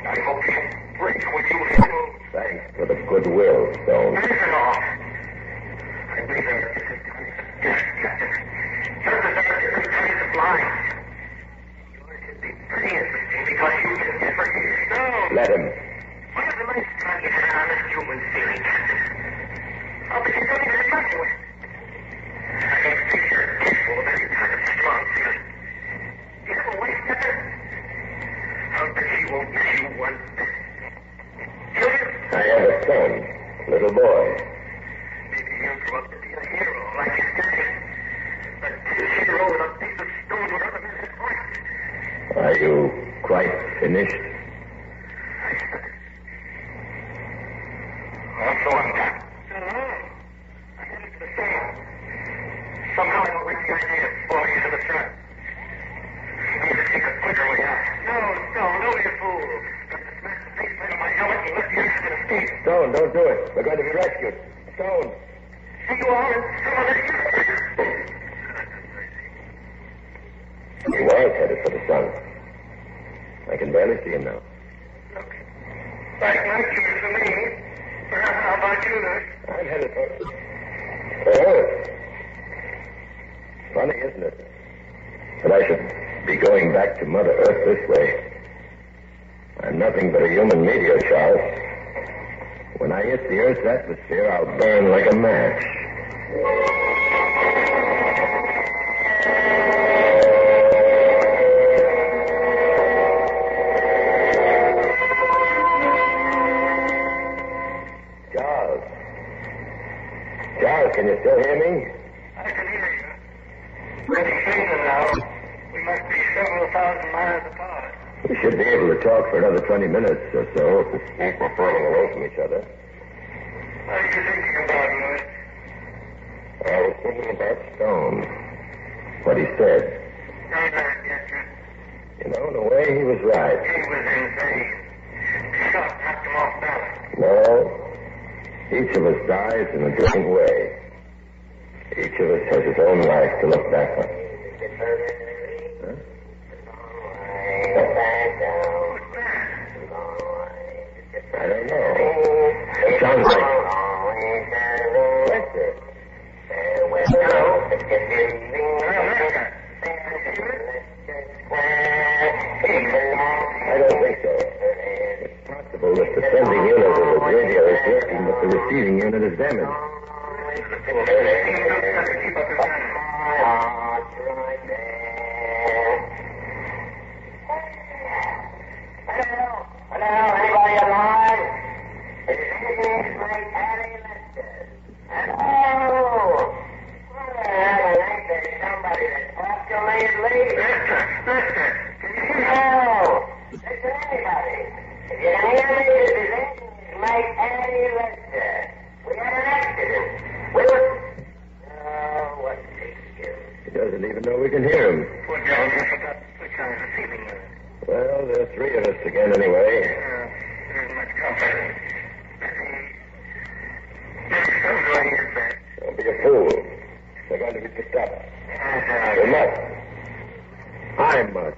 I hope you break what you hold. Thanks for the goodwill, Stone. Listen off. I believe there are different kinds of death, Captain. Just as there are different kinds of lives. Yours should be pretty interesting because you can differ here. No. Let him. What is the last time you had an honest human feeling, Captain? I'll bet you don't even remember it. I don't think you're capable of any kind of strong feeling. Do you have a wife, Captain? I'll bet she won't miss you one bit. I have a son, little boy. Maybe he'll grow up to be a hero like his daddy. A hero with a piece of stone rather than his heart. Are you quite finished? Also, I'm not. I headed to the sail. Somehow I don't like the idea of falling into the trap. I need to take a quicker way out. No, don't be a fool. Stone, don't do it. We're going to be rescued. Stone. Here you are, and some of it. He was headed for the sun. I can barely see him now. Look, like my choice for me. How about you, Louis? I'm headed for Earth. Funny, isn't it? That I should be going back to Mother Earth this way. I'm nothing but a human meteor, Charles. When I hit the Earth's atmosphere, I'll burn like a match. Charles, can you still hear me? I can hear you. Ready season now. We must be several thousand miles apart. We should be able to talk for another 20 minutes or so if we're furling away from each other. What are you thinking about, Louis? I was thinking about Stone. What he said. Not that, Captain. You know, in a way, he was right. He was insane. The shot knocked him off balance. Each of us dies in a different way. Each of us has his own life to look back on. Huh? I don't know. It sounds like... Lester. I don't think so. It's possible that the sending unit of the radio is working, but the receiving unit is damaged. Hello, anybody alive? Is it like Harry Lester? Hello? There's somebody that talked to me at least. Lester, can you hear me? No. Listen, anybody. If you can hear me, this is Mike Harry Lester. We had an accident. We were... Oh, what He doesn't even know we can hear him. Poor Joe, I forgot to switch on the receiving unit. Well, there are three of us again anyway. There isn't much comfort. Maybe some going here back. Don't be a fool. They're going to be picked up. They must. I must.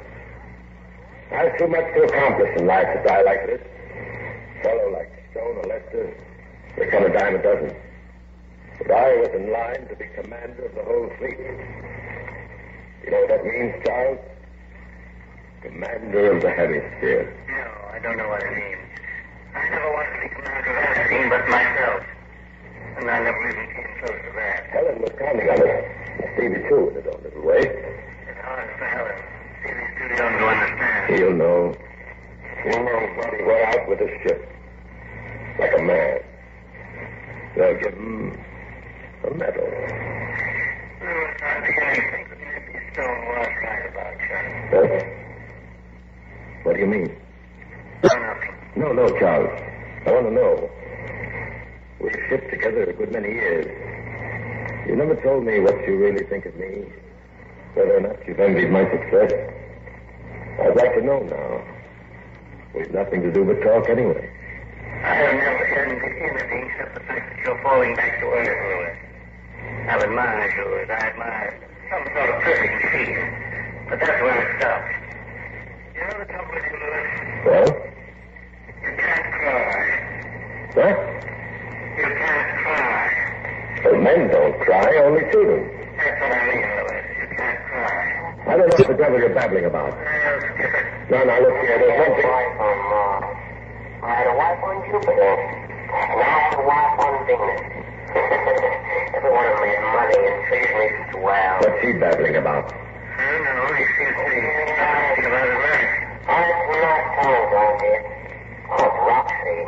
I've too much to accomplish in life to die like this. A fellow like Stone or Lester, they come a dime a dozen. But I was in line to be commander of the whole fleet. You know what that means, Charles? Commander of the hemisphere. No, I don't know what it means. I never wanted to be commander of anything but myself. And I never even came close to that. Helen was counting on us. Stevie, too, in his own little way. It's hard for Helen. Stevie's too young to understand. He'll know. He'll know when he went out with his ship. Like a man. They'll give him a medal. No, it's hard to get anything. Maybe Stone was right about Charlie. Huh? What do you mean? Nothing. No, Charles. I want to know. We've shipped together a good many years. You never told me what you really think of me. Whether or not you've envied my success. I'd like to know now. We've nothing to do but talk anyway. I have never envied anything except the fact that you're falling back to earth, Louis. I've admired you as I admired some sort of perfect machine. But that's where it stopped. You know the trouble with you, Louis? Well? You can't cry. What? You can't cry. Well, men don't cry, only children. That's what I mean, Louis. You can't cry. I don't know what the devil you're babbling about. I'll skip it. No, look here. There's one thing. I had a wife on Jupiter. And I had a wife on Venus. Every one of them had money and treated me swell. What's he babbling about? I don't know. He seems to be talking about his life. That's not times I did. Oh, Roxy.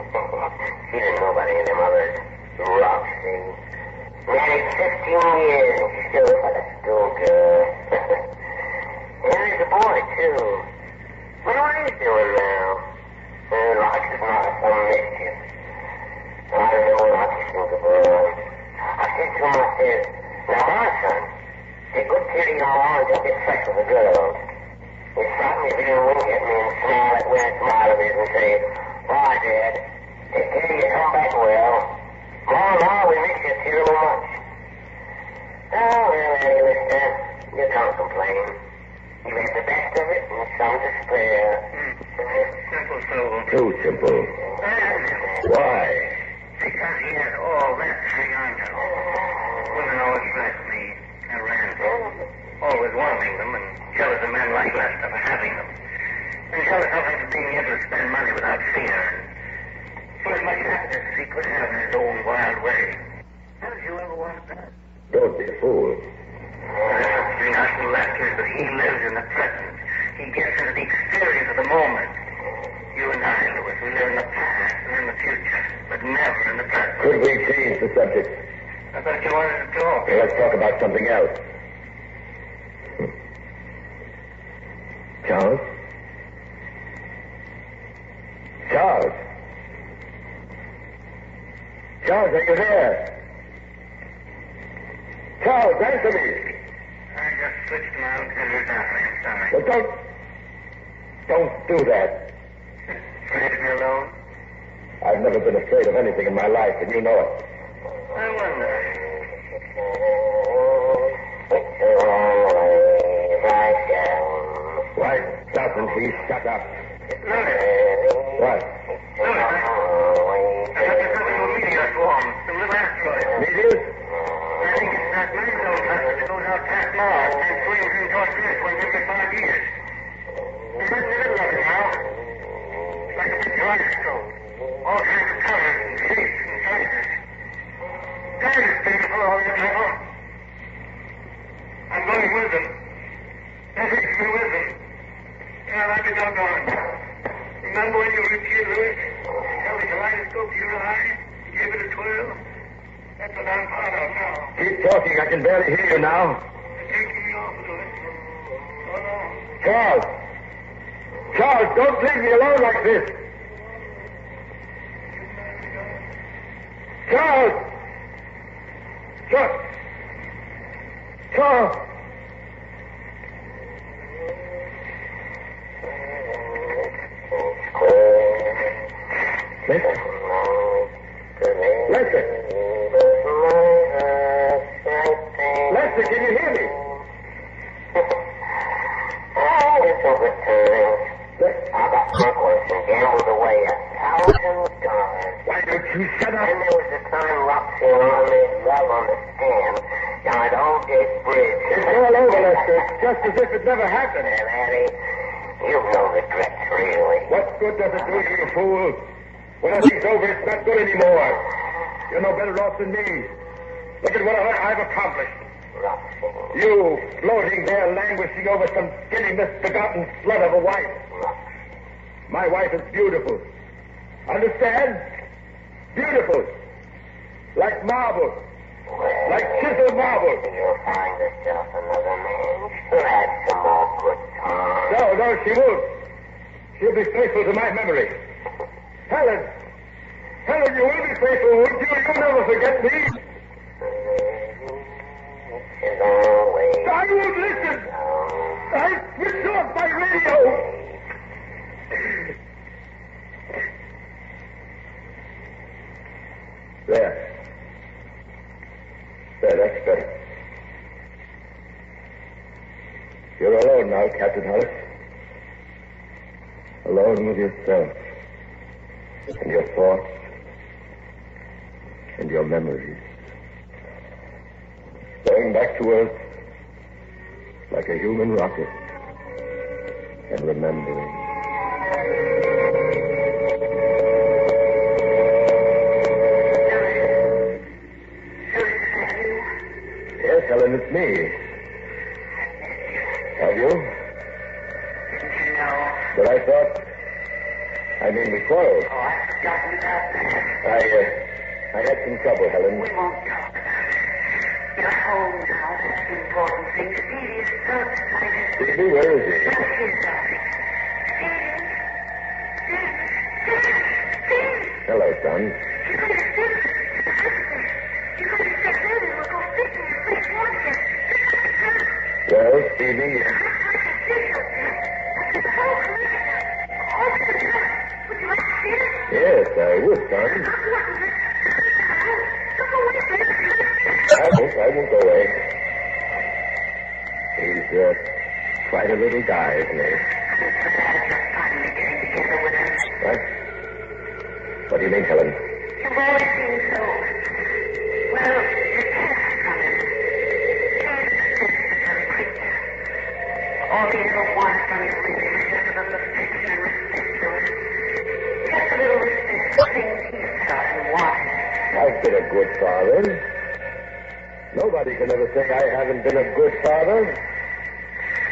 She didn't know about any of them others. Roxy. Married 15 years and she's still like a schoolgirl. And there's a boy, too. What are you doing now? Roxy's not some mischief. I don't know what I think of her. I said to myself, now my son, take good care of your mom and don't get fresh with the girls. It stopped me if he didn't wink at me and smile that weird smile of his and say, bye, Dad. Take care of you, come back well. Mom, we miss you terrible much. Oh, well, Eddie, mister, you don't complain. You had the best of it and some to spare. Simple soul. Too simple. Why? Because he had all that to hang on to. Women always blessed me and ran them. Always wanting them and jealous of men like Lester for having them. And jealous of him for being able to spend money without fear. For as much happiness as he could have in his own wild way. How did you ever want that? Don't be a fool. The thing I can Lester is that he lives in the present. He gets into the experience of the moment. You and I, Louis, we live in the past and in the future, but never in the present. Could we change the subject? I thought you wanted to talk. Okay, let's talk about something else. Charles? Charles? Charles, are you there? Charles, answer me. I just switched my antenna down. I'm sorry. Well, don't do that. Afraid to be alone? I've never been afraid of anything in my life, and you know it. I wonder. Why doesn't he shut up? What? Meteors? I think it's that Magno that goes out past Mars and swings in towards Earth once every 5 years. It's right in the middle of it now. It's like a big kaleidoscope. All kinds of colors and shapes and sizes. That is beautiful, all that metal. I'm going with them. That takes me with them. Yeah, I'll be doggone. Remember when you were a kid, Louis? You held the kaleidoscope to your eye? You gave it a twirl? That's what I'm proud of now. Keep talking. I can barely hear you now. It's taking me off, Louis. Oh, no. Charles! Charles, don't leave me alone like this! Charles! Charles! Charles! Lester? Lester! Lester, can you hear me? I got burglars and gambled away $1,000. Why don't you shut up? And there was a time Roxy and I made love on the stand down at Oldgate Bridge. It's all over, Lester. Just as if it never happened. And Eddie, you've no regrets, really. What good does it do you, you fool? When everything's over, it's not good anymore. You're no better off than me. Look at what I've accomplished. Roxy. You floating there languishing over some skinny, misbegotten slut of a wife. My wife is beautiful. Understand? Beautiful. Like marble. Like chiseled marble. You'll find yourself another man. She'll have some more good times. No, she won't. She'll be faithful to my memory. Helen, you will be faithful, won't you? You'll never forget me. I won't listen. I switched off my radio. There, that's better. You're alone now, Captain Hollis. Alone with yourself. And your thoughts. And your memories. Going back to Earth like a human rocket. And remembering. Yes, Helen, it's me. Have you? No. But I thought... we quarreled. Oh, I've forgotten about that. I had some trouble, Helen. We won't talk about it. You're home now. That's the important thing. Stevie is so excited. Stevie, where is he? Right here, darling. Stevie. Hello, son. You're going to sit. You're going to sit in and we'll go fishing and play water. Well, Stevie... Yes, I would, son. I won't go away. He's quite a little guy, isn't he? Finally getting together with him. What do you mean, Helen? You've always been so... Well, detached from him. He's a sensitive creature. All he ever wanted from his living was just a little affection and respect to him. Just a little respect for things he felt and wanted. I've been a good father. Nobody can ever say I haven't been a good father.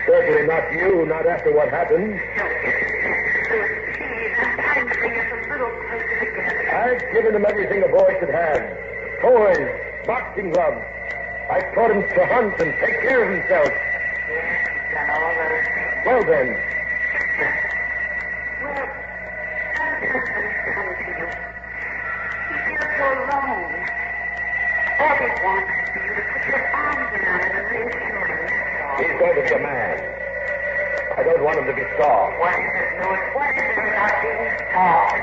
Certainly not you, not after what happened. Don't get sensitive, please. I'm trying to bring us a little closer together. I've given him everything a boy should have. Toys, boxing gloves. I've taught him to hunt and take care of himself. Yes, you've done all those things. Well, then. Well, sometimes when he's come to you, he feels so alone. All he wants is for you to put your arms around him and reassure him. He's going to be a man. I I don't want him to be soft. What is it, Louis? What is it about being soft?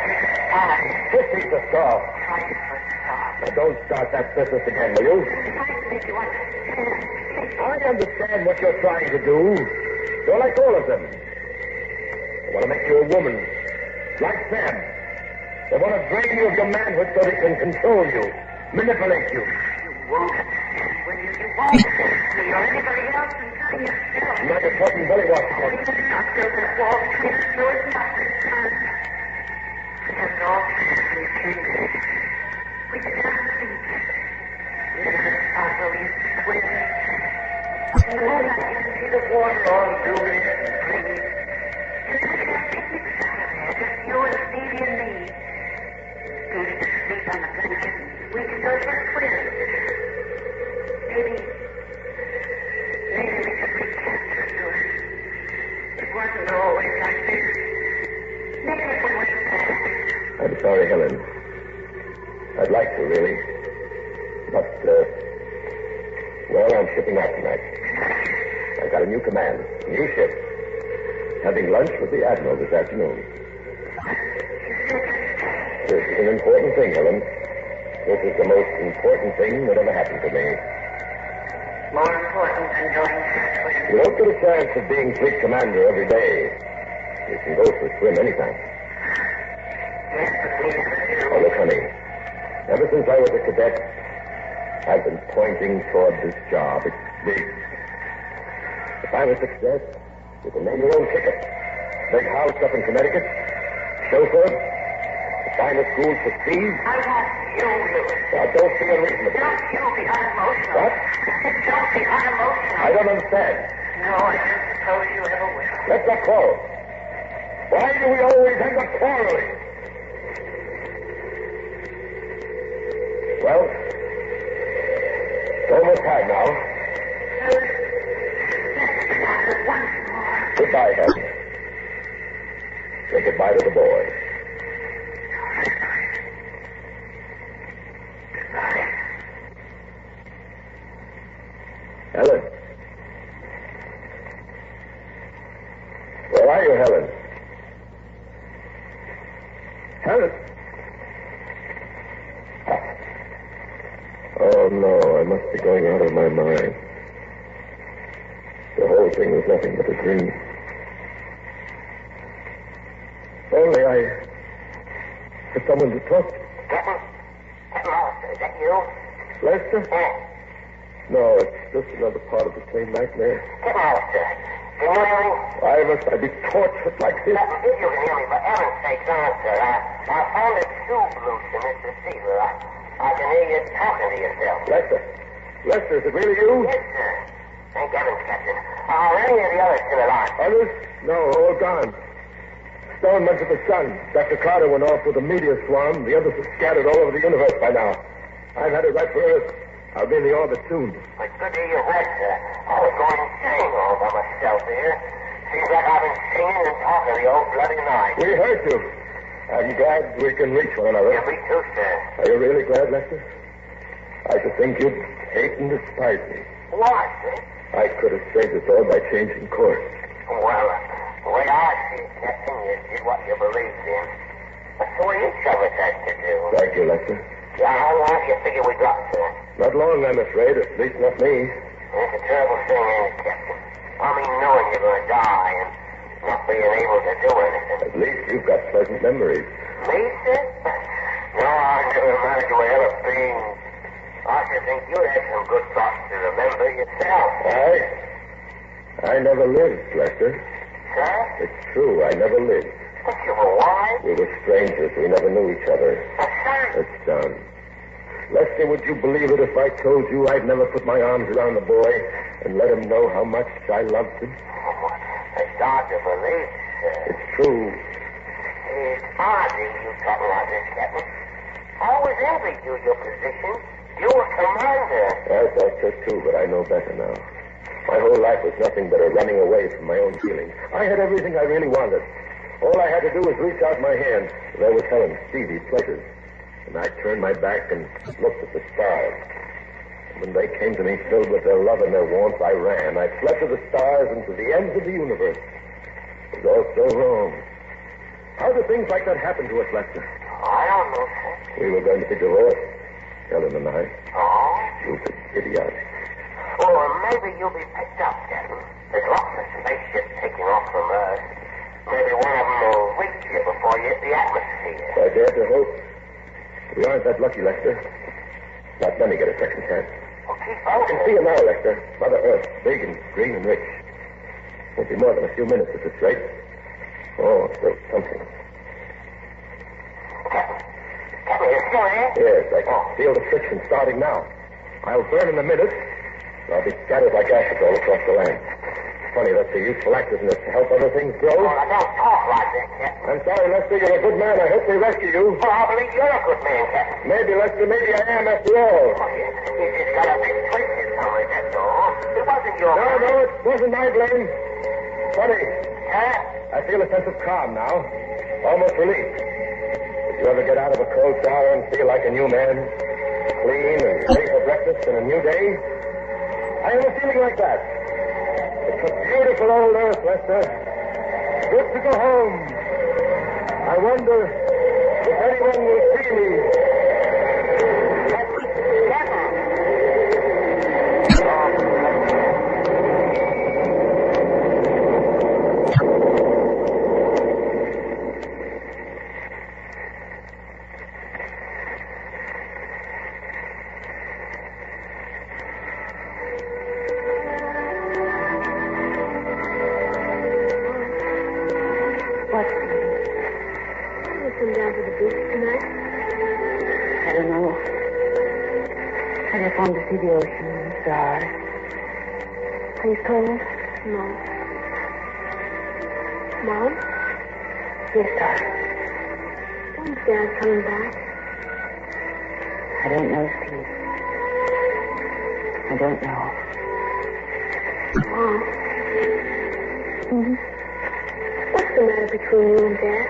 This piece of soft. Try to put soft. Now, don't start that business again, will you? I'm trying to make you understand. I understand what you're trying to do. You're like all of them. They want to make you a woman, like them. They want to drain you of your manhood so they can control you, manipulate you. You won't understand, will you? You won't. Me or anybody else, including yourself. I'm not just talking belly wash again. We're not built that wall between us, Louis, not this time. Because all we can. We cannot speak. We cannot talk where we used to swim. You know that you can see the water all bluish and green. And we can't speak to each other there, just you and Stevie and me. Stevie could sleep on the blanket, and we could go for a swim. Maybe we could recapture Louis. It wasn't always like this. Maybe if we went back. I'm sorry, Helen. I'd like to, really. But, well, I'm shipping out tonight. I've got a new command, a new ship. Having lunch with the Admiral this afternoon. This is an important thing, Helen. This is the most important thing that ever happened to me. More important than going for a swim. You don't get a chance of being fleet commander every day. You can go for a swim anytime. Yes, but we never do. Oh, look, honey. Ever since I was a cadet, I've been pointing toward this job. It's big. If I'm a success, you can name your own ticket. Big house up in Connecticut, chauffeur, the finest schools for Steve. I want you, Louis. Now, don't be unreasonable. Don't you be unemotional. What? Don't be unemotional. I don't understand. No, I don't suppose you ever will. Let's not quarrel. Why do we always end up quarreling? Well, it's almost time now. Once more. Goodbye, Helen. Say goodbye to the boy. Goodbye. Helen. Where are you, Helen? Helen? Oh, no, I must be going out of my mind. The whole thing was nothing but a dream. Only I had someone to talk to. Is that you? Lester? Yes. No, it's just another part of the same nightmare. Alistair, can you hear me? Why must I be tortured like this? If you can hear me, for heaven's sake, answer. I found a tube loose in this receiver. I can hear you talking to yourself. Lester, is it really you? Yes, sir. Thank heavens, Captain. Are any of the others still alive? Others? No, all gone. Stone went to the sun. Dr. Carter went off with a meteor swarm. The others are scattered all over the universe by now. I've had it right for Earth. I'll be in the orbit soon. It's good to hear you read, sir. I was going insane all by myself here. Seems like I've been singing and talking the old bloody night. We heard you. I'm glad we can reach one another. Yeah, me too, sir. Are you really glad, Lester? I should think you'd hate and despise me. Why, sir? I could have saved us all by changing course. Well, the way I see it, Captain, you did what you believed in. That's the way each of us has to do. Thank you, Lester. Yeah, how long do you figure we got, sir? Not long, I'm afraid. At least not me. It's a terrible thing, ain't it, Captain? I mean, knowing you're going to die and not being able to do anything. At least you've got pleasant memories. Me, sir? No, I never imagined we'd ever been. I should think you'd have some good thoughts to remember yourself. I never lived, Lester. Sir? It's true, I never lived. But you were wise. We were strangers. We never knew each other. Sir? It's done. Lester, would you believe it if I told you I'd never put my arms around the boy and let him know how much I loved him? Oh, it's hard to believe, sir. It's true. It's hard to you talking like this, Captain. I always envied you your position. You were commander. I thought so too, but I know better now. My whole life was nothing but a running away from my own feelings. I had everything I really wanted. All I had to do was reach out my hand. There was Helen, Stevie, pleasures. And I turned my back and looked at the stars. And when they came to me filled with their love and their warmth, I ran. I fled to the stars and to the ends of the universe. It's all so wrong. How do things like that happen to us, Lester? I don't know, sir. We were going to be divorced, Helen and I. Oh? You idiot. Or maybe you'll be picked up, Captain. There's lots of spaceships taking off from Earth. Maybe one of them will reach you before you hit the atmosphere. I dare to hope. We aren't that lucky, Lester. Not many get a second chance. Well, keep I on. can see you now, Lester. Mother Earth, big and green and rich. Won't be more than a few minutes at this rate. Oh, still something. Captain, you still there? Yes, I can feel the friction starting now. I'll burn in a minute. I'll be scattered like ashes all across the land. Funny, that's a useful act, isn't it, to help other things grow? Oh, now don't talk like that, Captain. I'm sorry, Lester. You're a good man. I hope they rescue you. Well, I believe you're a good man, Captain. Maybe, Lester, maybe I am after all. Oh, you just got a big twist in somewhere, that's all. It wasn't your No, it wasn't my blame. Funny. Huh? I feel a sense of calm now. Almost relief. Did you ever get out of a cold shower and feel like a new man? Clean and ready for breakfast and a new day? I have a feeling like that. It's a beautiful old earth, Lester. Good to go home. I wonder if anyone will see me. To see the ocean and stars. Are you cold? No. Mom? Yes, darling. When's Dad coming back? I don't know, Steve. I don't know. Mom? Mm-hmm. What's the matter between you and Dad?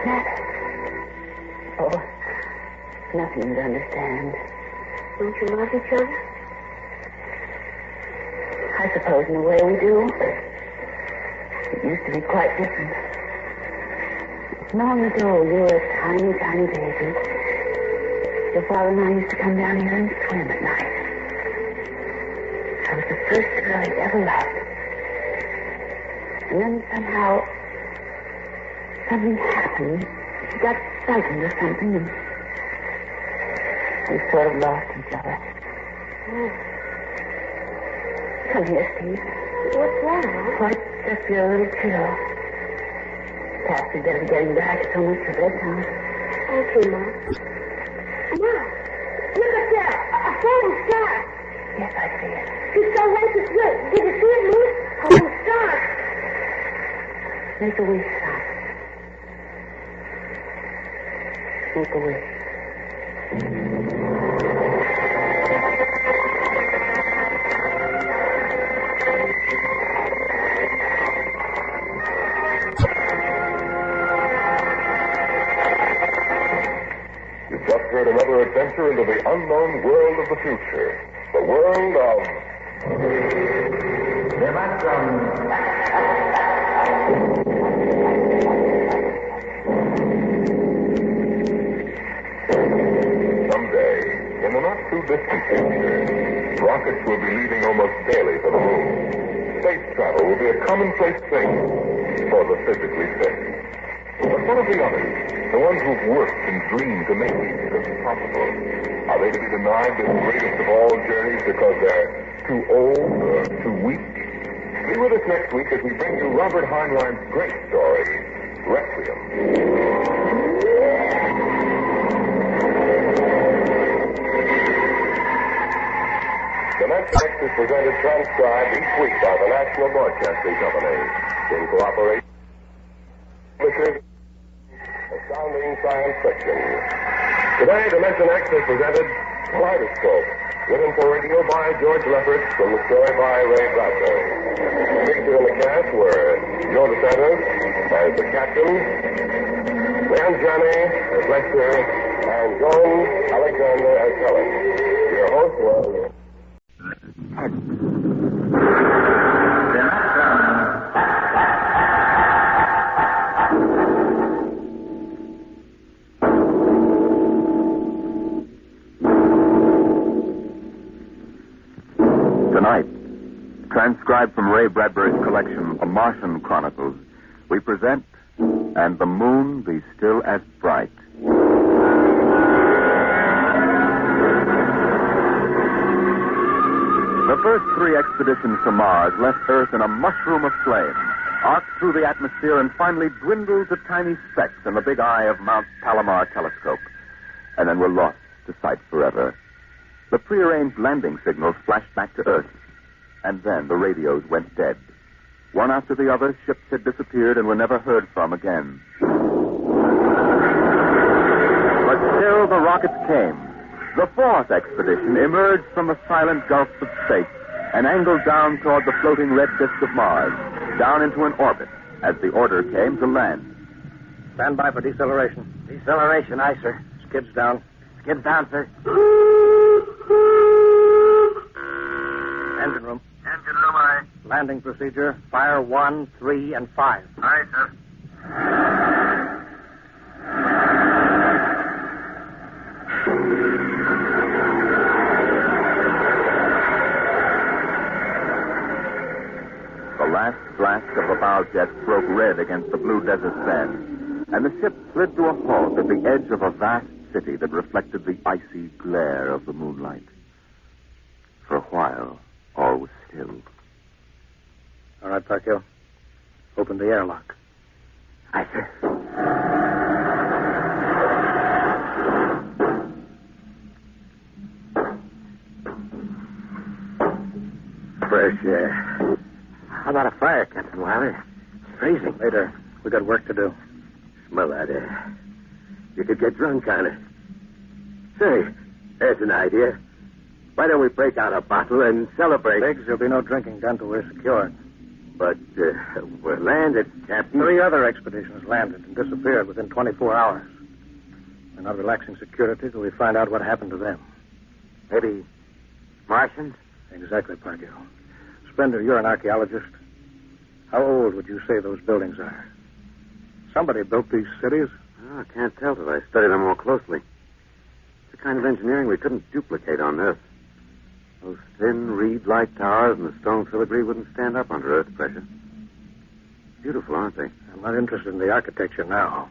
Matter? Oh, nothing to understand. Don't you love each other? I suppose in a way we do. It used to be quite different. Long ago, you were a tiny, tiny baby. Your father and I used to come down here and swim at night. I was the first girl he ever loved. And then somehow, something happened. He got frightened or something, and we sort of lost each other. Oh. Come here, Steve. What's that? Oh, I just feel a little chill. Perhaps we'd better be getting back. It's almost your bedtime. Okay, Mom. Mom, look up there. A falling star. Yes, I see it. It's so white it's red. Did you see it move? Oh, a star. Make a wish, son. Make a wish. You've just heard another adventure into the unknown world of the future. The world of... Someday, in the not-too-distant future, rockets will be leaving almost daily for the moon. Space travel will be a commonplace thing for the physically fit. But what of the others? The ones who've worked and dreamed to make these trips possible. Are they to be denied this greatest of all journeys because they're too old or too weak? Be with us next week as we bring you Robert Heinlein's great story, Requiem. The next text is presented transcribed each week by the National Broadcasting Company in cooperation with Astounding Science Fiction. Today, Dimension X has presented Kaleidoscope, written for radio by George Lefferts from the story by Ray Bradbury. Featured in the cast were Joe DeSantis as the captain, Dan Janney as Lester, and Joan Alexander as Helen. Your host was... Tonight, transcribed from Ray Bradbury's collection, A Martian Chronicles, we present And the Moon Be Still as Bright. The first 3 expeditions to Mars left Earth in a mushroom of flame, arced through the atmosphere, and finally dwindled to tiny specks in the big eye of Mount Palomar telescope, and then were lost to sight forever. The prearranged landing signals flashed back to Earth, and then the radios went dead. One after the other, ships had disappeared and were never heard from again. But still the rockets came. The 4th expedition emerged from the silent gulfs of space and angled down toward the floating red disk of Mars, down into an orbit, as the order came to land. Stand by for deceleration. Deceleration, aye, sir. Skids down. Skids down, sir. Engine room. Engine room, aye. Landing procedure. Fire 1, 3, and 5. Aye, sir. The last blast of the bow jets broke red against the blue desert sand, and the ship slid to a halt at the edge of a vast city that reflected the icy glare of the moonlight. For a while, all was still. All right, Parkhill. Open the airlock. Aye, sir. Fresh air. How about a fire, Captain Wilder? It's freezing. Later. We got work to do. Smell that air. You could get drunk on it. Say, there's an idea. Why don't we break out a bottle and celebrate? Biggs, there'll be no drinking done till we're secured. But we're landed, Captain. 3 other expeditions landed and disappeared within 24 hours. We're not relaxing security till we find out what happened to them. Maybe Martians? Exactly, Parkhill. Spender, you're an archaeologist. How old would you say those buildings are? Somebody built these cities. Oh, I can't tell till I study them more closely. It's the kind of engineering we couldn't duplicate on Earth. Those thin, reed-like towers and the stone filigree wouldn't stand up under Earth pressure. Beautiful, aren't they? I'm not interested in the architecture now.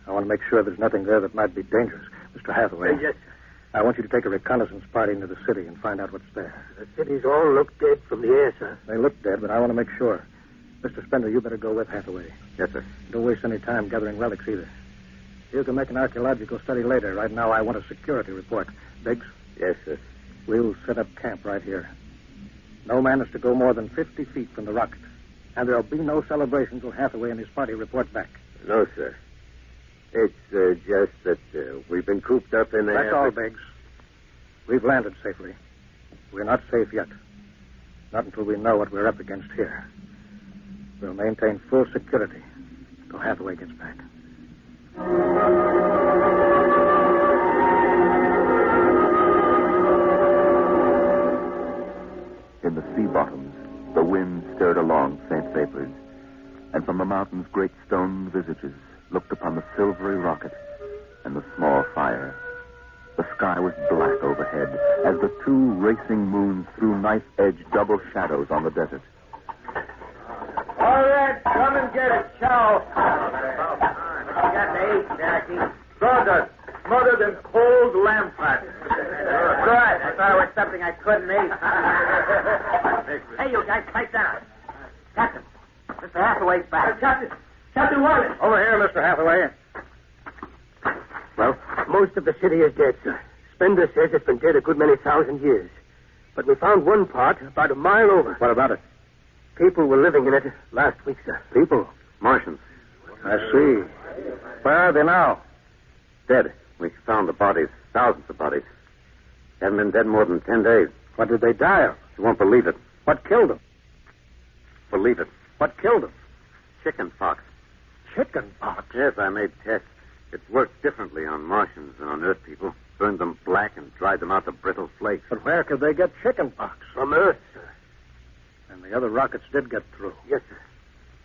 I want to make sure there's nothing there that might be dangerous. Mr. Hathaway. Yes, sir. I want you to take a reconnaissance party into the city and find out what's there. The cities all look dead from the air, sir. They look dead, but I want to make sure. Mr. Spender, you better go with Hathaway. Yes, sir. Don't waste any time gathering relics either. You can make an archaeological study later. Right now, I want a security report. Biggs? Yes, sir. We'll set up camp right here. No man is to go more than 50 feet from the rocket. And there'll be no celebration till Hathaway and his party report back. No, sir. It's just that we've been cooped up in there. That's all, Biggs. We've landed safely. We're not safe yet. Not until we know what we're up against here. We'll maintain full security until Hathaway gets back. In the sea bottoms, the wind stirred along faint vapors, and from the mountains great stone visages looked upon the silvery rocket and the small fire. The sky was black overhead as the 2 racing moons threw knife-edged double shadows on the desert. All right, come and get it, chow. You got to eat, Jackie. Sawdust, smothered in cold lamb fat. Good. I thought it was something I couldn't eat. Hey, you guys, pipe down. Captain, Mr. Hathaway's back. Captain Wilder. Over here, Mr. Hathaway. Well, most of the city is dead, sir. Spender says it's been dead a good many thousand years. But we found one part about a mile over. What about it? People were living in it last week, sir. People? Martians. I see. Where are they now? Dead. We found the bodies, thousands of bodies. They haven't been dead more than 10 days. What did they die of? You won't believe it. What killed them? Believe it. What killed them? Chicken pox. Chicken pox? Yes, I made tests. It worked differently on Martians than on Earth people. Burned them black and dried them out to brittle flakes. But where could they get chicken pox? From Earth, sir. And the other rockets did get through. Yes, sir.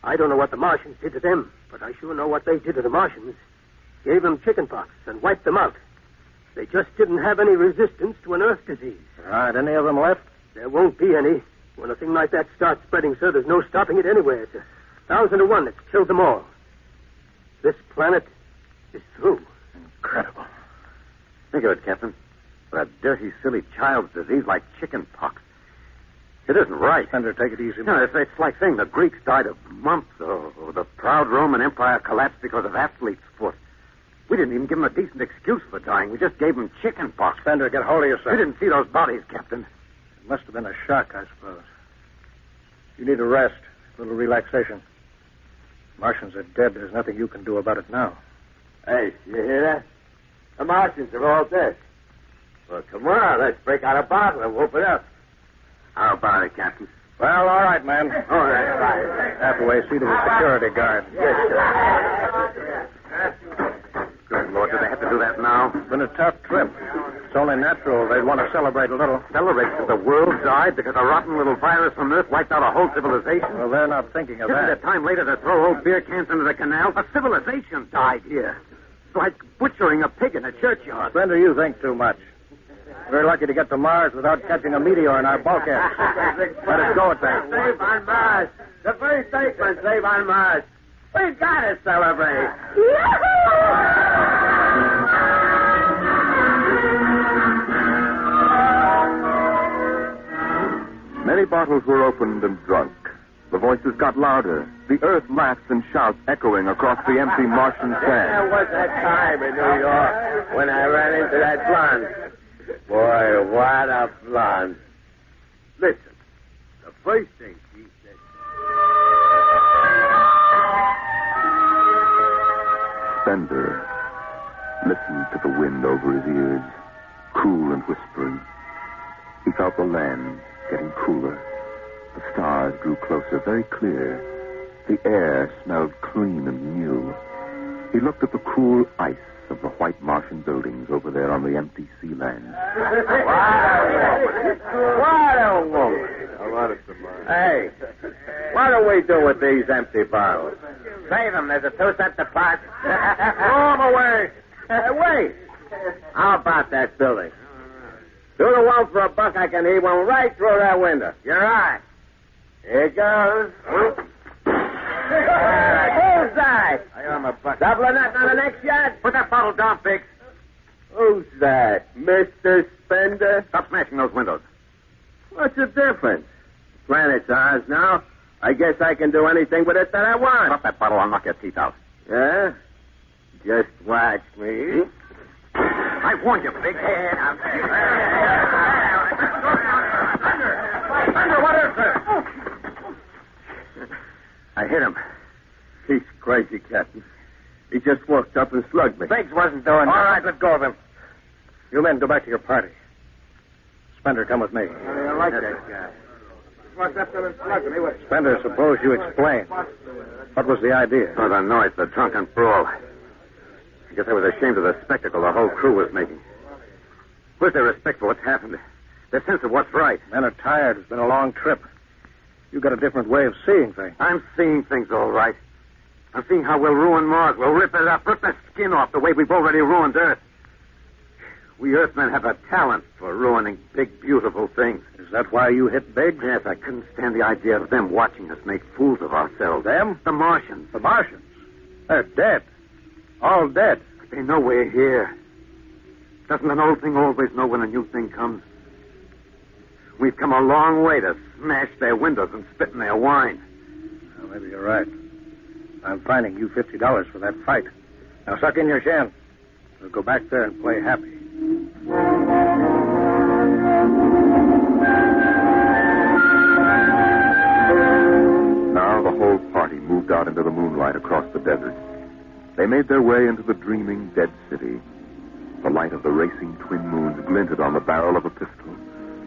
I don't know what the Martians did to them, but I sure know what they did to the Martians. Gave them chicken pox and wiped them out. They just didn't have any resistance to an Earth disease. Right. Any of them left? There won't be any. When a thing like that starts spreading, sir, there's no stopping it anywhere. It's 1,000 to 1 that's killed them all. This planet is through. Incredible. Think of it, Captain. For a dirty, silly child's disease like chicken pox. It isn't right. Thunder, take it easy. No, it's like saying the Greeks died of mumps or the proud Roman Empire collapsed because of athlete's foot. We didn't even give them a decent excuse for dying. We just gave them chicken pox. Fender, get hold of yourself. We didn't see those bodies, Captain. It must have been a shock, I suppose. You need a rest, a little relaxation. Martians are dead. There's nothing you can do about it now. Hey, you hear that? The Martians are all dead. Well, come on, let's break out a bottle and whoop it up. How about it, Captain? Well, all right, man. All right. Hathaway, see to the security guard. Yes, sir. Good Lord, do they have to do that now? It's been a tough trip. It's only natural they'd want to celebrate a little. Celebrate because the world died? Because a rotten little virus from Earth wiped out a whole civilization? Well, they're not thinking of Isn't that. it time later to throw old beer cans into the canal? A civilization died here. It's like butchering a pig in a churchyard. Brenda, you think too much. We're lucky to get to Mars without catching a meteor in our bulkhead. Let us go at that. Save on Mars. The first statement, save on Mars. We've got to celebrate. Many bottles were opened and drunk. The voices got louder. The earth laughs and shouts echoing across the empty Martian sand. There was that time in New York when I ran into that blonde. Boy, what a blonde. Listen, the first thing she said. Spender listened to the wind over his ears, cool and whispering. He felt the land getting cooler. The stars grew closer, very clear. The air smelled clean and new. He looked at the cool ice of the white Martian buildings over there on the empty sea land. What a woman. Hey, what do we do with these empty bottles? Save them. There's a 2-cent deposit. Throw them away. Hey, wait. How about that building? Do the one for $1 I can heave one right through that window. You're right. Here goes. Who's that? I am a buck. Double or nothing on the next yard? Put that bottle down, Biggs. Who's that? Mr. Spender? Stop smashing those windows. What's the difference? Planet's ours now. I guess I can do anything with it that I want. Drop that bottle, I'll knock your teeth out. Yeah? Just watch me. I warned you, Biggs. Thunder, what is it? I hit him. He's crazy, Captain. He just walked up and slugged me. Biggs wasn't doing All right, let go of him. You men go back to your party. Spender, come with me. I like that guy. Walked up there and slugged me. Spender, suppose you explain. What was the idea? Oh, the noise, the drunken brawl. I guess I was ashamed of the spectacle the whole crew was making. Where's their respect for what's happened? Their sense of what's right? Men are tired. It's been a long trip. You've got a different way of seeing things. I'm seeing things all right. I'm seeing how we'll ruin Mars. We'll rip it up, rip the skin off the way we've already ruined Earth. We Earthmen have a talent for ruining big, beautiful things. Is that why you hit Biggs? Yes, I couldn't stand the idea of them watching us make fools of ourselves. Them? The Martians. The Martians? They're dead. All dead. But they know we're here. Doesn't an old thing always know when a new thing comes? We've come a long way to smash their windows and spit in their wine. Well, maybe you're right. I'm fining you $50 for that fight. Now suck in your shin. We'll go back there and play happy. Now the whole party moved out into the moonlight across the desert. They made their way into the dreaming dead city. The light of the racing twin moons glinted on the barrel of a pistol,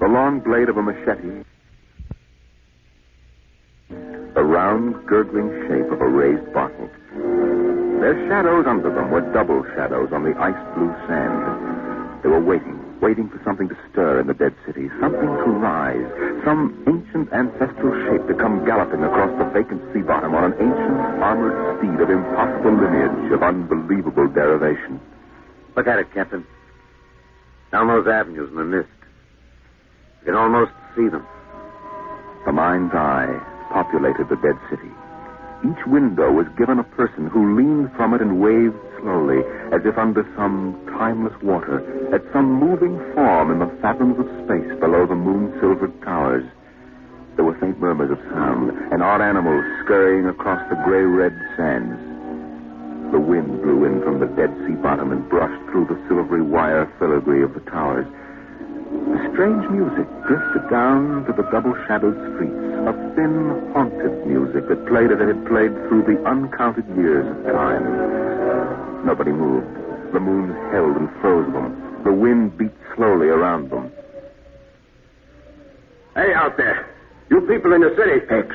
the long blade of a machete, the round, gurgling shape of a raised bottle. Their shadows under them were double shadows on the ice-blue sand. They were waiting for something to stir in the dead city, something to rise, some ancient ancestral shape to come galloping across the vacant sea bottom on an ancient armored steed of impossible lineage, of unbelievable derivation. Look at it, Captain. Down those avenues in the mist. You can almost see them. The mind's eye populated the dead city. Each window was given a person who leaned from it and waved slowly, as if under some timeless water, at some moving form in the fathoms of space below the moon-silvered towers. There were faint murmurs of sound, and odd animals scurrying across the gray-red sands. The wind blew in from the Dead Sea bottom and brushed through the silvery wire filigree of the towers. A strange music drifted down to the double-shadowed streets, a thin, haunted music that played as it had played through the uncounted years of time. Nobody moved. The moon held and froze them. The wind beat slowly around them. Hey, out there. You people in the city. X.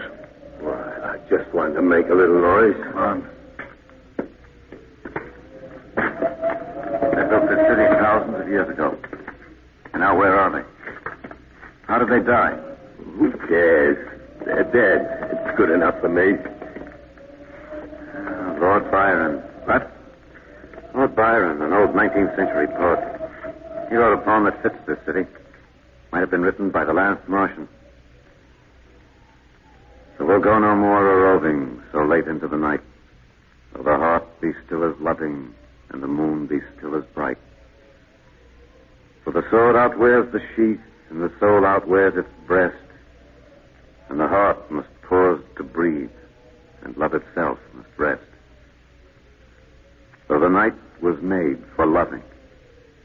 Why, I just wanted to make a little noise. Come on. They built this city thousands of years ago. And now where are they? How did they die? Who cares? They're dead. It's good enough for me. Lord Byron. What? Lord Byron, an old 19th century poet. He wrote a poem that fits this city. Might have been written by the last Martian. So we'll go no more a-roving so late into the night. Though the heart be still as loving and the moon be still as bright. For the sword outwears the sheath and the soul outwears its breast. And the heart must pause to breathe and love itself must rest. So the night was made for loving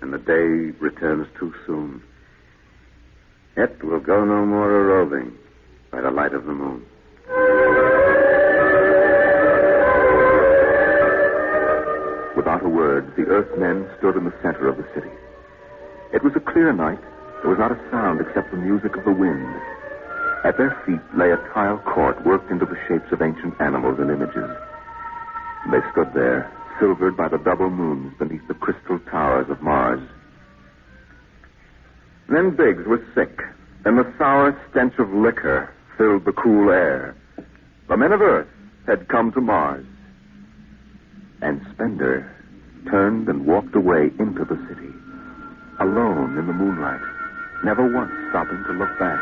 and the day returns too soon. Yet we'll go no more a-roving by the light of the moon. Without a word, the Earthmen stood in the center of the city. It was a clear night. There was not a sound except the music of the wind. At their feet lay a tile court worked into the shapes of ancient animals and images. They stood there, silvered by the double moons beneath the crystal towers of Mars. Then Biggs was sick, and the sour stench of liquor filled the cool air. The men of Earth had come to Mars. And Spender turned and walked away into the city, alone in the moonlight, never once stopping to look back.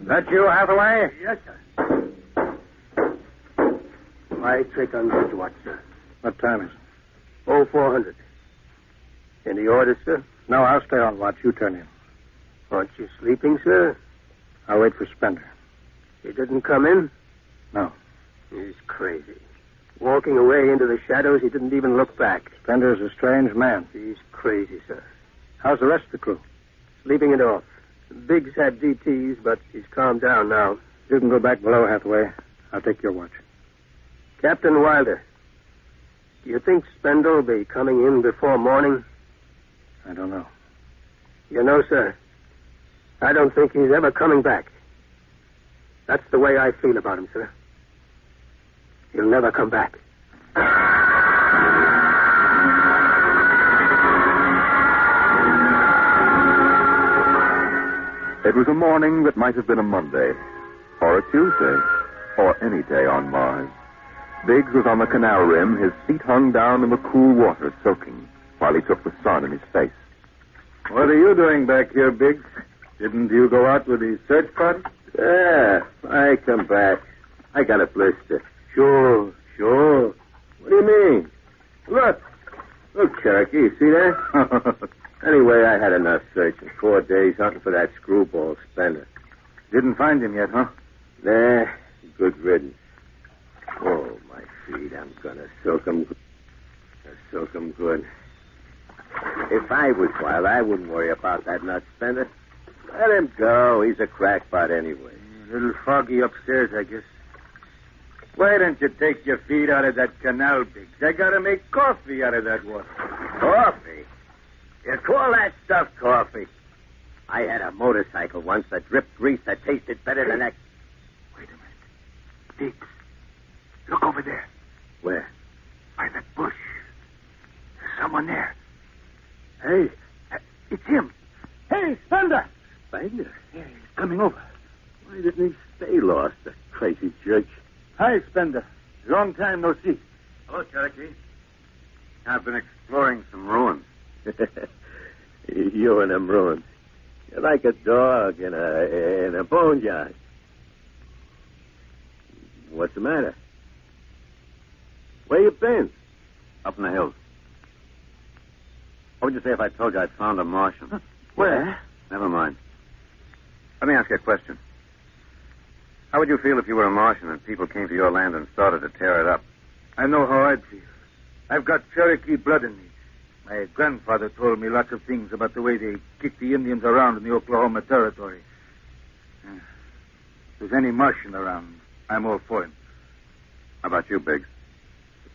That you, Hathaway? Yes, sir. My trick on bridge watch, sir. What time is it? 0400. Any orders, sir? No, I'll stay on watch. You turn in. Aren't you sleeping, sir? I'll wait for Spender. He didn't come in? No. He's crazy. Walking away into the shadows, he didn't even look back. Spender's a strange man. He's crazy, sir. How's the rest of the crew? Sleeping it off. Biggs had DTs, but he's calmed down now. You can go back below, Hathaway. I'll take your watch. Captain Wilder, do you think Spender will be coming in before morning? I don't know. You know, sir, I don't think he's ever coming back. That's the way I feel about him, sir. He'll never come back. It was a morning that might have been a Monday, or a Tuesday, or any day on Mars. Biggs was on the canal rim, his feet hung down in the cool water, soaking, while he took the sun in his face. What are you doing back here, Biggs? Didn't you go out with the search party? Yeah, I come back. I got a blister. Sure. What do you mean? Look, Cherokee, you see that? Anyway, I had enough searching. 4 days hunting for that screwball Spender. Didn't find him yet, huh? Nah, good riddance. Oh, my feet, I'm gonna soak 'em good. If I was wild, I wouldn't worry about that nut Spender. Let him go. He's a crackpot anyway. A little foggy upstairs, I guess. Why don't you take your feet out of that canal, Biggs? I gotta make coffee out of that water. Coffee? You call that stuff coffee? I had a motorcycle once that dripped grease that tasted better than that. Wait a minute. Biggs, look over there. Where? By that bush. There's someone there. Hey, it's him. Hey, Hey, Spender! Spender? Yeah, he's coming over. Why didn't he stay lost, that crazy jerk? Hi, Spender. Long time no see. Hello, Cherokee. I've been exploring some ruins. You and them ruins. You're like a dog in a boneyard. What's the matter? Where you been? Up in the hills. What would you say if I told you I'd found a Martian? Where? Never mind. Let me ask you a question. How would you feel if you were a Martian and people came to your land and started to tear it up? I know how I'd feel. I've got Cherokee blood in me. My grandfather told me lots of things about the way they kicked the Indians around in the Oklahoma Territory. If there's any Martian around, I'm all for him. How about you, Biggs?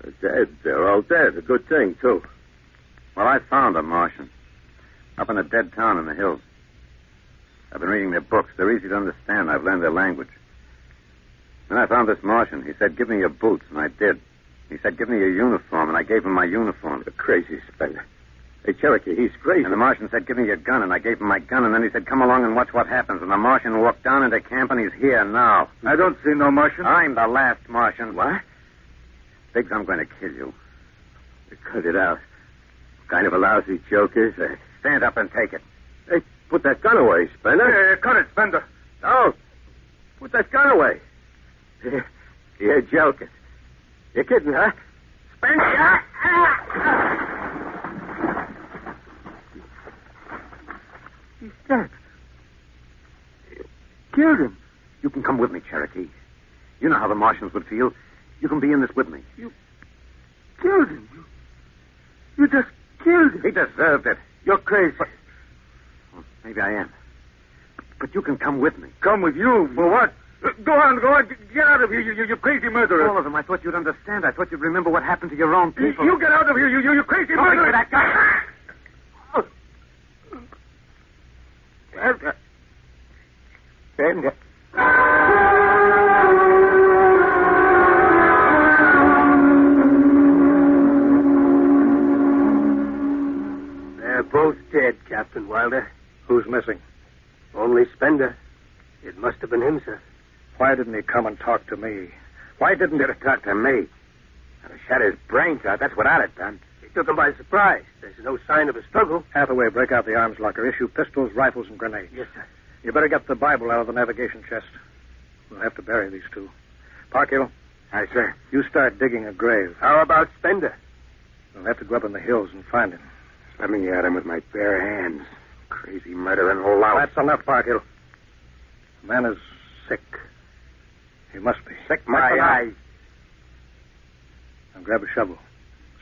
They're dead. They're all dead. A good thing, too. Well, I found a Martian. Up in a dead town in the hills. I've been reading their books. They're easy to understand. I've learned their language. Then I found this Martian. He said, give me your boots, and I did. He said, give me your uniform, and I gave him my uniform. You're crazy, Spender. Hey, Cherokee, he's crazy. And the Martian said, give me your gun, and I gave him my gun, and then he said, come along and watch what happens. And the Martian walked down into camp, and he's here now. I don't see no Martian. I'm the last Martian. What? Biggs, I'm going to kill you. Cut it out. Kind of a lousy joke, is it? Stand up and take it. Hey, put that gun away, Spender. Cut it, Spender. No. Put that gun away. You're joking. You're kidding, huh? Spender! He's dead. You killed him. You can come with me, Cherokee. You know how the Martians would feel. You can be in this with me. You killed him. You just killed him. He deserved it. You're crazy. Well, maybe I am. But you can come with me. Come with you? For what? Go on. Get out of here, you crazy murderer. All of them. I thought you'd understand. I thought you'd remember what happened to your own people. You get out of here, you crazy murderer. That guy. Spender. They're both dead, Captain Wilder. Who's missing? Only Spender. It must have been him, sir. Why didn't he come and talk to me? Why didn't he talk to me? I'd have shot his brains out. That's what I'd have done. He took him by surprise. There's no sign of a struggle. Hathaway, break out the arms locker. Issue pistols, rifles, and grenades. Yes, sir. You better get the Bible out of the navigation chest. We'll have to bury these two. Parkhill. Aye, sir. You start digging a grave. How about Spender? We'll have to go up in the hills and find him. Let me at him with my bare hands. Crazy murdering lout. That's enough, Parkhill. The man is sick. He must be. Sick my eyes. Now grab a shovel.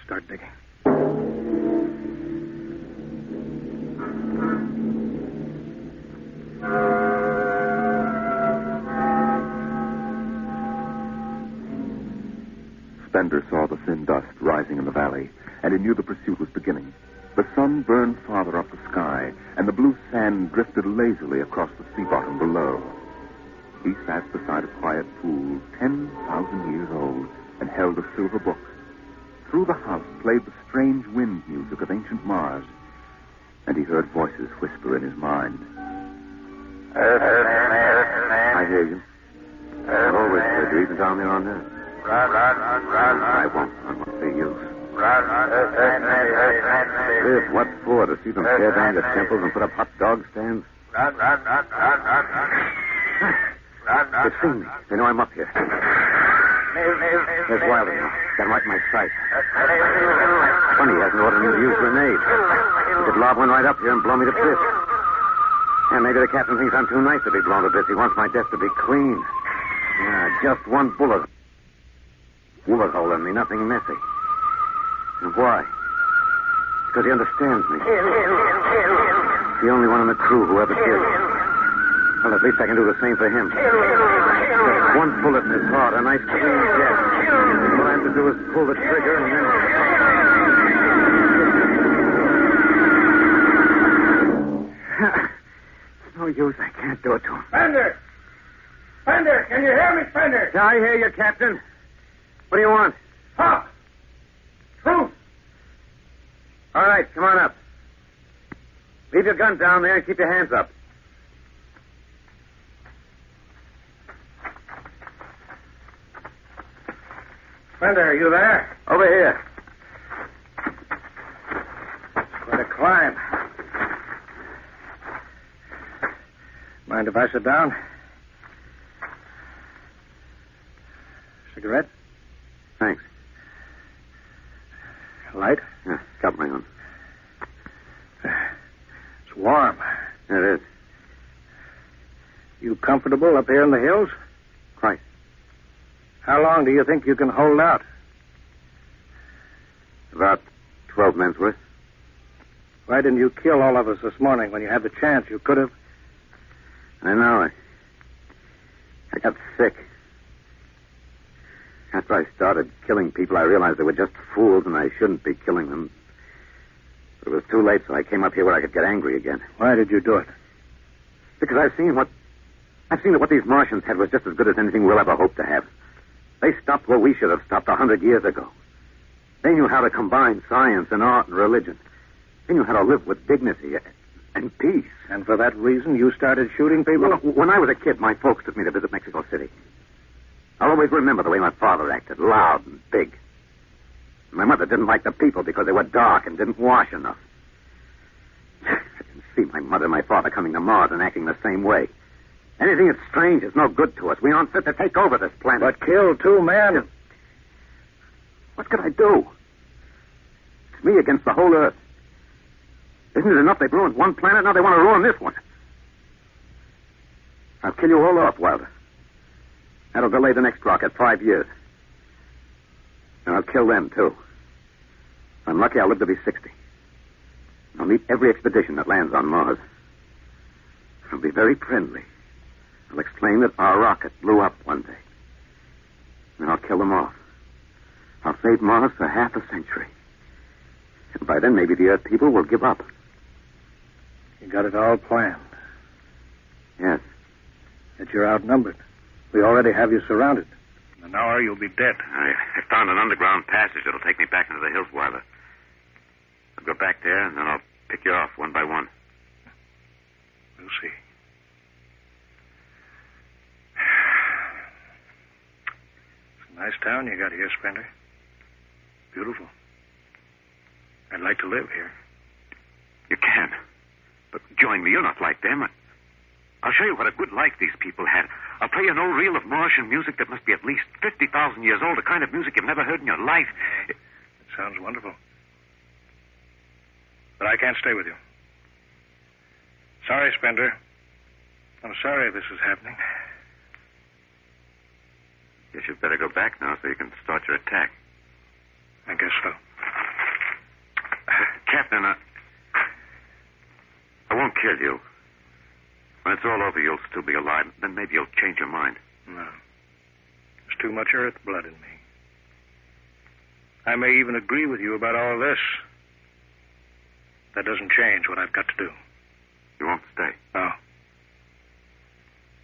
Start digging. Spender saw the thin dust rising in the valley, and he knew the pursuit was beginning. The sun burned farther up the sky, and the blue sand drifted lazily across the sea bottom below. He sat beside a quiet pool 10,000 years old and held a silver book. Through the house played the strange wind music of ancient Mars, and he heard voices whisper in his mind. I hear you. I've always heard you, even down there on Earth. I won't be used. Live, what for? To see them tear down your temples and put up hot dog stands? They've seen me. They know I'm up here. There's Wilder now. Got him right in my sight. Funny he hasn't ordered me to use grenades. He could lob one right up here and blow me to bits. And maybe the captain thinks I'm too nice to be blown to bits. He wants my death to be clean. Yeah, just one bullet. Bullet hole in me, nothing messy. And why? Because he understands me. The only one in the crew who ever did. Well, at least I can do the same for him. Just one bullet in his heart, a nice clean death. All I have to do is pull the trigger and then... It's no use. I can't do it to him. Spender! Spender! Can you hear me, Spender? Yeah, I hear you, Captain. What do you want? Talk! Truth! All right, come on up. Keep your gun down there and keep your hands up. Spender, are you there? Over here. Quite a climb. Mind if I sit down? Cigarette? Thanks. Light? Yeah, got my own. It's warm. It is. You comfortable up here in the hills? Quite. How long do you think you can hold out? About 12 men's worth. Why didn't you kill all of us this morning when you had the chance? You could have. I know. I got sick. After I started killing people, I realized they were just fools and I shouldn't be killing them. But it was too late, so I came up here where I could get angry again. Why did you do it? Because I've seen that what these Martians had was just as good as anything we'll ever hope to have. They stopped what we should have stopped 100 years ago. They knew how to combine science and art and religion. They knew how to live with dignity and peace. And for that reason, you started shooting people? Well, when I was a kid, my folks took me to visit Mexico City. I'll always remember the way my father acted, loud and big. My mother didn't like the people because they were dark and didn't wash enough. I can see my mother and my father coming to Mars and acting the same way. Anything that's strange is no good to us. We aren't fit to take over this planet. But kill 2 men? What could I do? It's me against the whole Earth. Isn't it enough they've ruined one planet? Now they want to ruin this one. I'll kill you all off, Wilder. That'll delay the next rocket 5 years. And I'll kill them, too. If I'm lucky, I'll live to be 60. I'll meet every expedition that lands on Mars. I'll be very friendly. I'll explain that our rocket blew up one day. And I'll kill them off. I'll save Mars for half a century. And by then, maybe the Earth people will give up. You got it all planned. Yes. Yet you're outnumbered. We already have you surrounded. In an hour, you'll be dead. I found an underground passage that'll take me back into the hills, Wilder. I'll go back there, and then I'll pick you off one by one. We'll see. It's a nice town you got here, Spender. Beautiful. I'd like to live here. You can. But join me. You're not like them. I'll show you what a good life these people had. I'll play you an old reel of Martian music that must be at least 50,000 years old, the kind of music you've never heard in your life. It sounds wonderful. But I can't stay with you. Sorry, Spender. I'm sorry this is happening. Guess you'd better go back now so you can start your attack. I guess so. Captain, I won't kill you. When it's all over, you'll still be alive. Then maybe you'll change your mind. No. There's too much Earth blood in me. I may even agree with you about all this. That doesn't change what I've got to do. You won't stay? No.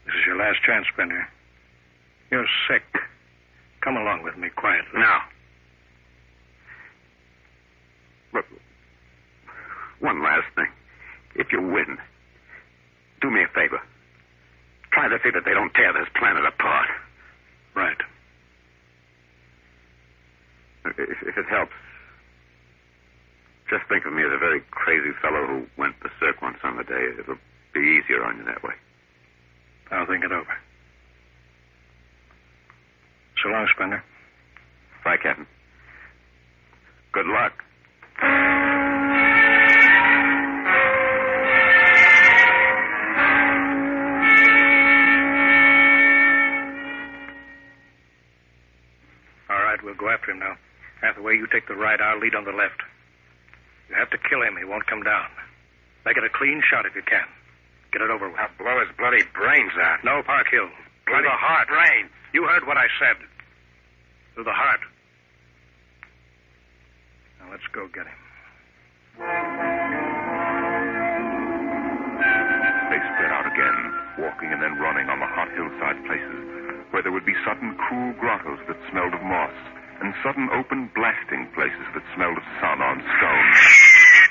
This is your last chance, Spender. You're sick. Come along with me quietly. No. Look, one last thing. If you win, do me a favor. Try to see that they don't tear this planet apart. Right. If it helps, just think of me as a very crazy fellow who went berserk one summer day. It'll be easier on you that way. I'll think it over. So long, Spender. Bye, Captain. Good luck. All right, we'll go after him now. Hathaway, you take the right. I'll lead on the left. You have to kill him. He won't come down. Make it a clean shot if you can. Get it over with. I'll blow his bloody brains out. No, Park Hill. Bloody Through the heart. brains. You heard what I said. Through the heart. Now let's go get him. They spread out again, walking and then running on the hot hillside places, where there would be sudden cool grottos that smelled of moss, and sudden open blasting places that smelled of sun on stone.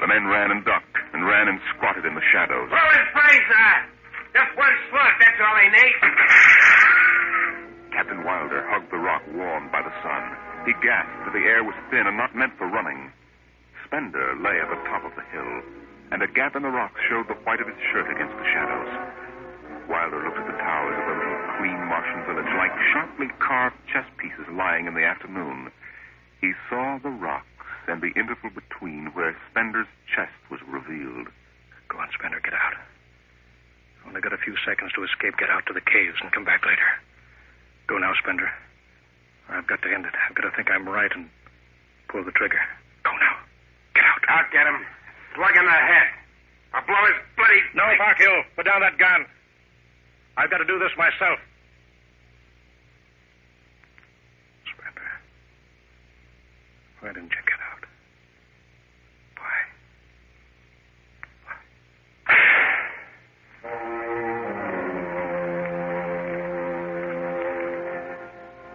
The men ran and ducked, and ran and squatted in the shadows. Blow his brains out. Just one slug, that's all he needs. Captain Wilder hugged the rock warmed by the sun. He gasped, for the air was thin and not meant for running. Spender lay at the top of the hill, and a gap in the rocks showed the white of his shirt against the shadows. Wilder looked at the towers of the little clean Martian village like sharply carved chess pieces lying in the afternoon. He saw the rocks and the interval between where Spender's chest was revealed. Go on, Spender, get out. Only got a few seconds to escape, get out to the caves, and come back later. Go now, Spender. I've got to end it. I've got to think I'm right and pull the trigger. Go now. Get out. I'll get him. Slug in the head. I'll blow his bloody... No, Parkhill. Put down that gun. I've got to do this myself. Spender. Why didn't you get out?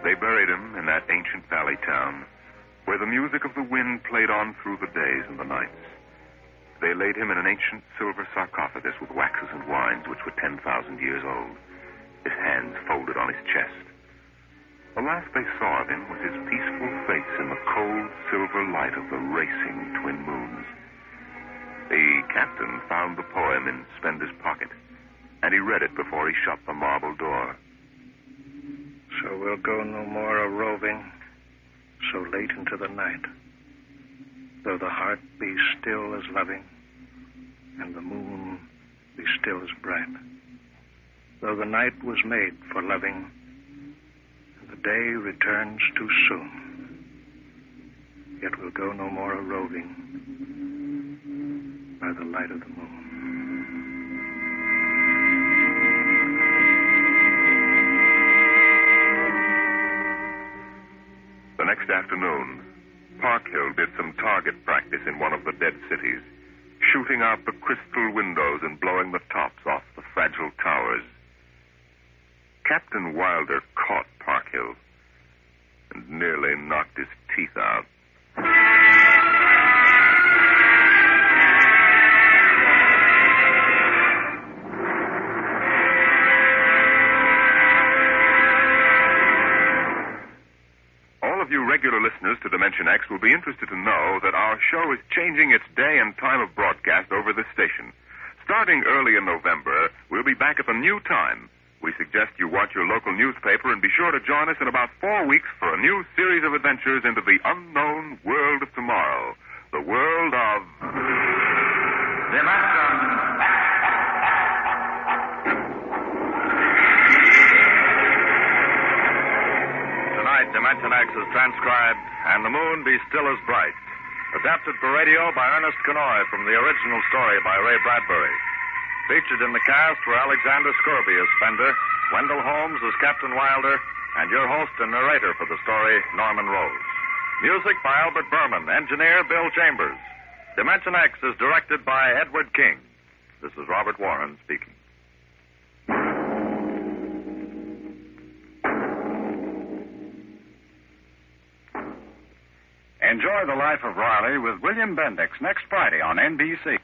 They buried him in that ancient valley town, where the music of the wind played on through the days and the nights. They laid him in an ancient silver sarcophagus with waxes and wines which were 10,000 years old, his hands folded on his chest. The last they saw of him was his peaceful face in the cold silver light of the racing twin moons. The captain found the poem in Spender's pocket, and he read it before he shut the marble door. So we'll go no more a-roving so late into the night, though the heart be still as loving and the moon be still as bright, though the night was made for loving and the day returns too soon, yet we'll go no more a-roving by the light of the moon. The next afternoon, Parkhill did some target practice in one of the dead cities, shooting out the crystal windows and blowing the tops off the fragile towers. Captain Wilder caught Parkhill and nearly knocked his teeth out. You regular listeners to Dimension X will be interested to know that our show is changing its day and time of broadcast over this station. Starting early in November, we'll be back at the new time. We suggest you watch your local newspaper and be sure to join us in about 4 weeks for a new series of adventures into the unknown world of tomorrow. The world of... Dimension X. Dimension X is transcribed, and the moon be still as bright. Adapted for radio by Ernest Kenoy from the original story by Ray Bradbury. Featured in the cast were Alexander Scorby as Spender, Wendell Holmes as Captain Wilder, and your host and narrator for the story, Norman Rose. Music by Albert Berman, engineer Bill Chambers. Dimension X is directed by Edward King. This is Robert Warren speaking. Enjoy the life of Riley with William Bendix next Friday on NBC.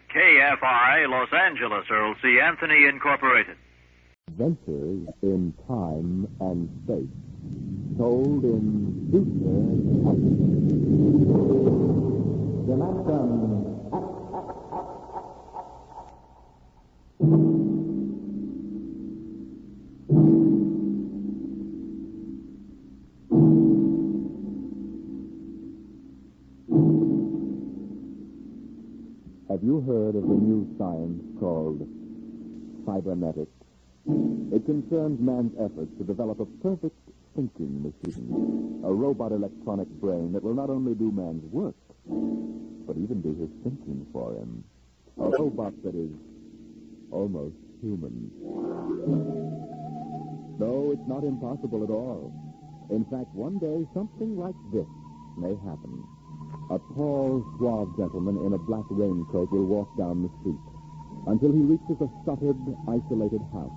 KFI, Los Angeles, Earl C. Anthony, Incorporated. Adventures in time and space, told in future Dimension. Have you heard of the new science called cybernetics? It concerns man's efforts to develop a perfect thinking machine, a robot electronic brain that will not only do man's work, but even do his thinking for him. A robot that is almost human. No, it's not impossible at all. In fact, one day, something like this may happen. A tall, suave gentleman in a black raincoat will walk down the street until he reaches a shuttered, isolated house.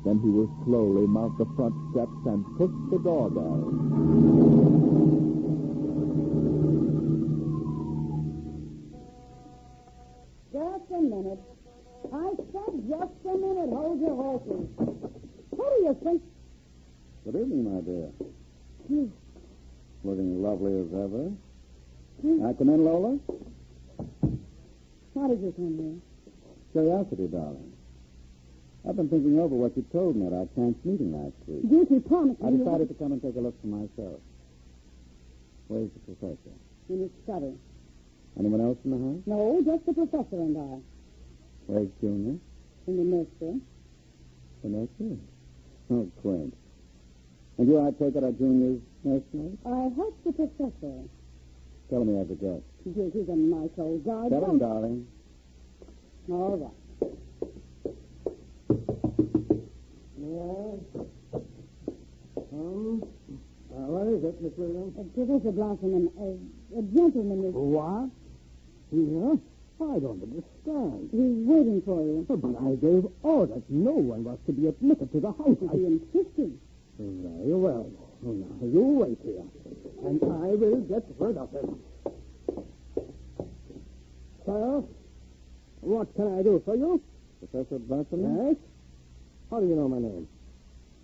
Then he will slowly mount the front steps and push the doorbell. minute. I said just a minute. Hold your horses. What do you think? Good evening, my dear. Looking lovely as ever. I come in, Lola? How did you come here? Curiosity, darling. I've been thinking over what you told me at our chance meeting last week. Duty promised me. I decided to come and take a look for myself. Where's the professor? In his study. Anyone else in the house? No, just the professor and I. Where's Junior? In the nursery. The nursery? Oh, quaint. And you, I take it, are Junior's nursemaid? I helped the professor. Tell me as a guest. He's a nice old guy. Tell him, darling. All right. Yes. What is it, Miss Williams? Professor Blossom, a gentleman is... What? Here? I don't understand. He's waiting for you. But I gave orders. No one was to be admitted to the house. He insisted. Very well. Now, you wait here, and I will get rid of him. Sir, what can I do for you? Professor Blossom? Yes? How do you know my name?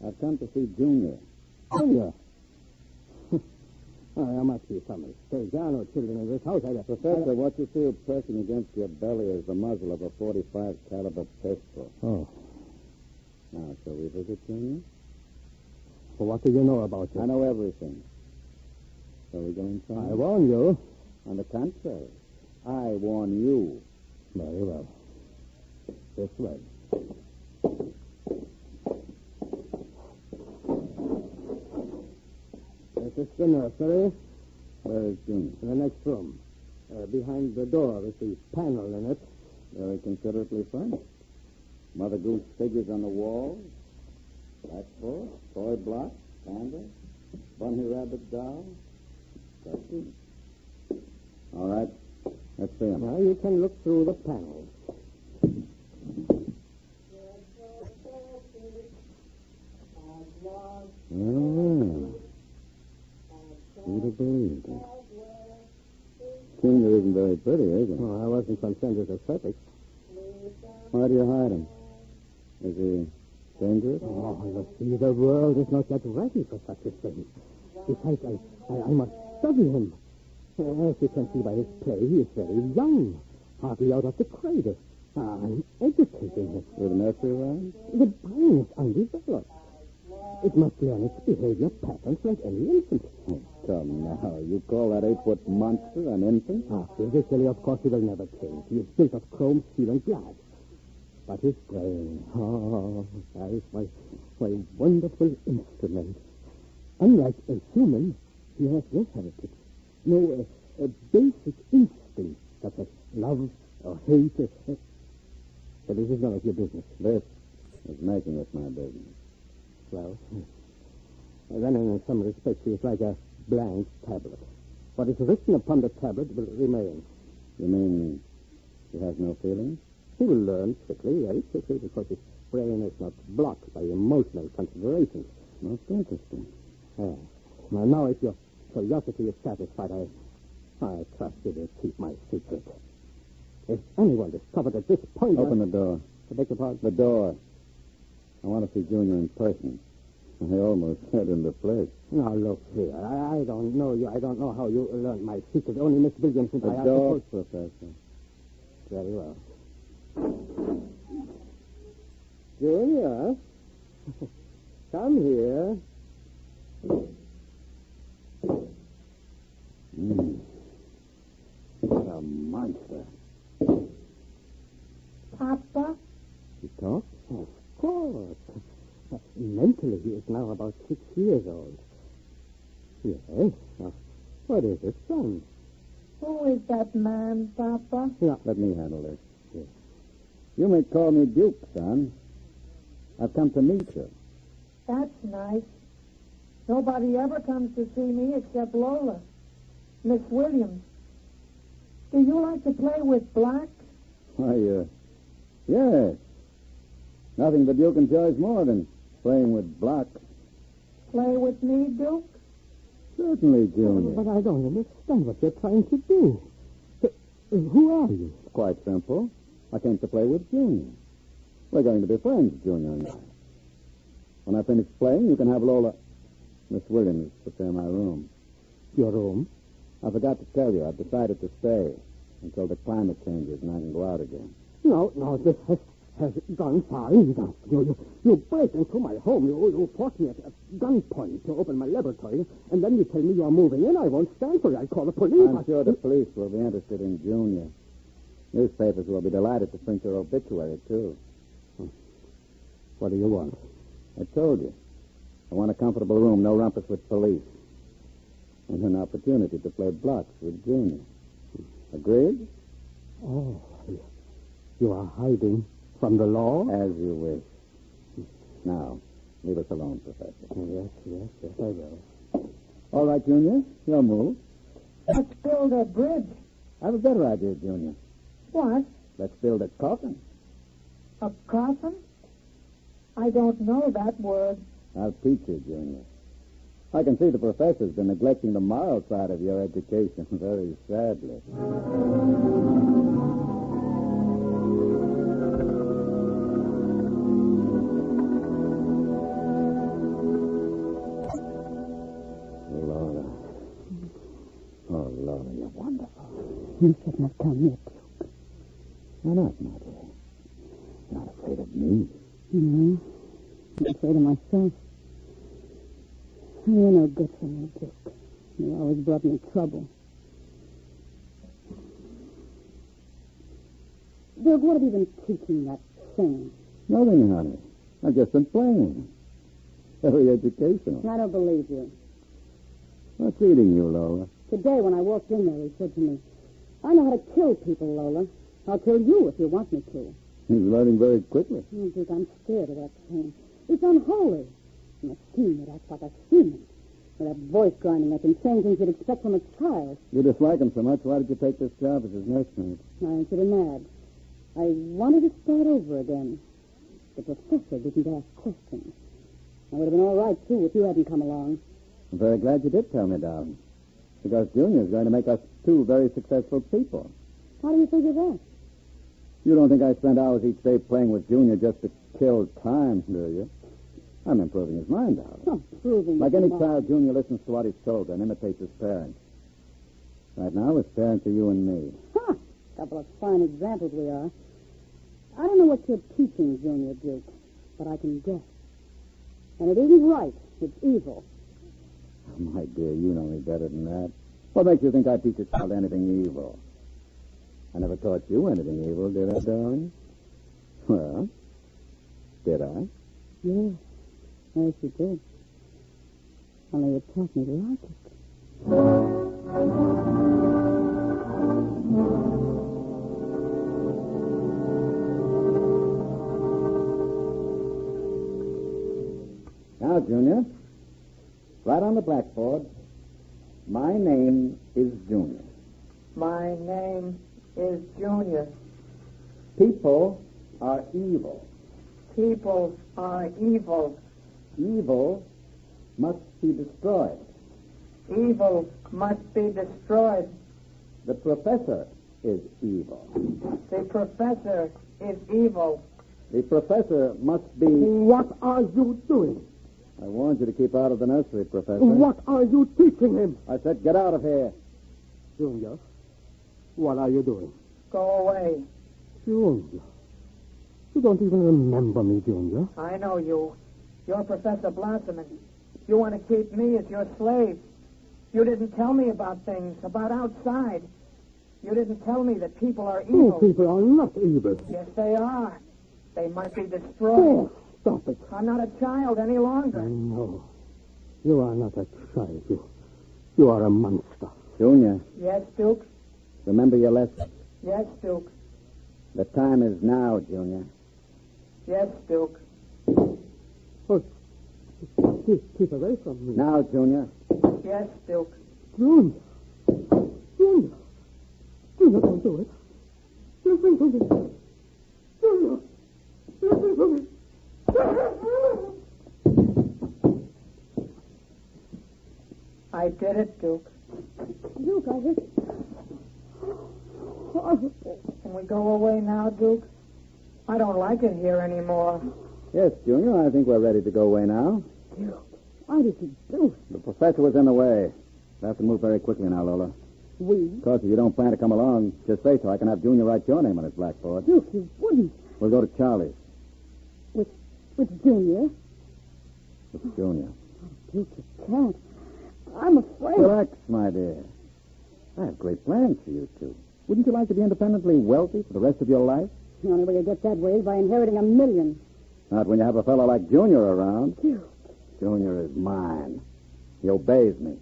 I've come to see Junior. Junior? There must be some mistake. There are no children in this house. Professor, what you feel pressing against your belly is the muzzle of a .45 caliber pistol. Oh. Now, shall we visit Junior? Well, what do you know about it? I know everything. Shall we go inside? I warn you. On the contrary, I warn you. Very well. This way. This is the nursery. Where is Junior? In the next room. Behind the door with the panel in it. Very considerately furnished. Mother Goose figures on the wall. Blackboard, toy block, candle, bunny rabbit doll. Cartoon. All right. Let's see him. Now you can look through the panels. Oh, who'd have believed it? Junior isn't very pretty, is he? Oh, I wasn't concerned with aesthetics. Why do you hide him? Is he dangerous? Oh, you see, the world is not yet ready for such a thing. Besides, I must study him. As you can see by his play, he is very young, hardly out of the cradle. I'm educating him. With nursery rhymes? The brain is undeveloped. It must learn its behavior patterns like any infant. Oh, come now. You call that 8-foot monster an infant? Physically, of course, he will never change. He is built of chrome, steel, and glass. But his brain, that is my wonderful instrument. Unlike a human, he has no heritage. No basic instinct, such as love or hate. But this is none of your business. This is making it my business. Well, then in some respects, he is like a blank tablet. What is written upon the tablet will remain. You mean he has no feelings? He will learn quickly, very quickly, because his brain is not blocked by emotional considerations. Most interesting. Well, now if your curiosity is satisfied, I trust you will keep my secret. If anyone discovered at this point... Open the door. I beg your pardon? The door. I want to see Junior in person. I almost head into place. Now, look here. I don't know you. I don't know how you learned my secret. Only Miss Williams and I... The door, Professor. Very well. Junior, come here. What a monster. Papa? He talks? Of course. Mentally, he is now about 6 years old. Yes. Now, what is it, son? Who is that man, Papa? Yeah. Let me handle this. Yes. You may call me Duke, son. I've come to meet you. That's nice. Nobody ever comes to see me except Lola. Miss Williams. Do you like to play with black? Why, yes. Nothing the Duke enjoys more than playing with black. Play with me, Duke? Certainly, Junior. But I don't understand what you're trying to do. Who are you? Quite simple. I came to play with Junior. We're going to be friends, Junior and I. When I finish playing, you can have Lola... Miss Williams prepare my room. Your room? I forgot to tell you, I've decided to stay until the climate changes and I can go out again. No, this has gone far enough. You break into my home. You force me at gunpoint to open my laboratory, and then you tell me you're moving in. I won't stand for it. I'll call the police. I'm sure the police will be interested in Junior. Newspapers will be delighted to print your obituary, too. What do you want? I told you. I want a comfortable room, no rumpus with police. And an opportunity to play blocks with Junior. Agreed? Oh, you are hiding from the law? As you wish. Now, leave us alone, Professor. Yes, I will. All right, Junior, your move. Let's build a bridge. I have a better idea, Junior. What? Let's build a coffin. A coffin? I don't know that word. I'll teach you, Junior. I can see the professor's been neglecting the moral side of your education very sadly. Laura. Oh, Laura, you're wonderful. You shouldn't have come yet, Duke. Why not, Mother? You're not afraid of me. No. I'm afraid of myself. You're no good for me, Duke. You always brought me trouble. Duke, what have you been teaching that thing? Nothing, honey. I've just been playing. Very educational. I don't believe you. What's eating you, Lola? Today, when I walked in there, he said to me, I know how to kill people, Lola. I'll kill you if you want me to. He's learning very quickly. Oh, Duke, I'm scared of that thing. It's unholy. A machine that acts like a human. With that voice grinding up and saying things you'd expect from a child. You dislike him so much, why did you take this job as his nursemaid? I answered him mad. I wanted to start over again. The professor didn't ask questions. I would have been all right, too, if you hadn't come along. I'm very glad you did tell me, darling. Because Junior's going to make us two very successful people. How do you figure that? You don't think I spend hours each day playing with Junior just to kill time, do you? I'm improving his mind, darling. Improving Like his any mind. child, Junior listens to what he's told and imitates his parents. Right now, his parents are you and me. Ha! Couple of fine examples we are. I don't know what you're teaching, Junior Duke, but I can guess. And it isn't right. It's evil. Oh, my dear, you know me better than that. What makes you think I teach a child anything evil? I never taught you anything evil, did I, darling? Well, did I? Yes. Yes, you did. Only you taught me to like it. Now, Junior, right on the blackboard, my name is Junior. My name is Junior. People are evil. People are evil. Evil must be destroyed. Evil must be destroyed. The professor is evil. The professor is evil. The professor must be... What are you doing? I warned you to keep out of the nursery, Professor. What are you teaching him? I said get out of here. Junior, what are you doing? Go away. Junior, you don't even remember me, Junior. I know you. You're Professor Blossoming. You want to keep me as your slave. You didn't tell me about things, about outside. You didn't tell me that people are evil. Oh, people are not evil. Yes, they are. They might be destroyed. Oh, stop it. I'm not a child any longer. No, you are not a child. You are a monster. Junior, Yes, Duke. remember your lesson. Yes, Duke. The time is now, Junior. Yes, Duke. Oh, keep away from me. Now, Junior. Yes, Duke. Junior. Junior. Junior, don't do it. Listen to me. Junior. Listen to me. I did it, Duke. Duke, I just... horrible. Can we go away now, Duke? I don't like it here anymore. Yes, Junior, I think we're ready to go away now. Duke, why did you do it? The professor was in the way. We'll have to move very quickly now, Lola. We? Of course, if you don't plan to come along, just say so. I can have Junior write your name on his blackboard. Duke, you wouldn't. We'll go to Charlie's. With Junior? With Junior. Duke, you can't. I'm afraid. Relax, my dear. I have great plans for you two. Wouldn't you like to be independently wealthy for the rest of your life? The only way you get that way is by inheriting $1 million. Not when you have a fellow like Junior around. Duke. Junior is mine. He obeys me.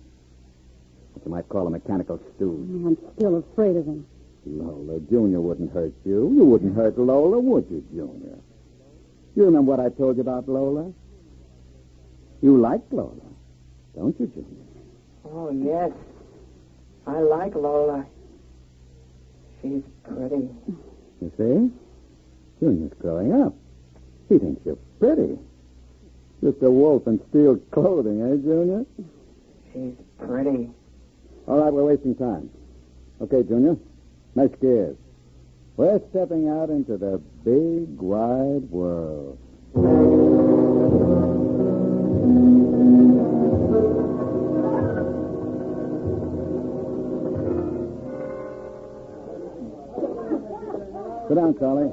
What you might call a mechanical stooge. I'm still afraid of him. Lola, Junior wouldn't hurt you. You wouldn't hurt Lola, would you, Junior? You remember what I told you about Lola? You like Lola, don't you, Junior? Oh, yes. I like Lola. She's pretty. You see? Junior's growing up. He thinks you're pretty. Just a wolf in steel clothing, eh, Junior? She's pretty. All right, we're wasting time. Okay, Junior. Next gears. We're stepping out into the big, wide world. Sit down, Charlie.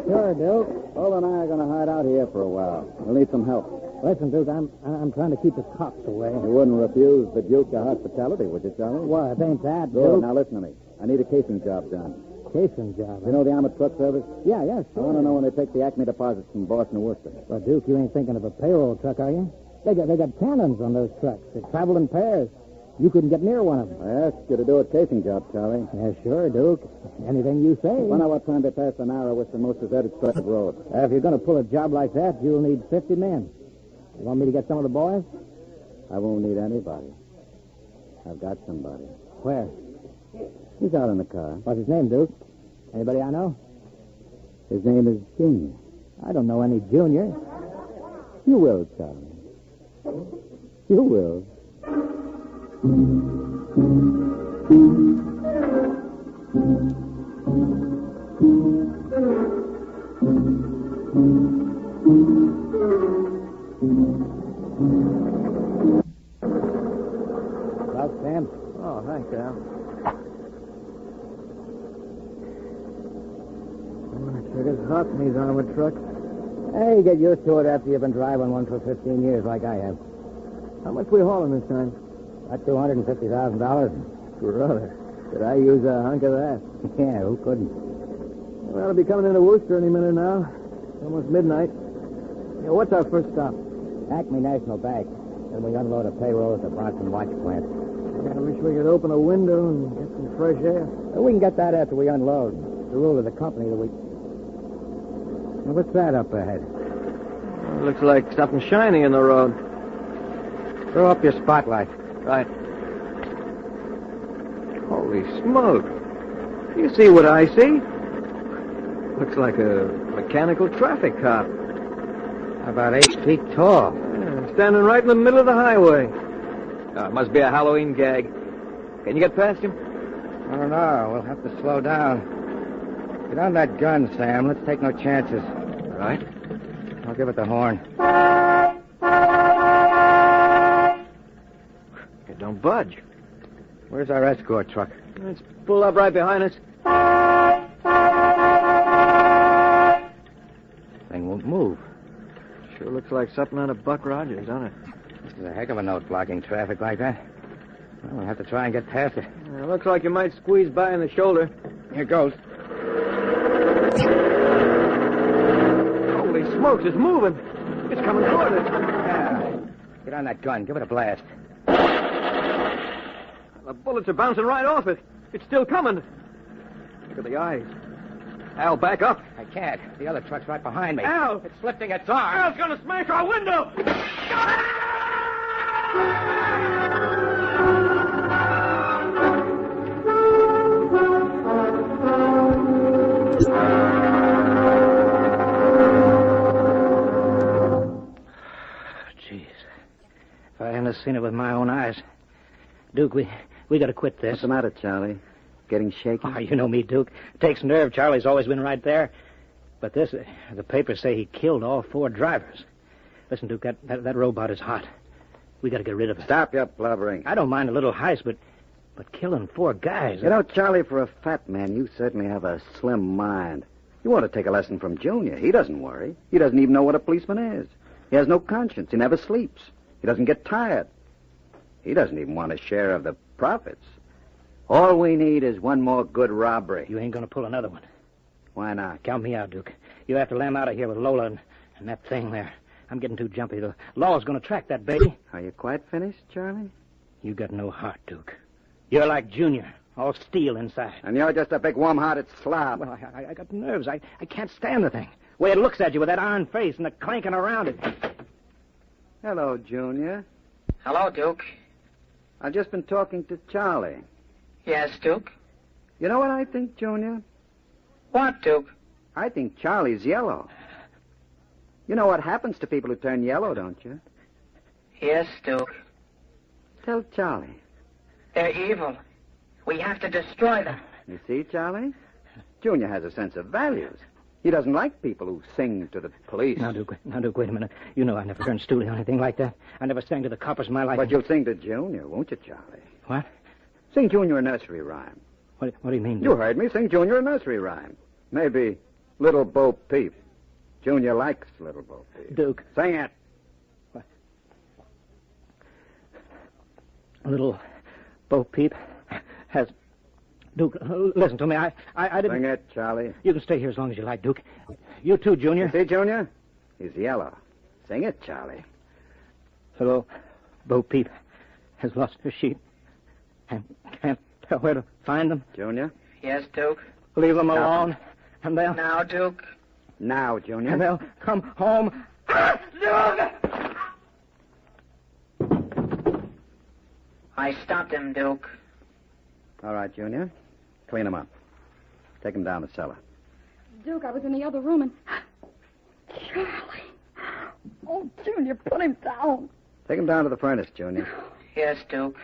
Sure, Duke. Lola and I are going to hide out here for a while. We'll need some help. Listen, Duke, I'm trying to keep the cops away. You wouldn't refuse the Duke your hospitality, would you, Charlie? What? Ain't that, Good. Duke? Now listen to me. I need a casing job done. Casing job? You know the Armored Truck Service? Yeah, I sure. want to know when they take the Acme deposits from Boston to Worcester. Well, Duke, you ain't thinking of a payroll truck, are you? They got cannons on those trucks. They travel in pairs. You couldn't get near one of them. I asked you to do a casing job, Charlie. Yeah, sure, Duke. Anything you say. Find out what time they pass the narrow, most deserted stretch of road. If you're going to pull a job like that, you'll need 50 men. You want me to get some of the boys? I won't need anybody. I've got somebody. Where? He's out in the car. What's his name, Duke? Anybody I know? His name is Junior. I don't know any Junior. You will, Charlie. You will. Well, Sam. Oh, thanks, Al. It is hot in these armored trucks. Hey, you get used to it after you've been driving one for 15 years like I have. How much we hauling this time? About $250,000. Brother, could I use a hunk of that? Yeah, who couldn't? Well, I'll be coming into Worcester any minute now. It's almost midnight. Yeah, what's our first stop? Acme National Bank. Then we unload a payroll at the Bronson Watch Plant. Yeah, I wish we could open a window and get some fresh air. We can get that after we unload. It's the rule of the company that we... What's that up ahead? It looks like something shiny in the road. Throw up your spotlight. Right. Holy smoke. You see what I see? Looks like a mechanical traffic cop. About 8 feet tall. Yeah, standing right in the middle of the highway. Oh, it must be a Halloween gag. Can you get past him? I don't know. We'll have to slow down. Get on that gun, Sam. Let's take no chances. All right. I'll give it the horn. It don't budge. Where's our escort truck? It's pulled up right behind us. Thing won't move. Sure looks like something out of Buck Rogers, doesn't it? This is a heck of a note blocking traffic like that. Well, we'll have to try and get past it. It looks like you might squeeze by in the shoulder. Here goes. Holy smokes, it's moving. It's coming toward us. Yeah. Get on that gun. Give it a blast. The bullets are bouncing right off it. It's still coming. Look at the eyes. Al, back up. I can't. The other truck's right behind me. Al! It's lifting its arm. Al's gonna smash our window! Jeez. If I hadn't seen it with my own eyes. Duke, we got to quit this. What's the matter, Charlie? getting shaky? Oh, you know me, Duke. It takes nerve. Charlie's always been right there. But this, the papers say he killed all 4 drivers. Listen, Duke, that robot is hot. We got to get rid of it. Stop your blubbering. I don't mind a little heist, but killing 4 guys... You know, Charlie, for a fat man, you certainly have a slim mind. You ought to take a lesson from Junior. He doesn't worry. He doesn't even know what a policeman is. He has no conscience. He never sleeps. He doesn't get tired. He doesn't even want a share of the profits. All we need is one more good robbery. You ain't going to pull another one. Why not? Count me out, Duke. You have to lamb out of here with Lola and that thing there. I'm getting too jumpy. The law's going to track that baby. Are you quite finished, Charlie? You got no heart, Duke. You're like Junior, all steel inside. And you're just a big warm-hearted slob. Well, I got nerves. I can't stand the thing. The way it looks at you with that iron face and the clanking around it. Hello, Junior. Hello, Duke. I've just been talking to Charlie. Yes, Duke? You know what I think, Junior? What, Duke? I think Charlie's yellow. You know what happens to people who turn yellow, don't you? Yes, Duke. Tell Charlie. They're evil. We have to destroy them. You see, Charlie? Junior has a sense of values. He doesn't like people who sing to the police. Now, Duke, wait a minute. You know I never turned stoolie or anything like that. I never sang to the coppers in my life. But you'll sing to Junior, won't you, Charlie? What? Sing Junior a nursery rhyme. What do you mean, Duke? You heard me. Sing Junior a nursery rhyme. Maybe Little Bo Peep. Junior likes Little Bo Peep. Duke. Sing it. What? Little Bo Peep has... Duke, listen to me. I didn't... Sing it, Charlie. You can stay here as long as you like, Duke. You too, Junior. You see, Junior? He's yellow. Sing it, Charlie. Little Bo Peep has lost her sheep and can't tell where to find them. Junior? Yes, Duke? Leave them alone, and they'll... Now, Duke? Now, Junior. And they'll come home. Duke! I stopped him, Duke. All right, Junior. Clean him up. Take him down the cellar. Duke, I was in the other room and... Charlie. Oh, Junior, put him down. Take him down to the furnace, Junior. Yes, Duke.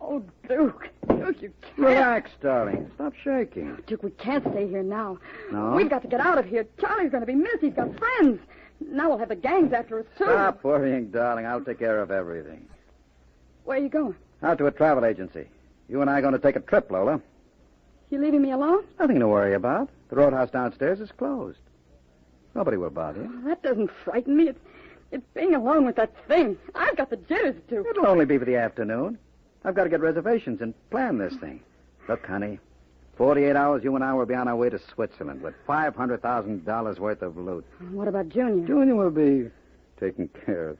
Oh, Duke. Duke, you can't. Relax, darling. Stop shaking. Duke, we can't stay here now. No? We've got to get out of here. Charlie's going to be missed. He's got friends. Now we'll have the gangs after us, too. Stop worrying, darling. I'll take care of everything. Where are you going? Out to a travel agency. You and I are going to take a trip, Lola. You leaving me alone? Nothing to worry about. The roadhouse downstairs is closed. Nobody will bother you. Oh, that doesn't frighten me. It's being alone with that thing. I've got the jitters, too. It'll only be for the afternoon. I've got to get reservations and plan this thing. Look, honey, 48 hours, you and I will be on our way to Switzerland with $500,000 worth of loot. What about Junior? Junior will be taken care of.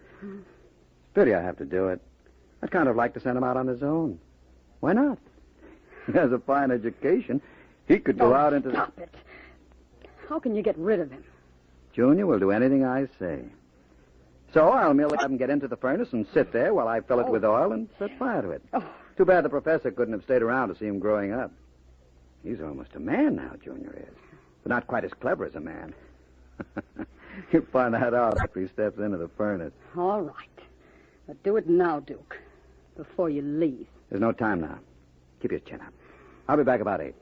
Pity I have to do it. I'd kind of like to send him out on his own. Why not? He has a fine education. He could go out into... Stop it. How can you get rid of him? Junior will do anything I say. So I'll merely have him get into the furnace and sit there while I fill it with oil and set fire to it. Oh. Too bad the professor couldn't have stayed around to see him growing up. He's almost a man now, Junior is. But not quite as clever as a man. You'll find that out after he steps into the furnace. All right. But do it now, Duke, before you leave. There's no time now. Keep your chin up. I'll be back about 8.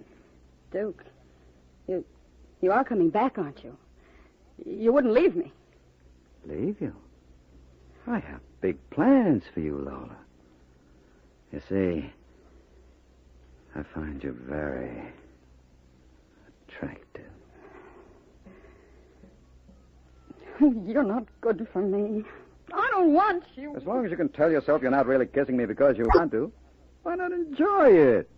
Duke, you are coming back, aren't you? You wouldn't leave me. Leave you? I have big plans for you, Lola. You see, I find you very attractive. You're not good for me. I don't want you. As long as you can tell yourself you're not really kissing me because you want to, why not enjoy it?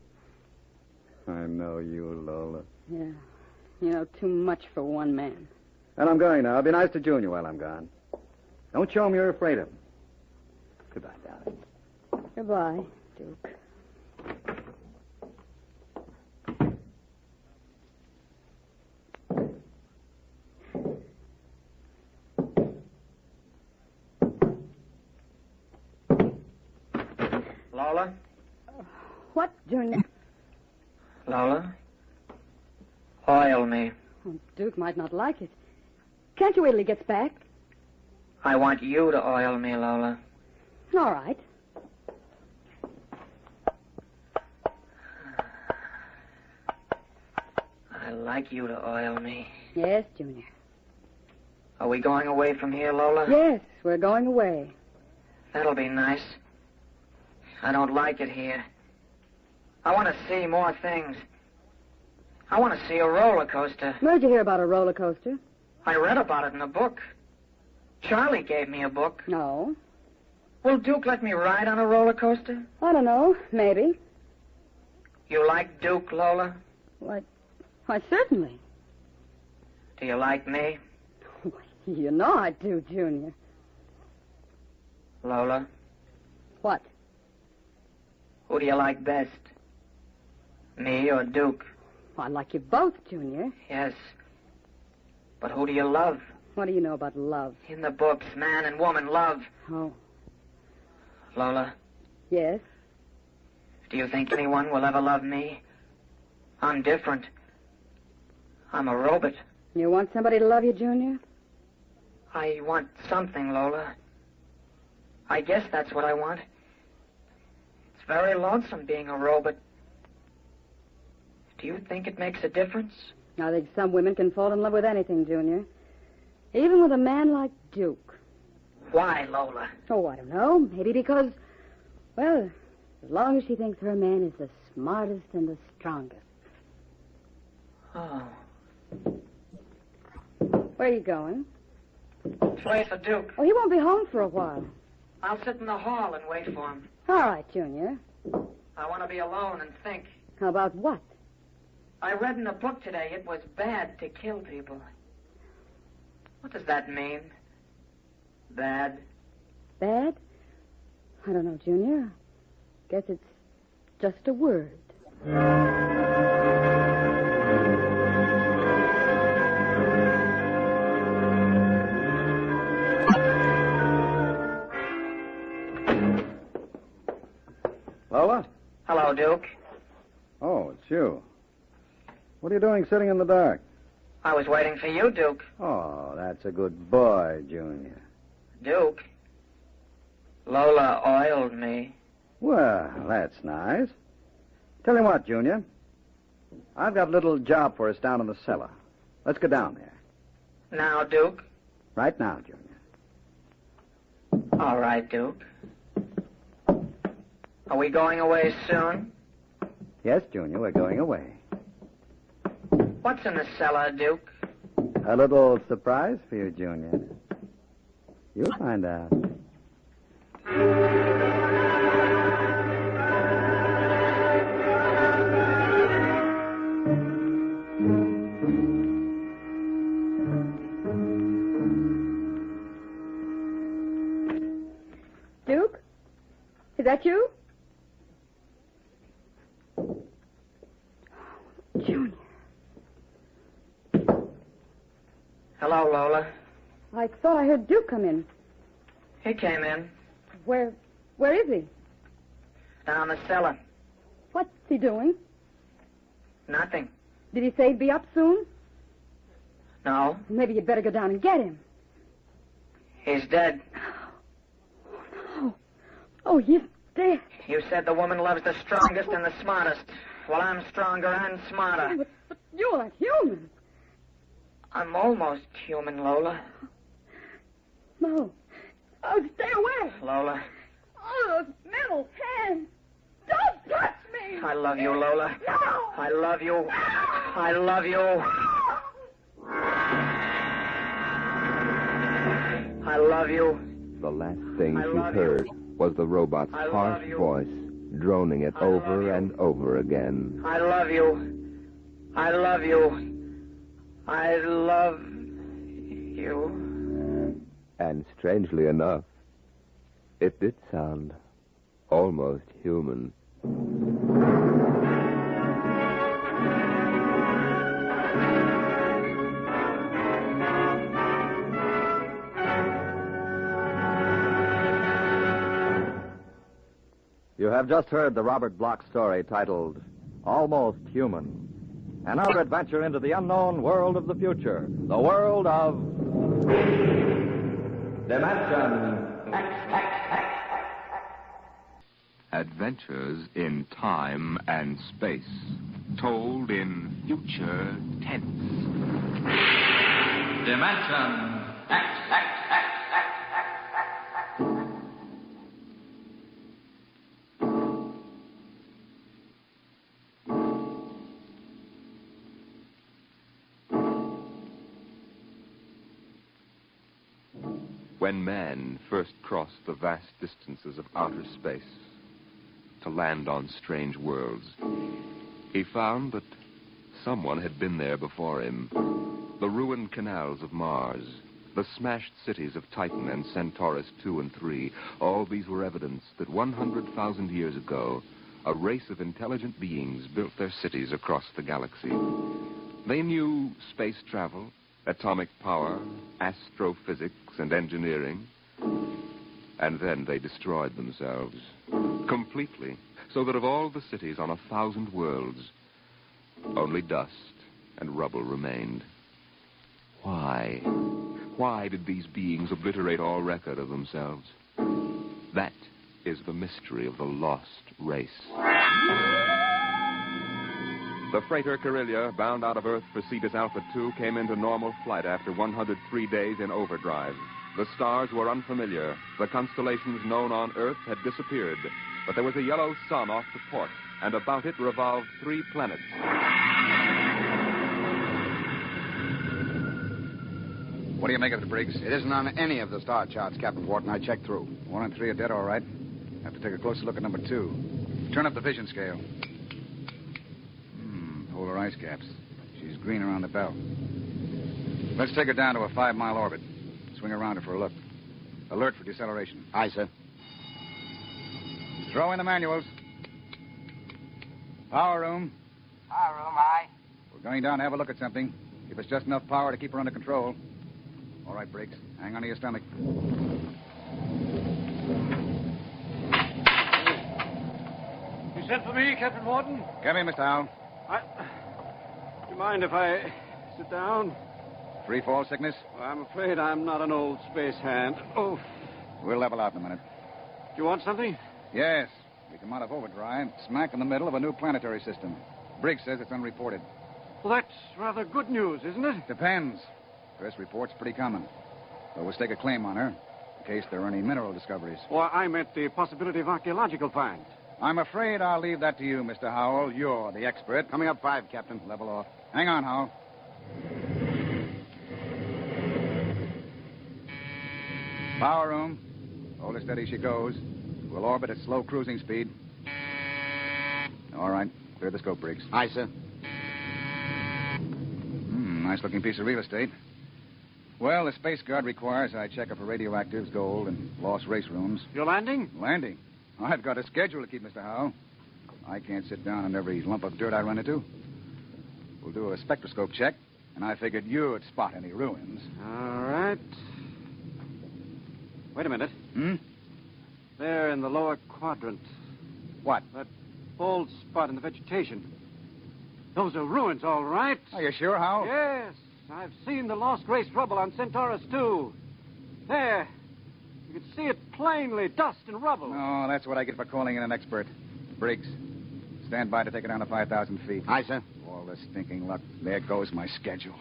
I know you, Lola. Yeah. You know too much for one man. And I'm going now. Be nice to Junior while I'm gone. Don't show him you're afraid of him. Goodbye, darling. Goodbye, Duke. Lola? What, Junior? Lola? Oil me. Oh, Duke might not like it. Can't you wait till he gets back? I want you to oil me, Lola. All right. I like you to oil me. Yes, Junior. Are we going away from here, Lola? Yes, we're going away. That'll be nice. I don't like it here. I want to see more things. I want to see a roller coaster. Where'd you hear about a roller coaster? I read about it in a book. Charlie gave me a book. No. Will Duke let me ride on a roller coaster? I don't know. Maybe. You like Duke, Lola? Why, certainly. Do you like me? You know I do, Junior. Lola? What? Who do you like best? Me or Duke? I like you both, Junior. Yes. But who do you love? What do you know about love? In the books, man and woman love. Oh. Lola? Yes? Do you think anyone will ever love me? I'm different. I'm a robot. You want somebody to love you, Junior? I want something, Lola. I guess that's what I want. It's very lonesome being a robot. Do you think it makes a difference? I think some women can fall in love with anything, Junior. Even with a man like Duke. Why, Lola? Oh, I don't know. Maybe because, well, as long as she thinks her man is the smartest and the strongest. Oh. Where are you going? To wait for Duke. Oh, he won't be home for a while. I'll sit in the hall and wait for him. All right, Junior. I want to be alone and think. How about what? I read in a book today it was bad to kill people. What does that mean? Bad? Bad? I don't know, Junior. Guess it's just a word. Lola? Hello, Duke. Oh, it's you. What are you doing sitting in the dark? I was waiting for you, Duke. Oh, that's a good boy, Junior. Duke? Lola oiled me. Well, that's nice. Tell you what, Junior. I've got a little job for us down in the cellar. Let's go down there. Now, Duke? Right now, Junior. All right, Duke. Are we going away soon? Yes, Junior, we're going away. What's in the cellar, Duke? A little surprise for you, Junior. You'll find out. Duke? Is that you? Junior. Hello, Lola. I thought I heard Duke come in. He came in. Where is he? Down the cellar. What's he doing? Nothing. Did he say he'd be up soon? No. Maybe you'd better go down and get him. He's dead. Oh, he's dead. You said the woman loves the strongest and the smartest. Well, I'm stronger and smarter. But you're a human. I'm almost human, Lola. No. Oh, stay away. Lola. Oh, those metal hands. Don't touch me. I love you, Lola. No. I love you. No. I love you. I love you. The last thing I she love heard was the robot's I love harsh you. voice, droning it over and over again. I love you. I love you. I love you. And strangely enough, it did sound almost human. You have just heard the Robert Bloch story titled Almost Human. Another adventure into the unknown world of the future. The world of Dimension X. Adventures in time and space, told in future future tense. Dimension X. When man first crossed the vast distances of outer space to land on strange worlds, he found that someone had been there before him. The ruined canals of Mars, the smashed cities of Titan and Centaurus II and III, all these were evidence that 100,000 years ago, a race of intelligent beings built their cities across the galaxy. They knew space travel, atomic power, astrophysics, and engineering. And then they destroyed themselves completely, so that of all the cities on 1,000 worlds, only dust and rubble remained. Why? Why did these beings obliterate all record of themselves? That is the mystery of the lost race. The freighter Carillia, bound out of Earth for Cetus Alpha 2, came into normal flight after 103 days in overdrive. The stars were unfamiliar. The constellations known on Earth had disappeared. But there was a yellow sun off the port, and about it revolved 3 planets. What do you make of it, Briggs? It isn't on any of the star charts, Captain Wharton. I checked through. 1 and 3 are dead, all right. Have to take a closer look at number 2. Turn up the vision scale. Polar ice caps. She's green around the belt. Let's take her down to a 5-mile orbit. Swing around her for a look. Alert for deceleration. Aye, sir. Throw in the manuals. Power room. Power room, aye. We're going down to have a look at something. Give us just enough power to keep her under control. All right, Briggs. Hang on to your stomach. You sent for me, Captain Wharton? Come in, Mr. Howell. Do you mind if I sit down? Free fall sickness? Well, I'm afraid I'm not an old space hand. Oh. We'll level out in a minute. Do you want something? Yes. We come out of overdrive, smack in the middle of a new planetary system. Briggs says it's unreported. Well, that's rather good news, isn't it? Depends. Press report's pretty common. So we'll stake a claim on her, in case there are any mineral discoveries. Well, I meant the possibility of archaeological finds. I'm afraid I'll leave that to you, Mr. Howell. You're the expert. Coming up 5, Captain. Level off. Hang on, Howell. Power room. Hold her steady she goes. We'll orbit at slow cruising speed. All right. Clear the scope, Briggs. Aye, sir. Nice-looking piece of real estate. Well, the Space Guard requires I check her for radioactives, gold, and lost race rooms. You're landing? Landing? I've got a schedule to keep, Mr. Howell. I can't sit down on every lump of dirt I run into. We'll do a spectroscope check, and I figured you'd spot any ruins. All right. Wait a minute. Hmm? There in the lower quadrant. What? That bald spot in the vegetation. Those are ruins, all right. Are you sure, Howell? Yes. I've seen the lost race rubble on Centaurus II. There. You can see it plainly, dust and rubble. Oh, that's what I get for calling in an expert. Briggs, stand by to take it down to 5,000 feet. Aye, sir. All this stinking luck. There goes my schedule.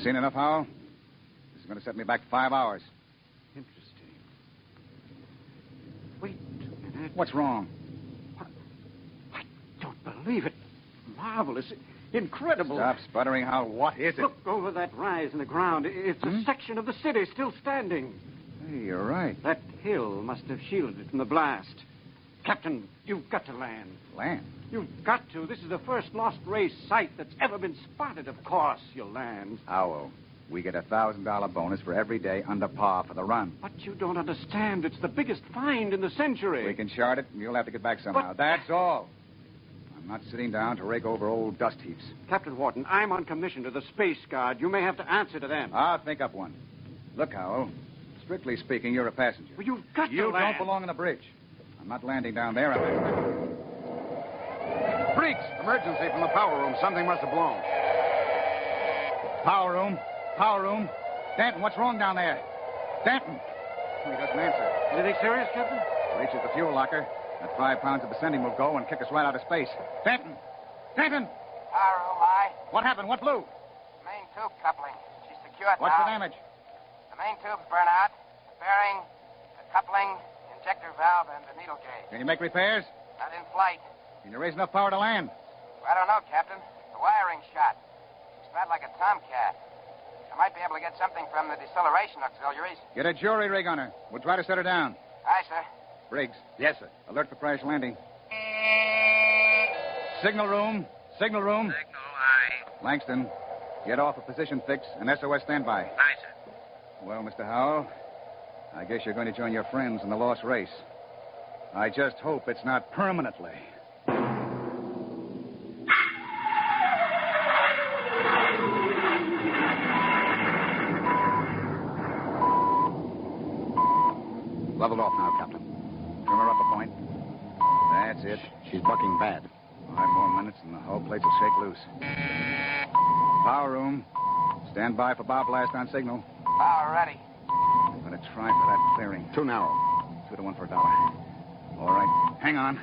Seen enough, Howell? This is going to set me back 5 hours. Interesting. Wait a minute. What's wrong? I don't believe it. Marvelous. Incredible. Stop sputtering, Howell. What is it? Look over that rise in the ground. It's a section of the city still standing. Hey, you're right. That hill must have shielded it from the blast. Captain, you've got to land. Land? You've got to. This is the first lost race site that's ever been spotted. Of course you'll land. Howell, we get a $1,000 bonus for every day under par for the run. But you don't understand. It's the biggest find in the century. We can chart it, and you'll have to get back somehow. That's all. I'm not sitting down to rake over old dust heaps. Captain Wharton, I'm on commission to the Space Guard. You may have to answer to them. I'll think up one. Look, Howell, strictly speaking, you're a passenger. Well, you've got to You land. don't belong on the bridge. I'm not landing down there. Briggs! Emergency from the power room. Something must have blown. Power room. Power room. Danton, what's wrong down there? Danton. He doesn't answer. Anything serious, Captain? Reaches the fuel locker. That 5 pounds of ascending will go and kick us right out of space. Denton! Denton! Power room, aye. What happened? What blew? Main tube coupling. She's secured What's now. the damage? The main tube's burnt out. The bearing, the coupling, injector valve, and the needle gauge. Can you make repairs? Not in flight. Can you raise enough power to land? I don't know, Captain. The wiring's shot. It's bad like a tomcat. I might be able to get something from the deceleration auxiliaries. Get a jury rig on her. We'll try to set her down. Aye, sir. Briggs. Yes, sir. Alert for crash landing. Signal room. Signal room. Signal, aye. Langston, get off a position fix and SOS standby. Aye, sir. Well, Mr. Howell, I guess you're going to join your friends in the lost race. I just hope it's not permanently. Leveled off now, Captain. Trim her up a point. That's it. She's bucking bad. 5 more minutes and the whole place will shake loose. Power room. Stand by for bow blast on signal. Power ready. I'm going to try for that clearing. Too narrow. 2 to 1 for $1. All right. Hang on.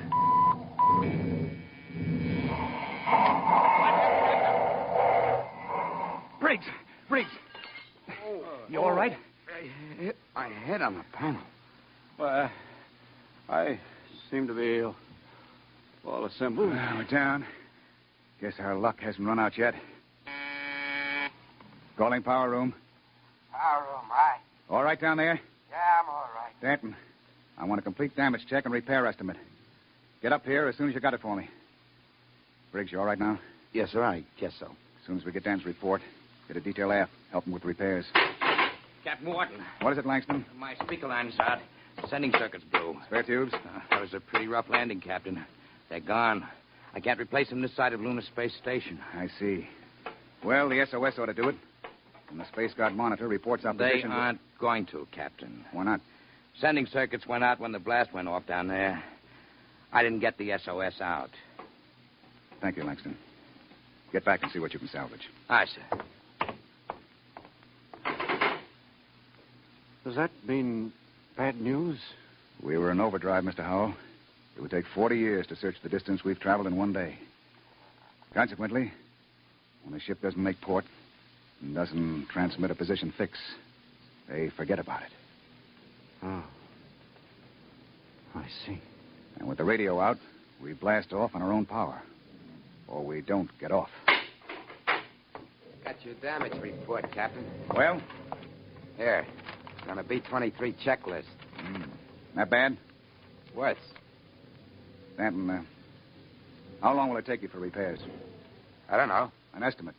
Briggs! Briggs! You all right? I hit my head on the panel. Well, I seem to be all assembled. We're down. Guess our luck hasn't run out yet. Calling power room. Power room, aye. All right down there? Yeah, I'm all right. Danton, I want a complete damage check and repair estimate. Get up here as soon as you got it for me. Briggs, you all right now? Yes, sir, I guess so. As soon as we get Dan's report, get a detail aft. Help him with repairs. Captain Wharton. What is it, Langston? My speaker line's out. Sending circuits blew. Spare tubes? That was a pretty rough landing, Captain. They're gone. I can't replace them this side of Lunar Space Station. I see. Well, the SOS ought to do it. And the Space Guard monitor reports our position. They aren't going to, Captain. Why not? Sending circuits went out when the blast went off down there. I didn't get the SOS out. Thank you, Langston. Get back and see what you can salvage. Aye, sir. Does that mean bad news? We were in overdrive, Mr. Howell. It would take 40 years to search the distance we've traveled in one day. Consequently, when a ship doesn't make port and doesn't transmit a position fix, they forget about it. Oh. I see. And with the radio out, we blast off on our own power. Or we don't get off. Got your damage report, Captain. Well? Here. It's on a B-23 checklist. Not bad? Worse. Stanton, how long will it take you for repairs? I don't know. An estimate.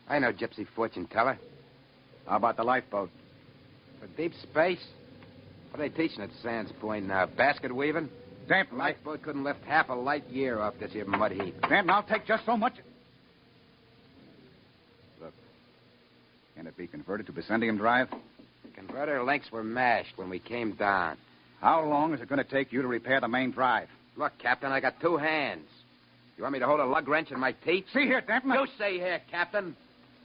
I know gypsy fortune teller. How about the lifeboat? For deep space? What are they teaching at Sands Point now? Basket weaving? Stanton, Lifeboat couldn't lift half a light year off this here mud heap. Stanton, I'll take just so much. Look, can it be converted to Bessendium drive? The converter links were mashed when we came down. How long is it going to take you to repair the main drive? Look, Captain, I got 2 hands. You want me to hold a lug wrench in my teeth? See here, Danton. You see here, Captain.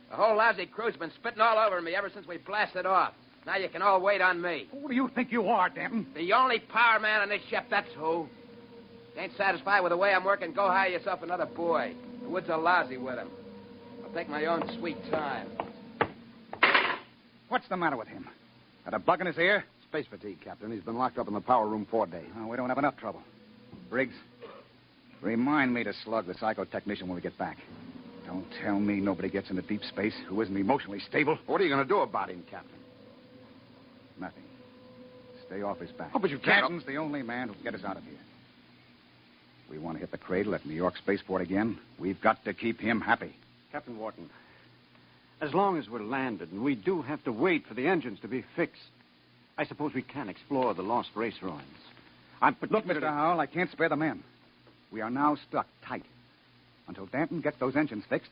The whole lousy crew's been spitting all over me ever since we blasted off. Now you can all wait on me. Who do you think you are, Danton? The only power man on this ship, that's who. Ain't satisfied with the way I'm working, go hire yourself another boy. The woods are lousy with him. I'll take my own sweet time. What's the matter with him? Got a bug in his ear? Space fatigue, Captain. He's been locked up in the power room 4 days. Oh, we don't have enough trouble. Briggs, remind me to slug the psychotechnician when we get back. Don't tell me nobody gets into deep space who isn't emotionally stable. What are you going to do about him, Captain? Nothing. Stay off his back. Oh, but you can't. Captain's the only man who can get us out of here. We want to hit the cradle at New York Spaceport again. We've got to keep him happy. Captain Wharton, as long as we're landed and we do have to wait for the engines to be fixed, I suppose we can explore the lost race ruins. Look, Mr. Howell, I can't spare the men. We are now stuck tight until Danton gets those engines fixed.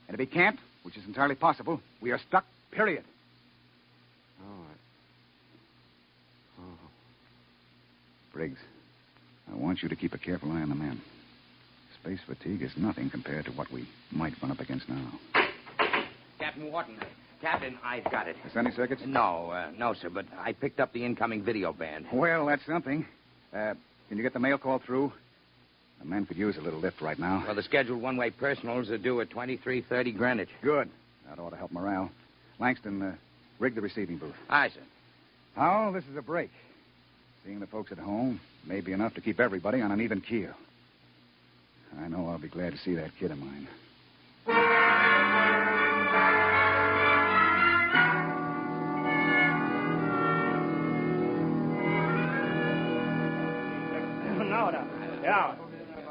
And if he can't, which is entirely possible, we are stuck, period. Briggs, I want you to keep a careful eye on the men. Space fatigue is nothing compared to what we might run up against now. Captain Wharton, Captain, I've got it. The sending circuits? No, sir, but I picked up the incoming video band. Well, that's something. Can you get the mail call through? The men could use a little lift right now. Well, the scheduled one-way personals are due at 23:30 Greenwich. Good. That ought to help morale. Langston, rig the receiving booth. Aye, sir. Howell, this is a break. Seeing the folks at home may be enough to keep everybody on an even keel. I know I'll be glad to see that kid of mine. Yeah.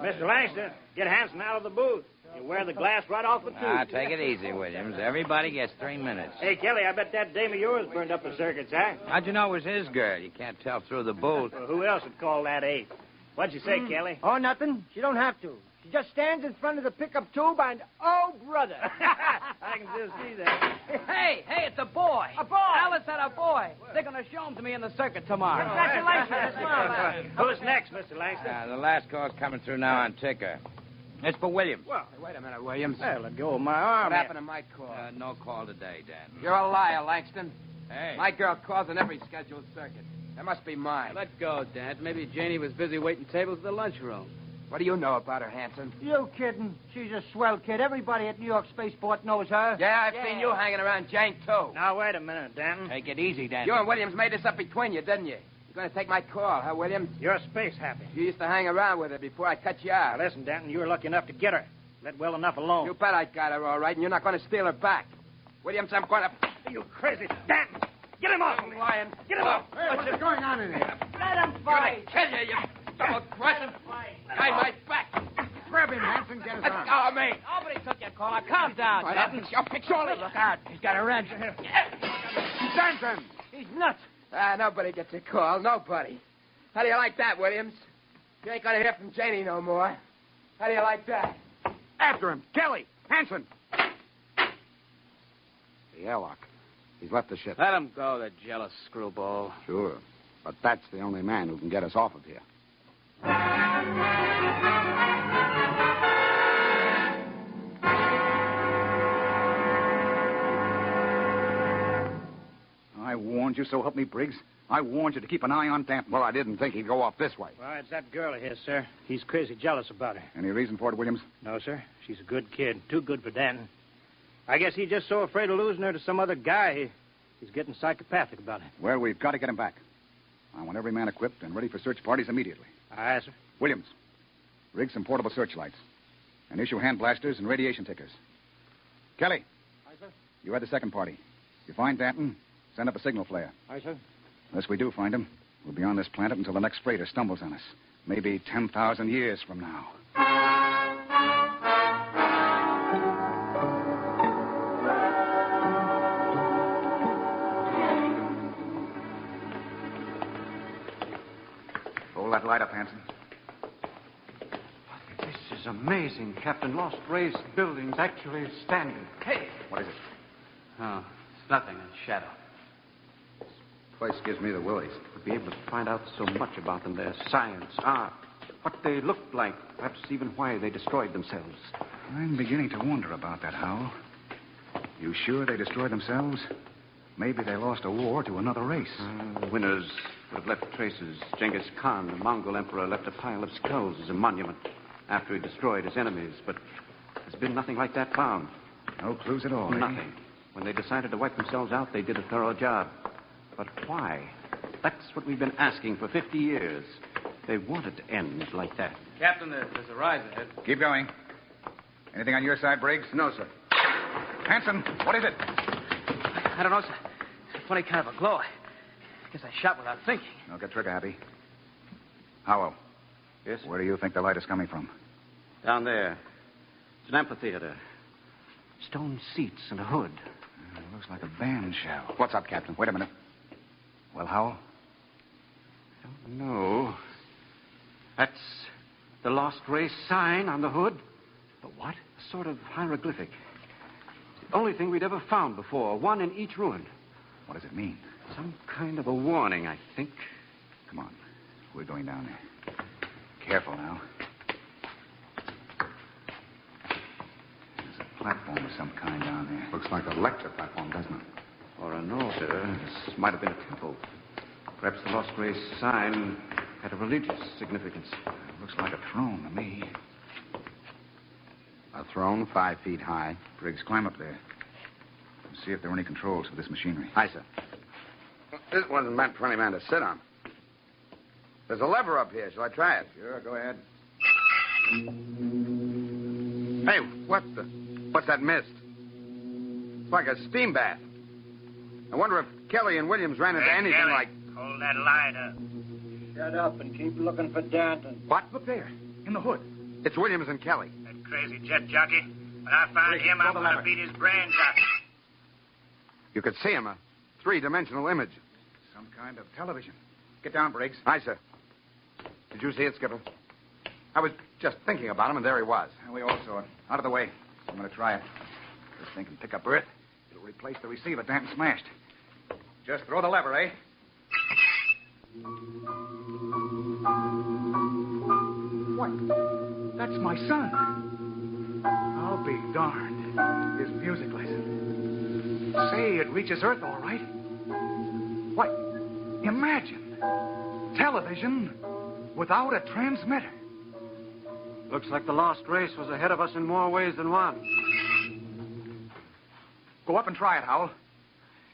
Mr. Langston, get Hanson out of the booth. You wear the glass right off the tube. Take it easy, Williams. Everybody gets 3 minutes. Hey, Kelly, I bet that dame of yours burned up the circuits, huh? How'd you know it was his girl? You can't tell through the booth. Well, who else would call that eight? What'd you say, Kelly? Oh, nothing. She don't have to. She just stands in front of the pickup tube and, oh, brother. I can still see that. Hey, it's a boy. A boy. Alice had a boy. They're going to show him to me in the circuit tomorrow. Congratulations. Who's next, Mr. Langston? The last call's coming through now on ticker. It's for Williams. Well, wait a minute, Williams. Hey, let go of my arm. What happened to my call? No call today, Dan. You're a liar, Langston. Hey. My girl calls on every scheduled circuit. That must be mine. Let go, Dad. Maybe Janie was busy waiting tables at the lunchroom. What do you know about her, Hanson? You kidding? She's a swell kid. Everybody at New York Spaceport knows her. Yeah, I've seen you hanging around Jane, too. Now, wait a minute, Danton. Take it easy, Dan. You and Williams made this up between you, didn't you? You're going to take my call, huh, Williams? You're space happy. You used to hang around with her before I cut you out. Now, listen, Danton, you were lucky enough to get her. Let well enough alone. You bet I got her all right, and you're not going to steal her back. Williams, I'm going to... Are you crazy? Danton! Get him off! I'm lying. Get him off! Hey, what's going on in here? Let him fight. I'm going to kill you, you double-crossing. Behind my back. Grab him, Hanson. Get his Let go of me. Nobody took your call. Calm down, Denton. I'll fix all of it. Look out. He's got a wrench. Denton. He's nuts. Nobody gets a call. Nobody. How do you like that, Williams? You ain't going to hear from Janie no more. How do you like that? After him. Kelly. Hanson. The airlock. He's left the ship. Let him go, the jealous screwball. Sure. But that's the only man who can get us off of here. I warned you, so help me, Briggs. I warned you to keep an eye on Danton. Well, I didn't think he'd go off this way. Well, it's that girl of his, sir. He's crazy jealous about her. Any reason for it, Williams? No, sir. She's a good kid. Too good for Danton. I guess he's just so afraid of losing her to some other guy, he's getting psychopathic about it. Well, we've got to get him back. I want every man equipped and ready for search parties immediately. Aye, sir. Williams, rig some portable searchlights. And issue hand blasters and radiation tickers. Kelly. Aye, sir. You had the second party. You find Danton, send up a signal flare. Aye, sir. Unless we do find him, we'll be on this planet until the next freighter stumbles on us. Maybe 10,000 years from now. Hold that light up, Hanson. This is amazing, Captain. Lost Ray's building's actually standing. Hey! What is it? Oh, it's nothing. A shadow. Place gives me the willies. We'll be able to find out so much about them, their science, art, what they looked like, perhaps even why they destroyed themselves. I'm beginning to wonder about that, Howell. You sure they destroyed themselves? Maybe they lost a war to another race. The winners would have left traces. Genghis Khan, the Mongol emperor, left a pile of skulls as a monument after he destroyed his enemies, but there's been nothing like that found. No clues at all, eh? Nothing. When they decided to wipe themselves out, they did a thorough job. But why? That's what we've been asking for 50 years. They wanted to end like that. Captain, there's a rise ahead. Keep going. Anything on your side, Briggs? No, sir. Hanson, what is it? I don't know, sir. It's a funny kind of a glow. I guess I shot without thinking. Don't get trigger happy. Howell. Yes? Where do you think the light is coming from? Down there. It's an amphitheater. Stone seats and a hood. Looks like a band shell. What's up, Captain? Wait a minute. Well, Howell? No. That's the Lost Race sign on the hood. The what? A sort of hieroglyphic. It's the only thing we'd ever found before, one in each ruin. What does it mean? Some kind of a warning, I think. Come on. We're going down there. Careful now. There's a platform of some kind down there. Looks like a lecture platform, doesn't it? Or an altar. This might have been a temple. Perhaps the Lost Grace sign had a religious significance. Looks like a throne to me. A throne 5 feet high. Briggs, climb up there. And see if there are any controls for this machinery. Aye, sir. This wasn't meant for any man to sit on. There's a lever up here. Shall I try it? Sure, go ahead. Hey, what's that mist? It's like a steam bath. I wonder if Kelly and Williams ran into anything Kelly, like... hold that light up. Shut up and keep looking for Danton. What? Look there, in the hood. It's Williams and Kelly. That crazy jet jockey. When I find him, I'm going to beat his brains out. You could see him, a 3-dimensional image. Some kind of television. Get down, Briggs. Aye, sir. Did you see it, Skipper? I was just thinking about him, and there he was. And we all saw it. Out of the way. I'm going to try it. This thing can pick up Earth. It'll replace the receiver Danton smashed. Just throw the lever, eh? What? That's my son. I'll be darned. His music lesson. Say, it reaches Earth all right. What? Imagine. Television without a transmitter. Looks like the Lost Race was ahead of us in more ways than one. Go up and try it, Howell.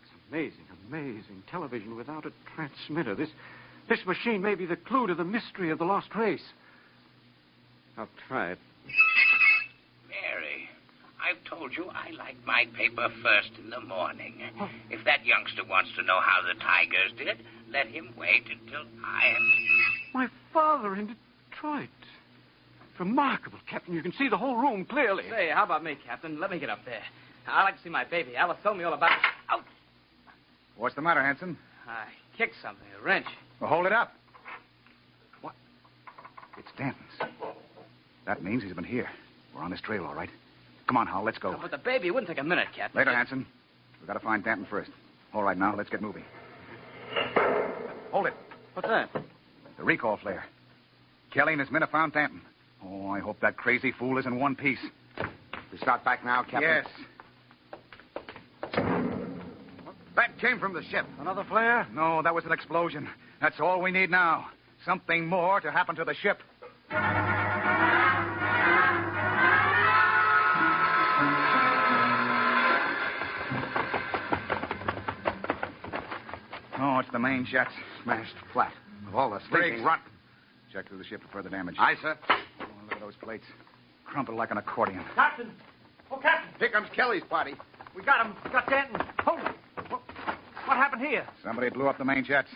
It's amazing. Television without a transmitter. This machine may be the clue to the mystery of the Lost Race. I'll try it. Mary, I've told you I like my paper first in the morning. If that youngster wants to know how the Tigers did, let him wait until I am... My father in Detroit. Remarkable, Captain. You can see the whole room clearly. Say, how about me, Captain? Let me get up there. I'd like to see my baby. Alice told me all about it. Ouch! What's the matter, Hanson? I kicked something, a wrench. Well, hold it up. What? It's Danton's. That means he's been here. We're on his trail, all right. Come on, Hal, let's go. Oh, but the baby, it wouldn't take a minute, Captain. Later, Hanson. We've got to find Danton first. All right, now, let's get moving. Hold it. What's that? The recall flare. Kelly and his men have found Danton. Oh, I hope that crazy fool is in one piece. We start back now, Captain? Yes. That came from the ship. Another flare? No, that was an explosion. That's all we need now. Something more to happen to the ship. Oh, it's the main jets. Smashed flat. With all the sleeping rot. Check through the ship for further damage. Aye, sir. Oh, look at those plates. Crumpled like an accordion. Captain! Oh, Captain! Here comes Kelly's party. We got him. We got Danton. Hold it. What happened here? Somebody blew up the main jets.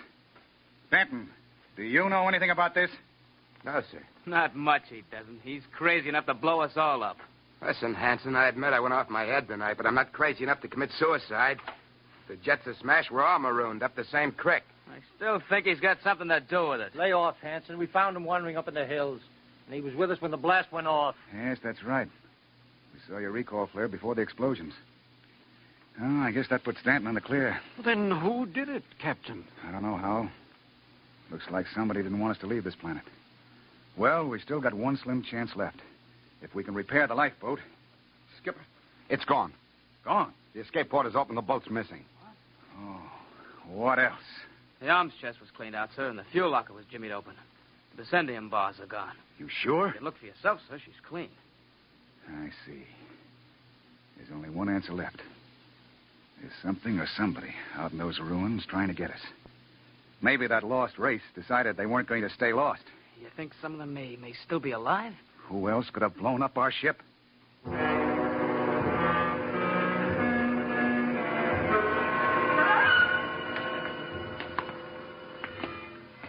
Danton, do you know anything about this? No, sir. Not much, he doesn't. He's crazy enough to blow us all up. Listen, Hanson, I admit I went off my head tonight, but I'm not crazy enough to commit suicide. If the jets are smashed, we're all marooned up the same creek. I still think he's got something to do with it. Lay off, Hanson. We found him wandering up in the hills. And he was with us when the blast went off. Yes, that's right. We saw your recall flare before the explosions. Oh, I guess that puts Danton on the clear. Well, then who did it, Captain? I don't know, Hal. Looks like somebody didn't want us to leave this planet. Well, we still got one slim chance left. If we can repair the lifeboat. Skipper, it's gone. Gone? The escape port is open. The boat's missing. Oh, what else? The arms chest was cleaned out, sir, and the fuel locker was jimmied open. The descendium bars are gone. You sure? You look for yourself, sir. She's clean. I see. There's only one answer left. There's something or somebody out in those ruins trying to get us. Maybe that lost race decided they weren't going to stay lost. You think some of them may still be alive? Who else could have blown up our ship?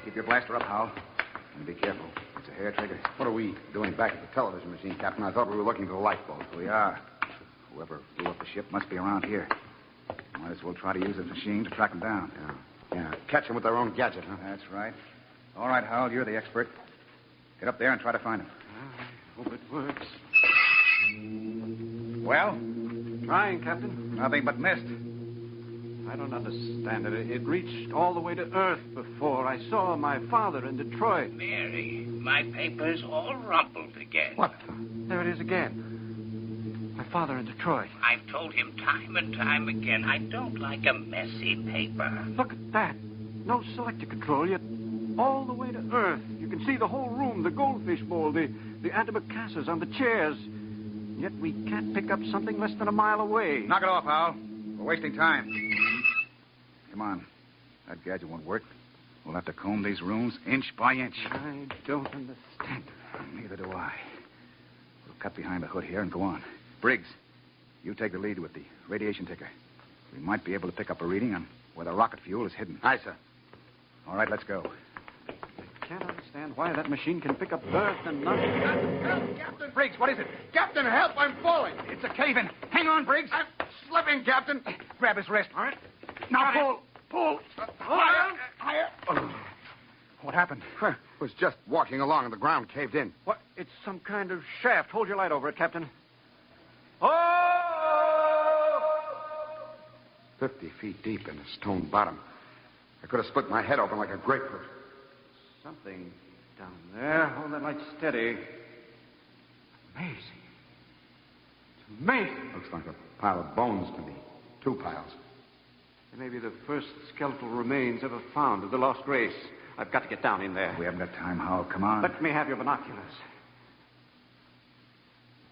Keep your blaster up, Hal. And be careful. It's a hair trigger. What are we doing back at the television machine, Captain? I thought we were looking for the lifeboat. We are. Whoever blew up the ship must be around here. Might as well try to use this machine to track them down. Yeah. Catch them with their own gadget, huh? That's right. All right, Hal, you're the expert. Get up there and try to find them. I hope it works. Well? Trying, Captain. Nothing but mist. I don't understand it. It reached all the way to Earth before. I saw my father in Detroit. Mary, my paper's all rumpled again. What? There it is again. My father in Detroit. I've told him time and time again I don't like a messy paper. Look at that. No selector control, yet all the way to Earth. You can see the whole room, the goldfish bowl, the antimacassars on the chairs. Yet we can't pick up something less than a mile away. Knock it off, Hal. We're wasting time. Come on. That gadget won't work. We'll have to comb these rooms inch by inch. I don't understand. Neither do I. We'll cut behind the hood here and go on. Briggs, you take the lead with the radiation ticker. We might be able to pick up a reading on where the rocket fuel is hidden. Aye, sir. All right, let's go. I can't understand why that machine can pick up earth and nothing. Help, Captain! Briggs, what is it? Captain, help! I'm falling. It's a cave-in. Hang on, Briggs. I'm slipping, Captain. Grab his wrist. All right. Now pull. Higher. Higher. Oh. What happened? Was just walking along and the ground caved in. What? It's some kind of shaft. Hold your light over it, Captain. Oh! 50 feet deep in a stone bottom. I could have split my head open like a grapefruit. Something down there. Hold that light steady. Amazing. It's amazing. Looks like a pile of bones to me. 2 piles. They may be the first skeletal remains ever found of the lost race. I've got to get down in there. We haven't got time, Hal. Come on. Let me have your binoculars.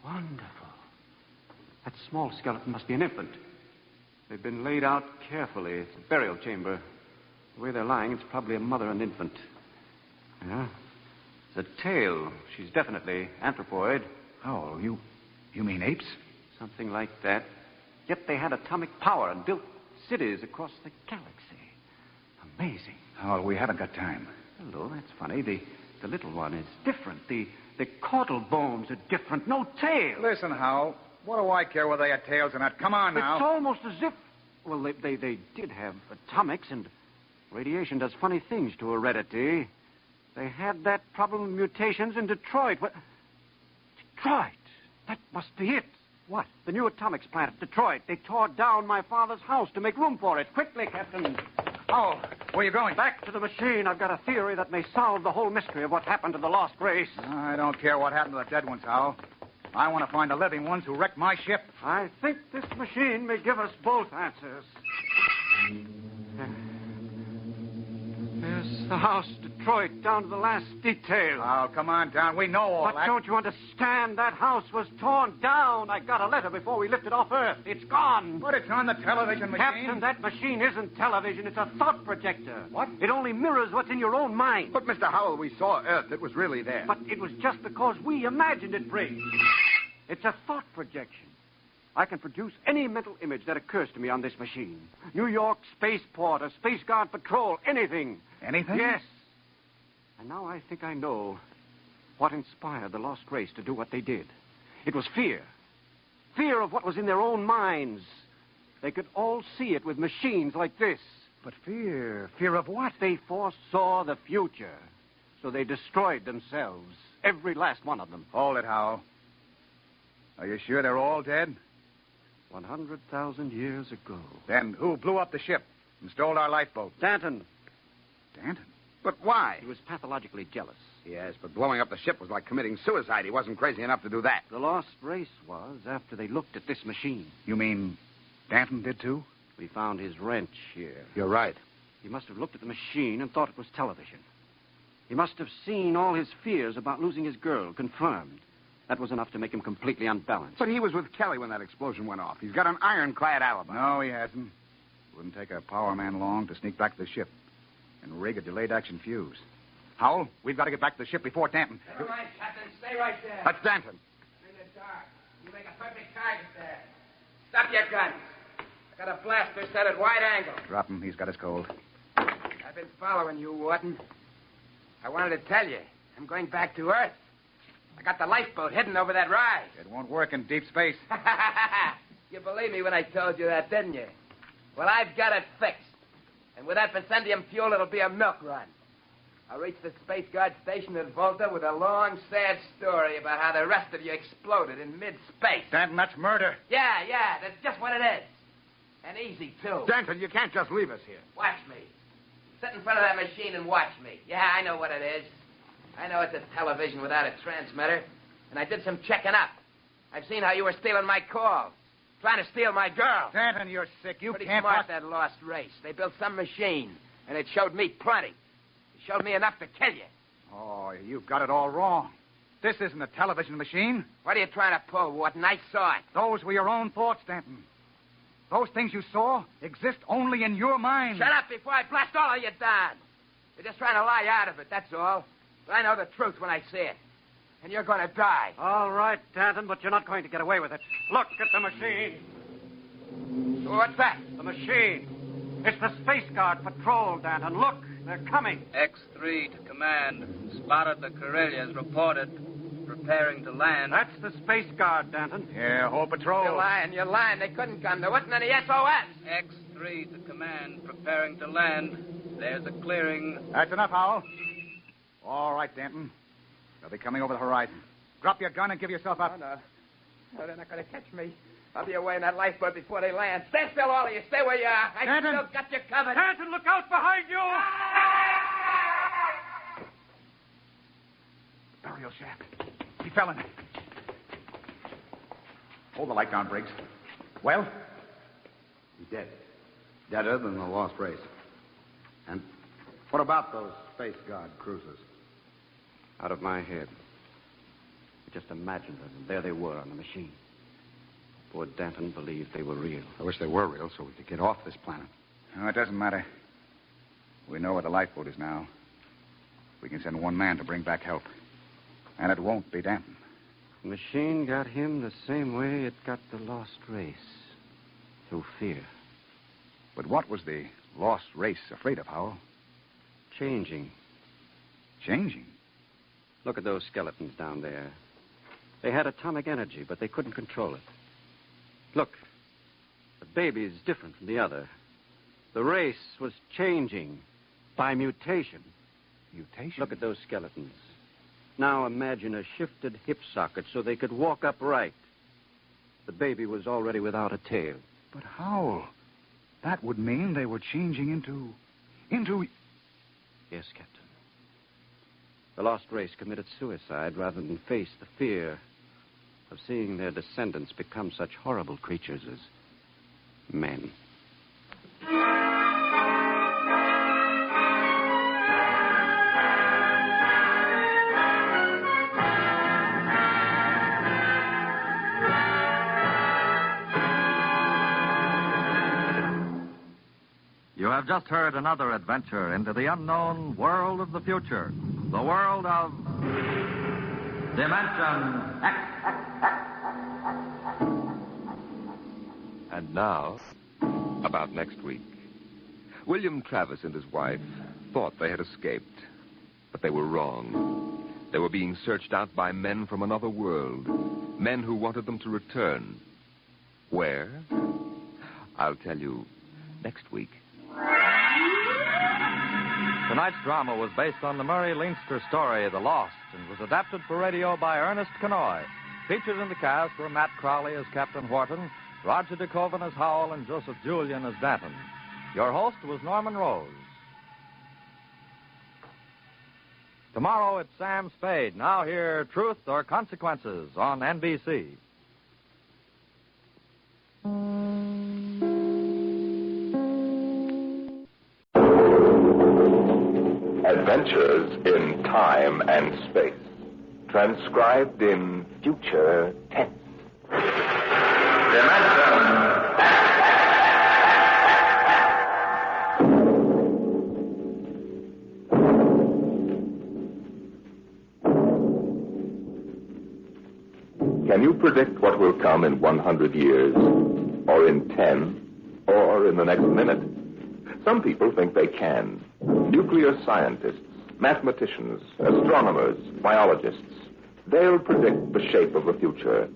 Wonderful. That small skeleton must be an infant. They've been laid out carefully. It's a burial chamber. The way they're lying, it's probably a mother and infant. Yeah. The tail. She's definitely anthropoid. Oh, you mean apes? Something like that. Yet they had atomic power and built cities across the galaxy. Amazing. Oh, we haven't got time. Hello, that's funny. The little one is different. The caudal bones are different. No tail. Listen, Hal. What do I care whether they had tails or not? Come on now. It's almost as if... Well, they did have atomics, and radiation does funny things to heredity. They had that problem of mutations in Detroit. What? Detroit? That must be it. What? The new atomics plant at Detroit. They tore down my father's house to make room for it. Quickly, Captain. Oh, where are you going? Back to the machine. I've got a theory that may solve the whole mystery of what happened to the lost race. I don't care what happened to the dead ones, Hal. I want to find the living ones who wrecked my ship. I think this machine may give us both answers. There's the house, Detroit, down to the last detail. Oh, come on down. We know all but that. Don't you understand? That house was torn down. I got a letter before we lifted off Earth. It's gone. But it's on the television machine. Captain, that machine isn't television. It's a thought projector. What? It only mirrors what's in your own mind. But, Mr. Howell, we saw Earth. It was really there. But it was just because we imagined it, Briggs. It's a thought projection. I can produce any mental image that occurs to me on this machine. New York spaceport, a Space Guard patrol, anything. Anything? Yes. And now I think I know what inspired the lost race to do what they did. It was fear. Fear of what was in their own minds. They could all see it with machines like this. But fear? Fear of what? They foresaw the future. So they destroyed themselves. Every last one of them. Hold it, Howell. Are you sure they're all dead? 100,000 years ago. Then who blew up the ship and stole our lifeboat? Danton. Danton? But why? He was pathologically jealous. Yes, but blowing up the ship was like committing suicide. He wasn't crazy enough to do that. The lost race was after they looked at this machine. You mean Danton did too? We found his wrench here. You're right. He must have looked at the machine and thought it was television. He must have seen all his fears about losing his girl confirmed. That was enough to make him completely unbalanced. But he was with Kelly when that explosion went off. He's got an ironclad alibi. No, he hasn't. It wouldn't take a power man long to sneak back to the ship and rig a delayed action fuse. Howell, we've got to get back to the ship before Danton. Never mind, Captain. Stay right there. That's Danton. I'm in the dark. You make a perfect target there. Stop your guns. I got a blaster set at wide angle. Drop him. He's got us cold. I've been following you, Wharton. I wanted to tell you. I'm going back to Earth. I got the lifeboat hidden over that rise. It won't work in deep space. You believed me when I told you that, didn't you? Well, I've got it fixed. And with that Vicendium fuel, it'll be a milk run. I'll reach the Space Guard station at Volta with a long, sad story about how the rest of you exploded in mid-space. Danton, that's murder. Yeah, that's just what it is. And easy, too. Danton, you can't just leave us here. Watch me. Sit in front of that machine and watch me. Yeah, I know what it is. I know it's a television without a transmitter. And I did some checking up. I've seen how you were stealing my call. Trying to steal my girl. Danton, you're sick. You Pretty can't... smart, that lost race. They built some machine, and it showed me plenty. It showed me enough to kill you. Oh, you've got it all wrong. This isn't a television machine. What are you trying to pull, Wharton? I saw it. Those were your own thoughts, Danton. Those things you saw exist only in your mind. Shut up before I blast all of you down. You're just trying to lie out of it, that's all. But I know the truth when I see it. And you're going to die. All right, Danton, but you're not going to get away with it. Look at the machine. What's that? The machine. It's the Space Guard patrol, Danton. Look, they're coming. X3 to command. Spotted the Corellias. Reported. Preparing to land. That's the Space Guard, Danton. Yeah, whole patrol. You're lying. They couldn't come. There wasn't any SOS. X3 to command. Preparing to land. There's a clearing. That's enough, Howell. All right, Danton. They'll be coming over the horizon. Drop your gun and give yourself up. No, they're not going to catch me. I'll be away in that lifeboat before they land. Stay still, all of you. Stay where you are. I still got you covered. Danton, look out behind you! Burial shaft. He fell in it. Hold the light down, Briggs. Well? He's dead. Deader than the lost race. And what about those Space Guard cruisers? Out of my head. I just imagined them, and there they were on the machine. Poor Danton believed they were real. I wish they were real so we could get off this planet. No, it doesn't matter. We know where the lifeboat is now. We can send one man to bring back help. And it won't be Danton. The machine got him the same way it got the lost race. Through fear. But what was the lost race afraid of, Howell? Changing. Changing? Look at those skeletons down there. They had atomic energy, but they couldn't control it. Look, the baby is different from the other. The race was changing by mutation. Mutation? Look at those skeletons. Now imagine a shifted hip socket so they could walk upright. The baby was already without a tail. But Howell, that would mean they were changing into... Yes, Captain. The lost race committed suicide rather than face the fear of seeing their descendants become such horrible creatures as men. You have just heard another adventure into the unknown world of the future. The world of Dimension X. And now, about next week. William Travis and his wife thought they had escaped, but they were wrong. They were being searched out by men from another world, men who wanted them to return. Where? I'll tell you next week. Tonight's drama was based on the Murray Leinster story, The Lost, and was adapted for radio by Ernest Kenoy. Featured in the cast were Matt Crowley as Captain Wharton, Roger DeKoven as Howell, and Joseph Julian as Danton. Your host was Norman Rose. Tomorrow it's Sam Spade. Now hear Truth or Consequences on NBC. Adventures in Time and Space. Transcribed in future tense. Can you predict what will come in 100 years? Or in 10? Or in the next minute? Some people think they can. Nuclear scientists, mathematicians, astronomers, biologists. They'll predict the shape of the future.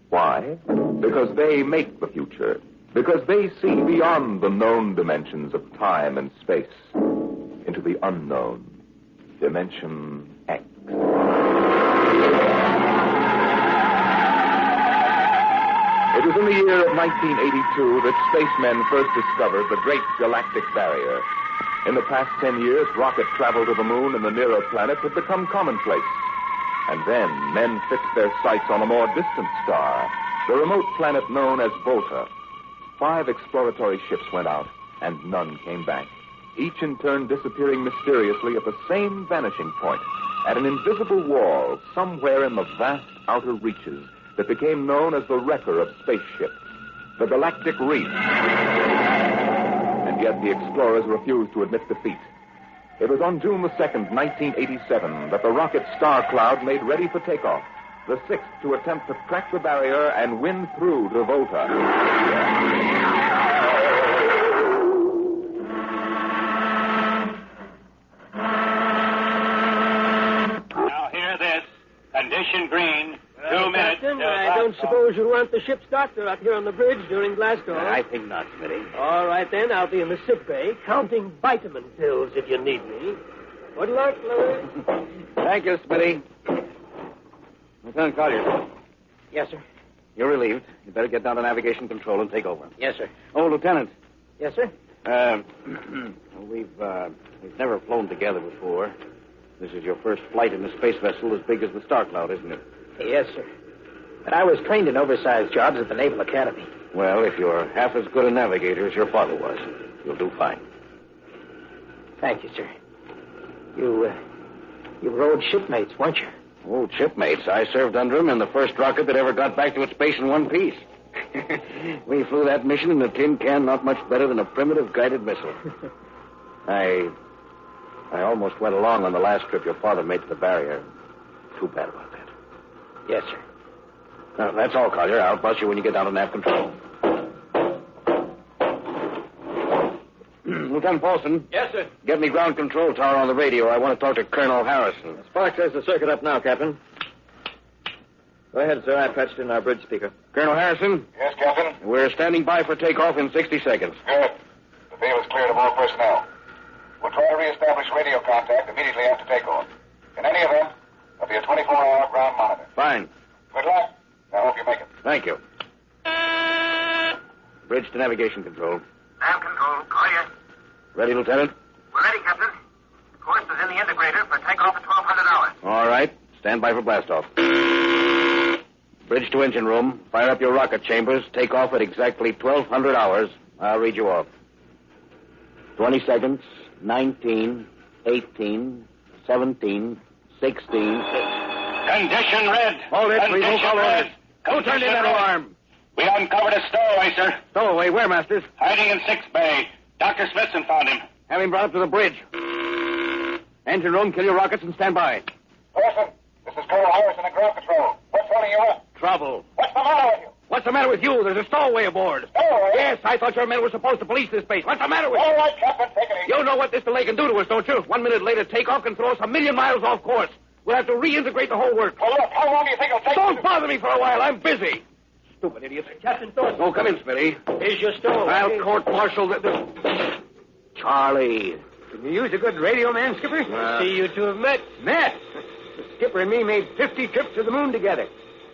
Why? Because they make the future. Because they see beyond the known dimensions of time and space into the unknown. Dimension X. It was in the year of 1982 that spacemen first discovered the Great Galactic Barrier. In the past 10 years, rocket travel to the moon and the nearer planets had become commonplace. And then men fixed their sights on a more distant star, the remote planet known as Volta. 5 exploratory ships went out, and none came back, each in turn disappearing mysteriously at the same vanishing point, at an invisible wall somewhere in the vast outer reaches that became known as the wrecker of spaceships, the galactic reef. And yet the explorers refused to admit defeat. It was on June the 2nd, 1987, that the rocket Star Cloud made ready for takeoff, the 6th to attempt to crack the barrier and win through to Volta. Now hear this. Condition green. 2 minutes. Captain, I don't suppose you'll want the ship's doctor out here on the bridge during blast off. I think not, Smitty. All right, then. I'll be in the sick bay, counting vitamin pills if you need me. Good luck, Louis. Thank you, Smitty. Lieutenant Collier. Yes, sir. You're relieved. You better get down to navigation control and take over. Yes, sir. Oh, Lieutenant. Yes, sir. We've never flown together before. This is your first flight in a space vessel as big as the Star Cloud, isn't it? Yes, sir. But I was trained in oversized jobs at the Naval Academy. Well, if you're half as good a navigator as your father was, you'll do fine. Thank you, sir. You rode shipmates, weren't you? Oh, shipmates. I served under him in the first rocket that ever got back to its base in one piece. We flew that mission in a tin can not much better than a primitive guided missile. I almost went along on the last trip your father made to the barrier. Too bad about that. Yes, sir. Now, that's all, Collier. I'll bust you when you get down to nav control. Lieutenant Paulson. Yes, sir. Get me ground control tower on the radio. I want to talk to Colonel Harrison. Sparks has the circuit up now, Captain. Go ahead, sir. I patched in our bridge speaker. Colonel Harrison? Yes, Captain? We're standing by for takeoff in 60 seconds. Good. The field is cleared of all personnel. We'll try to reestablish radio contact immediately after takeoff. In any event, there'll be a 24-hour ground monitor. Fine. Good luck. I hope you make it. Thank you. Bridge to navigation control. Nav control, Collier. Ready, Lieutenant? We're ready, Captain. The course is in the integrator for takeoff at 1200 hours. All right. Stand by for blastoff. Bridge to engine room. Fire up your rocket chambers. Take off at exactly 1200 hours. I'll read you off. 20 seconds. 19, 18, 17, 16. Condition red. Hold it, please. Condition red. Who turned in that alarm? We uncovered a stowaway, sir. Stowaway, where, Masters? Hiding in 6th Bay. Dr. Smithson found him. Have him brought up to the bridge. Engine room, kill your rockets and stand by. Person, this is Colonel Harrison at ground control. What's holding you up? Trouble. What's the matter with you? What's the matter with you? There's a stowaway aboard. Stowaway? Yes, I thought your men were supposed to police this base. What's the matter with you? All right, Captain, take it easy. You know what this delay can do to us, don't you? 1 minute later, takeoff can throw us 1,000,000 miles off course. We'll have to reintegrate the whole work. Well, look, how long do you think it'll take? Don't bother me for a while. I'm busy. Stupid idiots. Captain Thornton. Oh, come in, Smitty. Here's your stowaway. I'll court-martial the... Charlie. Can you use a good radio man, Skipper? See you two have met. Met? The Skipper and me made 50 trips to the moon together.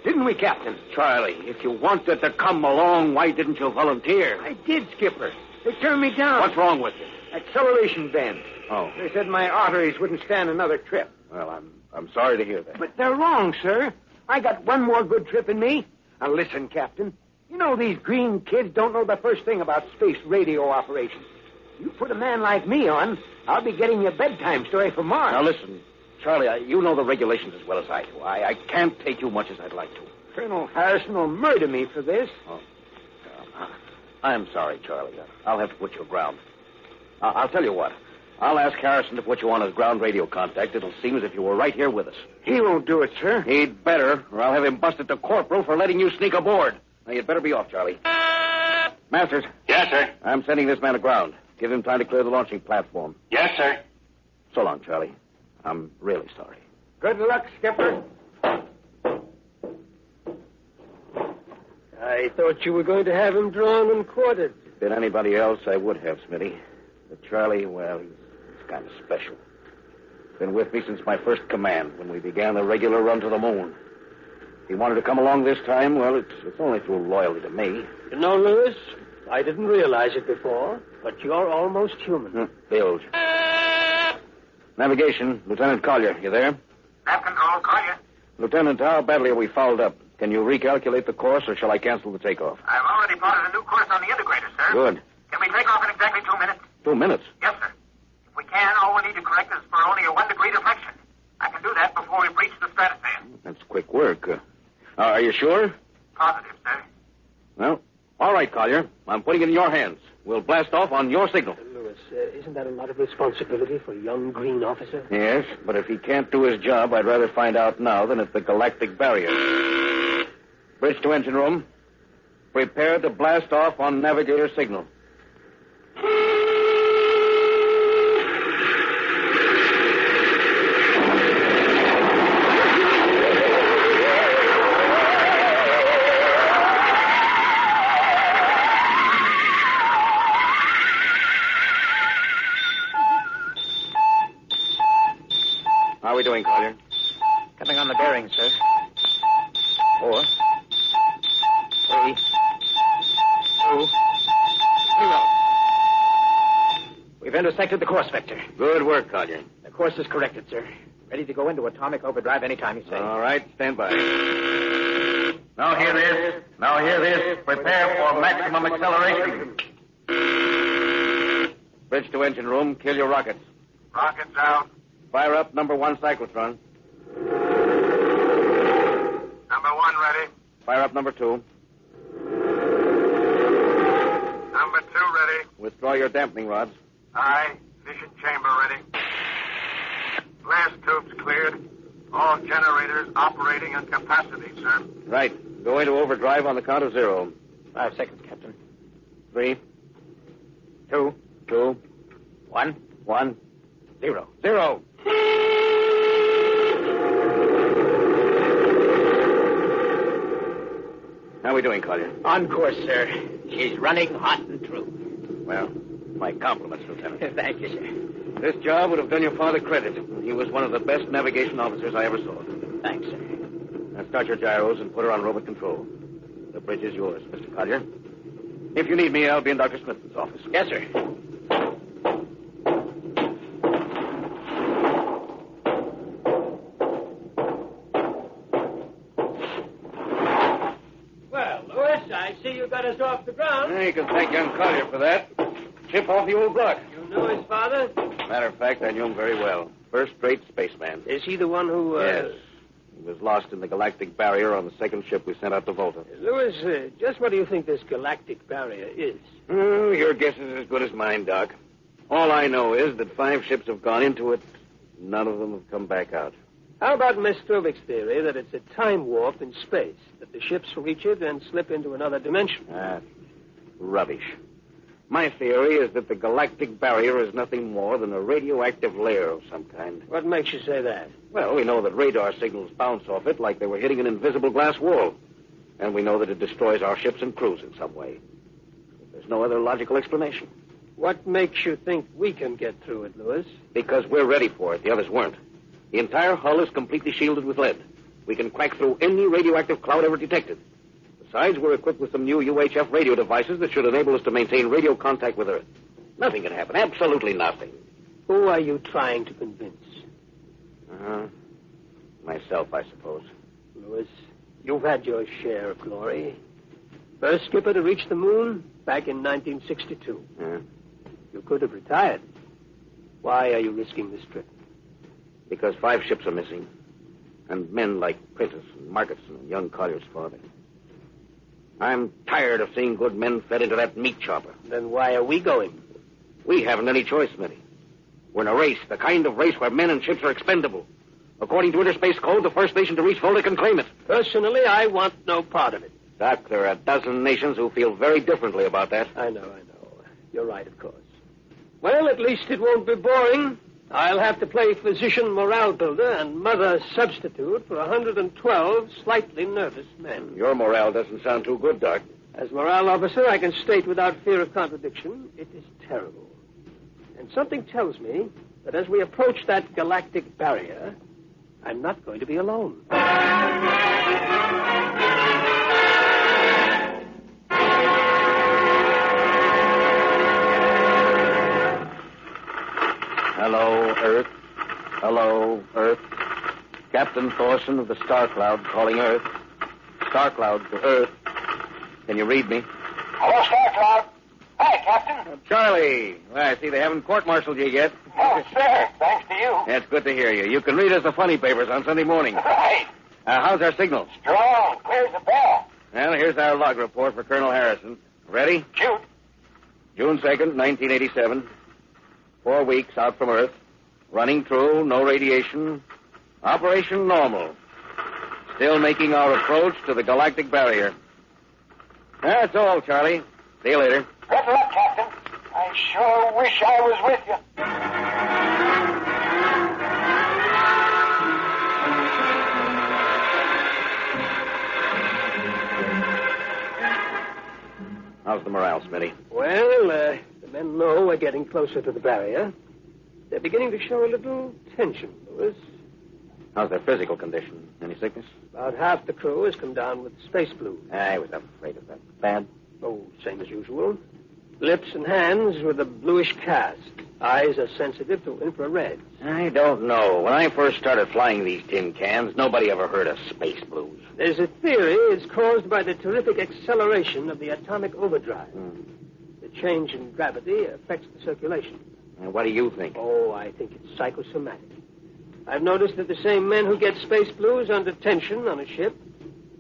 Didn't we, Captain? Charlie, if you wanted to come along, why didn't you volunteer? I did, Skipper. They turned me down. What's wrong with you? Acceleration bend. Oh. They said my arteries wouldn't stand another trip. Well, I'm sorry to hear that. But they're wrong, sir. I got one more good trip in me. Now, listen, Captain. You know these green kids don't know the first thing about space radio operations. You put a man like me on, I'll be getting you a bedtime story from Mars. Now, listen, Charlie, you know the regulations as well as I do. I can't take you much as I'd like to. Colonel Harrison will murder me for this. Oh. I'm sorry, Charlie. I'll have to put you aground. I'll tell you what. I'll ask Harrison to put you on as ground radio contact. It'll seem as if you were right here with us. He won't do it, sir. He'd better, or I'll have him busted to corporal for letting you sneak aboard. Now, you'd better be off, Charlie. Masters. Yes, sir. I'm sending this man aground. Give him time to clear the launching platform. Yes, sir. So long, Charlie. I'm really sorry. Good luck, Skipper. I thought you were going to have him drawn and quartered. If it'd been anybody else, I would have, Smitty. But Charlie, well, he's kind of special. Been with me since my first command, when we began the regular run to the moon. If he wanted to come along this time, well, it's only through loyalty to me. You know, Lewis, I didn't realize it before, but you're almost human. Bilge. Navigation, Lieutenant Collier, you there? Nav control, Collier. Lieutenant, how badly are we fouled up? Can you recalculate the course, or shall I cancel the takeoff? I've already plotted a new course on the integrator, sir. Good. Can we take off in exactly 2 minutes? 2 minutes? Yes, sir. If we can, all we need to correct is for only a 1 degree deflection. I can do that before we breach the stratosphere. That's quick work. Are you sure? Positive, sir. Well, all right, Collier. I'm putting it in your hands. We'll blast off on your signal. Lewis, isn't that a lot of responsibility for a young green officer? Yes, but if he can't do his job, I'd rather find out now than at the galactic barrier. Bridge to engine room. Prepare to blast off on navigator signal. How are we doing, Collier? Coming on the bearings, sir. 4, 3, 2, 0. We've intersected the course vector. Good work, Collier. The course is corrected, sir. Ready to go into atomic overdrive anytime you say. All right, stand by. Now hear this. Now hear this. Prepare for maximum acceleration. Bridge to engine room. Kill your rockets. Rockets out. Fire up number 1 cyclotron. Number 1 ready. Fire up number 2. Number 2 ready. Withdraw your dampening rods. Aye. Ignition chamber ready. Blast tubes cleared. All generators operating at capacity, sir. Right. Go into overdrive on the count of 0. 5 seconds, Captain. 3, 2, 2, 1, 1, 0. 0. How are we doing, Collier? On course, sir. She's running hot and true. Well, my compliments, Lieutenant. Thank you, sir. This job would have done your father credit. He was one of the best navigation officers I ever saw. Thanks, sir. Now start your gyros and put her on robot control. The bridge is yours, Mr. Collier. If you need me, I'll be in Dr. Smith's office. Yes, sir. Well, Lewis, I see you got us off the ground. You can thank young Collier for that. Chip off the old block. You knew his father? Matter of fact, I knew him very well. First-rate spaceman. Is he the one who... Yes. He was lost in the galactic barrier on the second ship we sent out to Volta. Lewis, just what do you think this galactic barrier is? Oh, your guess is as good as mine, Doc. All I know is that 5 ships have gone into it. None of them have come back out. How about Miss Strovik's theory that it's a time warp in space, that the ships reach it and slip into another dimension? Rubbish. My theory is that the galactic barrier is nothing more than a radioactive layer of some kind. What makes you say that? Well, we know that radar signals bounce off it like they were hitting an invisible glass wall. And we know that it destroys our ships and crews in some way. There's no other logical explanation. What makes you think we can get through it, Lewis? Because we're ready for it. The others weren't. The entire hull is completely shielded with lead. We can crack through any radioactive cloud ever detected. Besides, we're equipped with some new UHF radio devices that should enable us to maintain radio contact with Earth. Nothing can happen. Absolutely nothing. Who are you trying to convince? Myself, I suppose. Lewis, you've had your share of glory. First skipper to reach the moon back in 1962. You could have retired. Why are you risking this trip? Because 5 ships are missing. And men like Prentice and Marketson and young Collier's father. I'm tired of seeing good men fed into that meat chopper. Then why are we going? We haven't any choice, Smitty. We're in a race, the kind of race where men and ships are expendable. According to Interspace Code, the first nation to reach Volta can claim it. Personally, I want no part of it. Doc, there are a dozen nations who feel very differently about that. I know. You're right, of course. Well, at least it won't be boring. I'll have to play physician morale builder and mother substitute for 112 slightly nervous men. Your morale doesn't sound too good, Doc. As morale officer, I can state without fear of contradiction, it is terrible. And something tells me that as we approach that galactic barrier, I'm not going to be alone. Hello, Earth. Hello, Earth. Captain Thorson of the Star Cloud calling Earth. Star Cloud to Earth. Can you read me? Hello, Star Cloud. Hi, Captain. Charlie. Well, I see they haven't court-martialed you yet. Oh, sir. Thanks to you. That's good to hear you. You can read us the funny papers on Sunday morning. Right. How's our signal? Strong. Clears the bell. Well, here's our log report for Colonel Harrison. Ready? Shoot. June 2nd, 1987. 4 weeks out from Earth. Running through, no radiation. Operation normal. Still making our approach to the galactic barrier. That's all, Charlie. See you later. Good luck, Captain. I sure wish I was with you. How's the morale, Smitty? Well, the men know we're getting closer to the barrier. They're beginning to show a little tension, Lewis. How's their physical condition? Any sickness? About half the crew has come down with space flu. I was afraid of that. Bad? Oh, same as usual. Lips and hands with a bluish cast. Eyes are sensitive to infrared. I don't know. When I first started flying these tin cans, nobody ever heard of space blues. There's a theory it's caused by the terrific acceleration of the atomic overdrive. The change in gravity affects the circulation. And what do you think? Oh, I think it's psychosomatic. I've noticed that the same men who get space blues under tension on a ship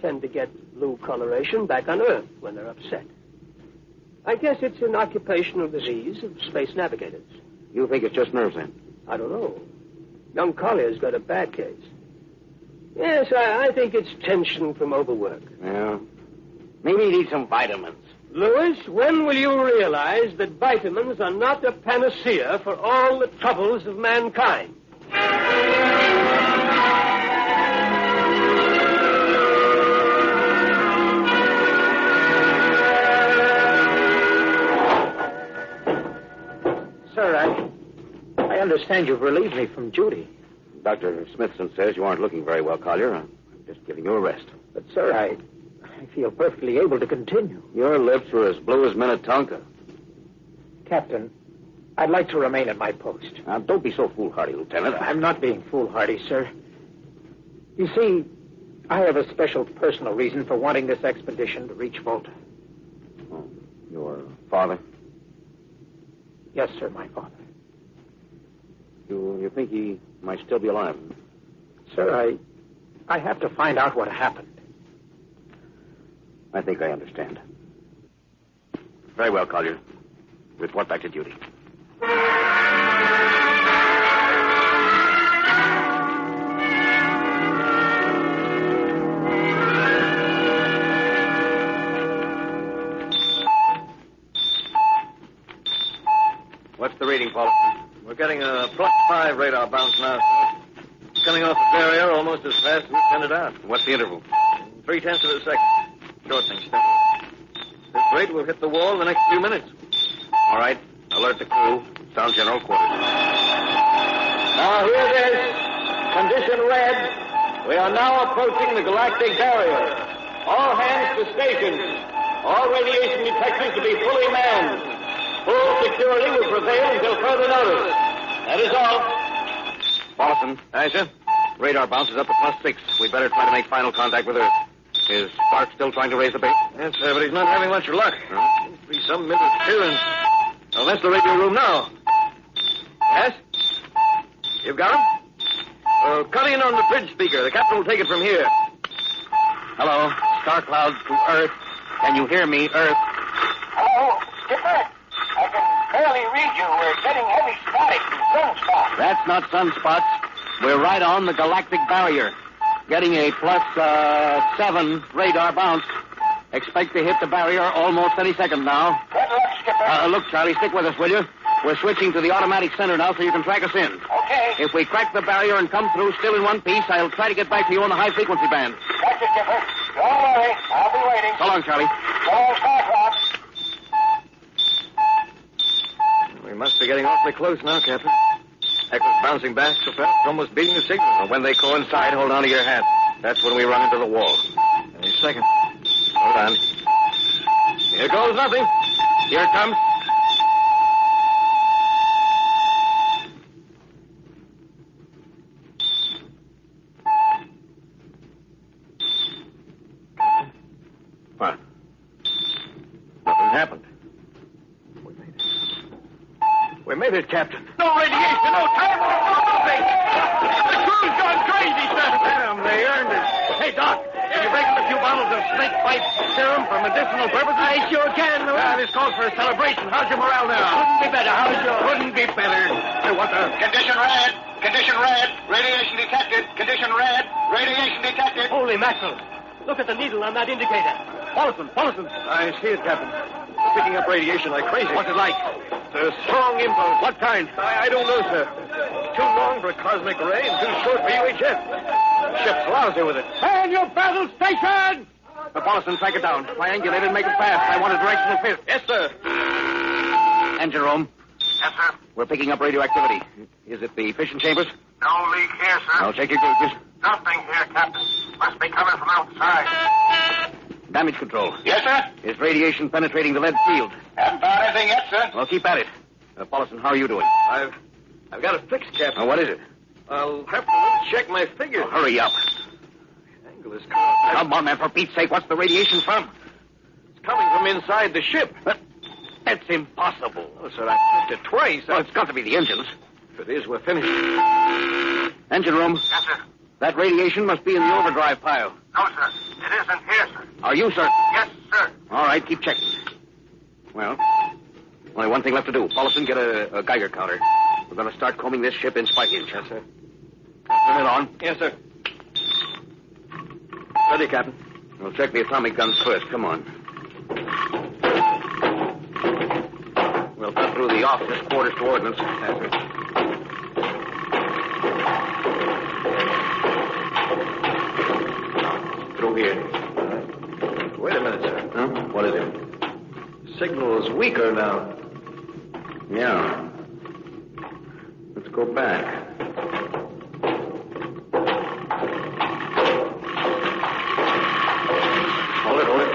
tend to get blue coloration back on Earth when they're upset. I guess it's an occupational disease of space navigators. You think it's just nerves, then? I don't know. Young Collier's got a bad case. Yes, I think it's tension from overwork. Yeah. Maybe you need some vitamins. Lewis, when will you realize that vitamins are not a panacea for all the troubles of mankind? Sir, I understand you've relieved me from duty. Dr. Smithson says you aren't looking very well, Collier. I'm just giving you a rest. But, sir, I feel perfectly able to continue. Your lips were as blue as Minnetonka. Captain, I'd like to remain at my post. Now, don't be so foolhardy, Lieutenant. I'm not being foolhardy, sir. You see, I have a special personal reason for wanting this expedition to reach Volta. Oh, your father? Yes, sir, my father. You think he might still be alive? Sir, I have to find out what happened. I think I understand. Very well, Collier. Report back to duty. What's the reading, Paul? We're getting a +5 radar bounce now, sir. It's coming off the barrier almost as fast as we send it out. What's the interval? 0.3 seconds. Shortening steadily. This rate will hit the wall in the next few minutes. All right. Alert the crew. Sound general quarters. Now, hear this. Condition red. We are now approaching the galactic barrier. All hands to stations. All radiation detectors to be fully manned. Full security will prevail until further notice. That is all. Paulson. Aye, sir. Radar bounce is up to +6. We'd better try to make final contact with Earth. Is Spark still trying to raise the bait? Yes, sir, but he's not having much luck. Seems to be some interference. Well, that's the radio room now. Yes? You've got him? Cut in on the bridge speaker. The captain will take it from here. Hello. Star Cloud to Earth. Can you hear me, Earth? Hello, Skipper. I can barely read you. We're getting heavy static from sunspots. That's not sunspots. We're right on the galactic barrier. Getting a +7 radar bounce. Expect to hit the barrier almost any second now. Good luck, Skipper. Look, Charlie, stick with us, will you? We're switching to the automatic center now so you can track us in. Okay. If we crack the barrier and come through still in one piece, I'll try to get back to you on the high-frequency band. Gotcha, Skipper. Don't worry. I'll be waiting. So long, Charlie. So long, Star Cloud. We must be getting awfully close now, Captain. Echoes bouncing back so fast, almost beating the signal. And when they coincide, hold on to your hat. That's when we run into the wall. Any second. Hold on. Here goes nothing. Here it comes. transmitted, Captain. No radiation, no time, nothing. The crew's gone crazy, sir. Damn, they earned it. Hey, Doc, can you break a few bottles of snake bite serum for medicinal purposes? I sure can, Louis. This calls for a celebration. How's your morale now? Couldn't be better. How's yours? Couldn't be better. Hey, what the? Condition red. Condition red. Radiation detected. Condition red. Radiation detected. Holy mackerel. Look at the needle on that indicator. Paulson. I see it, Captain. Picking up radiation like crazy. What's it like? It's a strong impulse. What kind? I don't know, sir. Too long for a cosmic ray and too short for UHF. Ship's lousy with it. Man your battle station! Paulson, track it down. Triangulate it and make it fast. I want a directional fit. Yes, sir. Engine room. Yes, sir. We're picking up radioactivity. Is it the fission chambers? No leak here, sir. I'll check your gauges. Nothing here, Captain. Must be coming from outside. Damage control. Yes, sir. Is radiation penetrating the lead field? Haven't found anything yet, sir. Well, keep at it. Paulson, how are you doing? I've got it fixed, Captain. What is it? I'll have to check my figures. Hurry up. Angle is Come on, man, for Pete's sake. What's the radiation from? It's coming from inside the ship. That's impossible. Oh, sir, I checked it twice. Well, it's got to be the engines. If it is, we're finished. Engine room. Yes, sir. That radiation must be in the overdrive pile. No, sir. It isn't here, sir. Are you, sir? Yes, sir. All right, keep checking. Well, only one thing left to do. Paulson, get a Geiger counter. We're going to start combing this ship inch by inch. Yes, sir. Turn it on. Yes, sir. Ready, Captain. We'll check the atomic guns first. Come on. We'll cut through the office quarters to ordnance. Yes, sir. Through here. Wait a minute, sir. Huh? What is it? Signal's weaker now. Yeah. Let's go back. Hold it.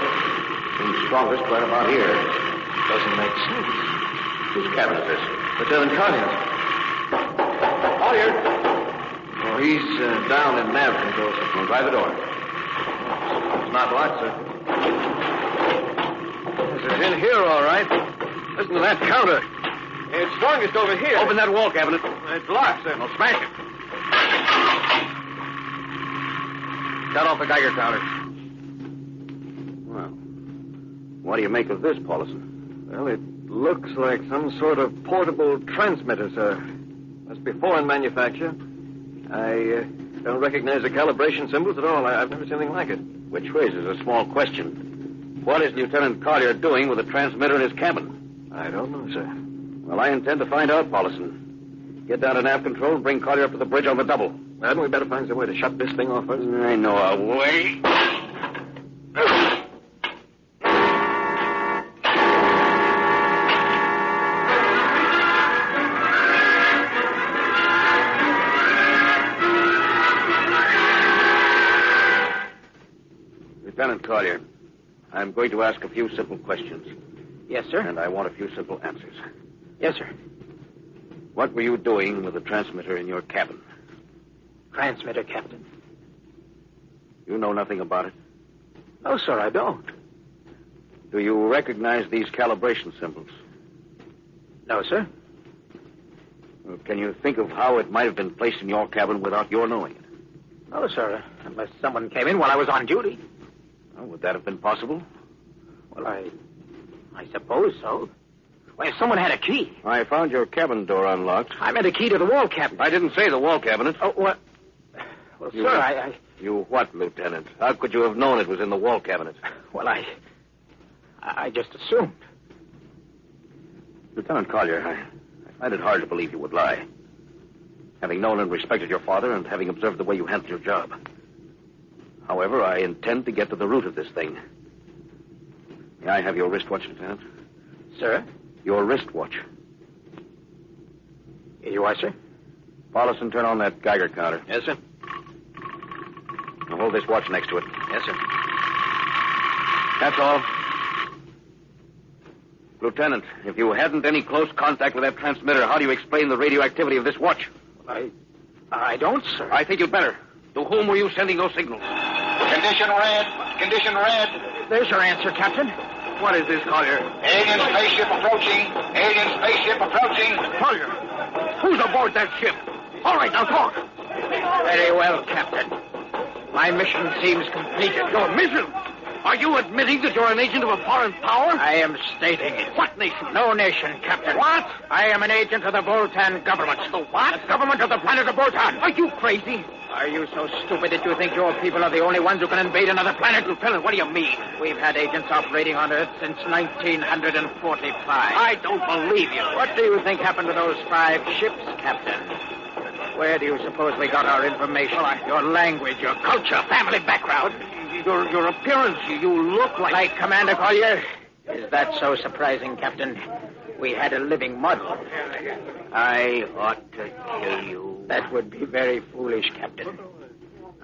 Seems strongest right about here. Doesn't make sense. Whose cabin is this? Lieutenant Collier. Collier. Oh, he's down in nav control, sir. We'll drive the door. It's not locked, sir. Yes, it's in here, all right. Listen to that counter. It's strongest over here. Open that wall cabinet. It's locked, sir. I'll smash it. Shut off the Geiger counter. Well, what do you make of this, Paulson? Well, it looks like some sort of portable transmitter, sir. Must be foreign manufacture. I don't recognize the calibration symbols at all. I've never seen anything like it. Which raises a small question. What is Lieutenant Collier doing with a transmitter in his cabin? I don't know, sir. Well, I intend to find out, Paulson. Get down to nav control and bring Collier up to the bridge on the double. Hadn't we better find some way to shut this thing off first? I know a way. Lieutenant Collier, I'm going to ask a few simple questions. Yes, sir. And I want a few simple answers. Yes, sir. What were you doing with the transmitter in your cabin? Transmitter, Captain. You know nothing about it? No, sir, I don't. Do you recognize these calibration symbols? No, sir. Well, can you think of how it might have been placed in your cabin without your knowing it? No, sir, unless someone came in while I was on duty. Well, would that have been possible? Well, I suppose so. Well, if someone had a key. I found your cabin door unlocked. I meant a key to the wall cabinet. I didn't say the wall cabinet. Oh, what? Well, You- sir, I... You what, Lieutenant? How could you have known it was in the wall cabinet? Well, I just assumed. Lieutenant Collier, I find it hard to believe you would lie. Having known and respected your father and having observed the way you handled your job. However, I intend to get to the root of this thing. May I have your wristwatch, Lieutenant? Sir? Your wristwatch. Here you are, sir. Paulson, turn on that Geiger counter. Yes, sir. Now hold this watch next to it. Yes, sir. That's all. Lieutenant, if you hadn't any close contact with that transmitter, how do you explain the radioactivity of this watch? I don't, sir. I think you'd better. To whom were you sending those signals? Condition red. Condition red. There's your answer, Captain. What is this, Collier? Alien spaceship approaching. Alien spaceship approaching. Collier, who's aboard that ship? All right, now talk. Very well, Captain. My mission seems completed. Your mission? Are you admitting that you're an agent of a foreign power? I am stating it. What nation? No nation, Captain. What? I am an agent of the Voltan government. The what? The government of the planet of Voltan. Are you crazy? Are you so stupid that you think your people are the only ones who can invade another planet? Lieutenant, what do you mean? We've had agents operating on Earth since 1945. I don't believe you. What do you think happened to those 5 ships, Captain? Where do you suppose we got our information? Your language, your culture, family background. Your appearance, you look like Commander Collier. Is that so surprising, Captain? We had a living model. I ought to kill you. That would be very foolish, Captain.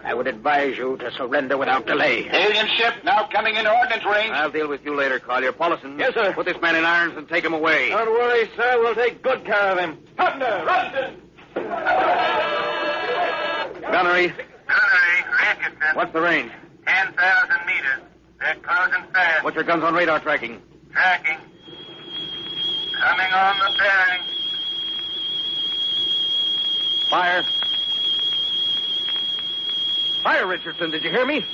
I would advise you to surrender without delay. Alien ship now coming into ordnance range. I'll deal with you later, Collier. Paulison. Yes, sir. Put this man in irons and take him away. Don't worry, sir. We'll take good care of him. Thunder, Robinson. Gunnery. Atkinson. What's the range? 10,000 meters. They're closing fast. What's your guns on radar tracking? Tracking. Coming on the bearing. Fire. Fire, Richardson. Did you hear me?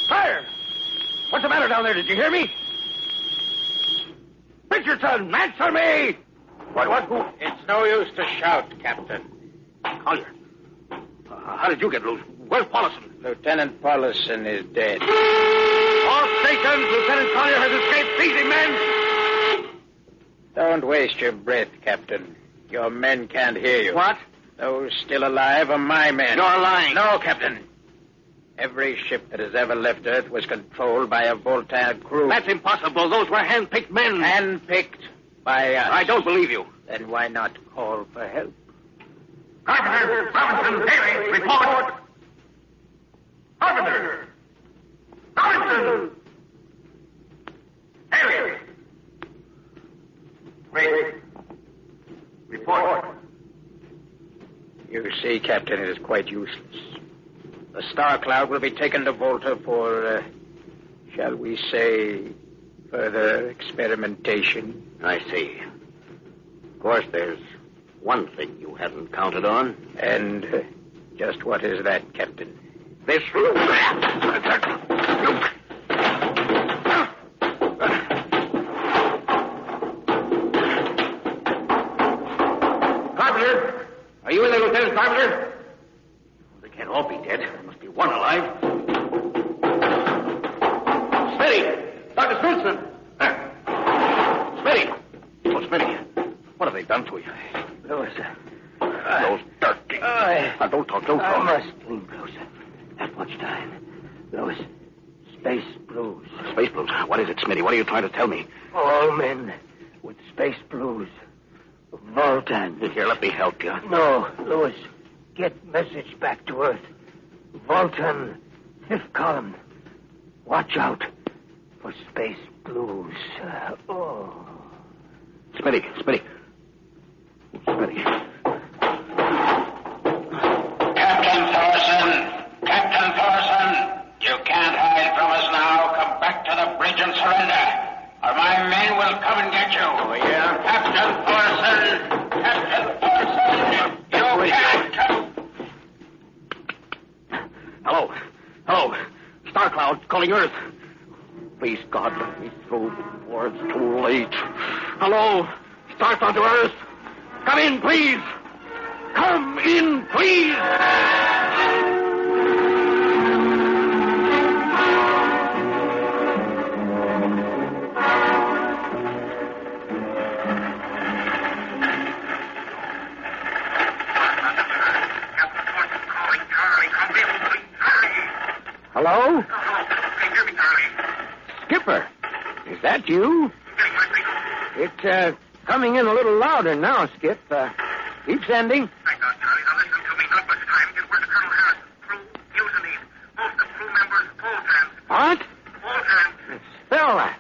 Fire! What's the matter down there? Did you hear me? Richardson, answer me! What? Who? It's no use to shout, Captain. Collier. How did you get loose? Where's Paulison? Lieutenant Paulison is dead. All stations, Lieutenant Collier has escaped. Easy, men! Don't waste your breath, Captain. Your men can't hear you. What? Those still alive are my men. You're lying. No, Captain. Every ship that has ever left Earth was controlled by a Voltaire crew. That's impossible. Those were hand-picked men. Hand-picked by us. I don't believe you. Then why not call for help? Carpenter, Robinson, Haley, report. Carpenter. Robinson. Haley. Wait. Report. You see, Captain, it is quite useless. The Star Cloud will be taken to Volta for, shall we say, further experimentation. I see. Of course, there's one thing you haven't counted on. And just what is that, Captain? This room. Carpenter! Are you in there, Lieutenant Carpenter? They can't all be dead. There must be one alive. Smitty! Dr. Smithson! Smitty! Oh, Smitty. What have they done to you? Lewis. Those dirty. Don't talk. I must leave, Lewis. Not much time. Lewis, space blues. Space blues? What is it, Smitty? What are you trying to tell me? All men with space blues. Voltan. Here, let me help you. No, Lewis. Get message back to Earth. Voltan, 5th column. Watch out for space blues. Smitty. Captain Thorson, you can't hide from us now. Come back to the bridge and surrender, or my men will come and get you. Oh, yeah? Captain Thorson, you can't come. Hello. Star Cloud calling Earth. Please, God, let me through before it's too late. Hello. Star Cloud to Earth. Come in, please. Come in, please. Hello? Skipper, is that you? It's coming in a little louder now, Skip. Keep sending. What? Spell that.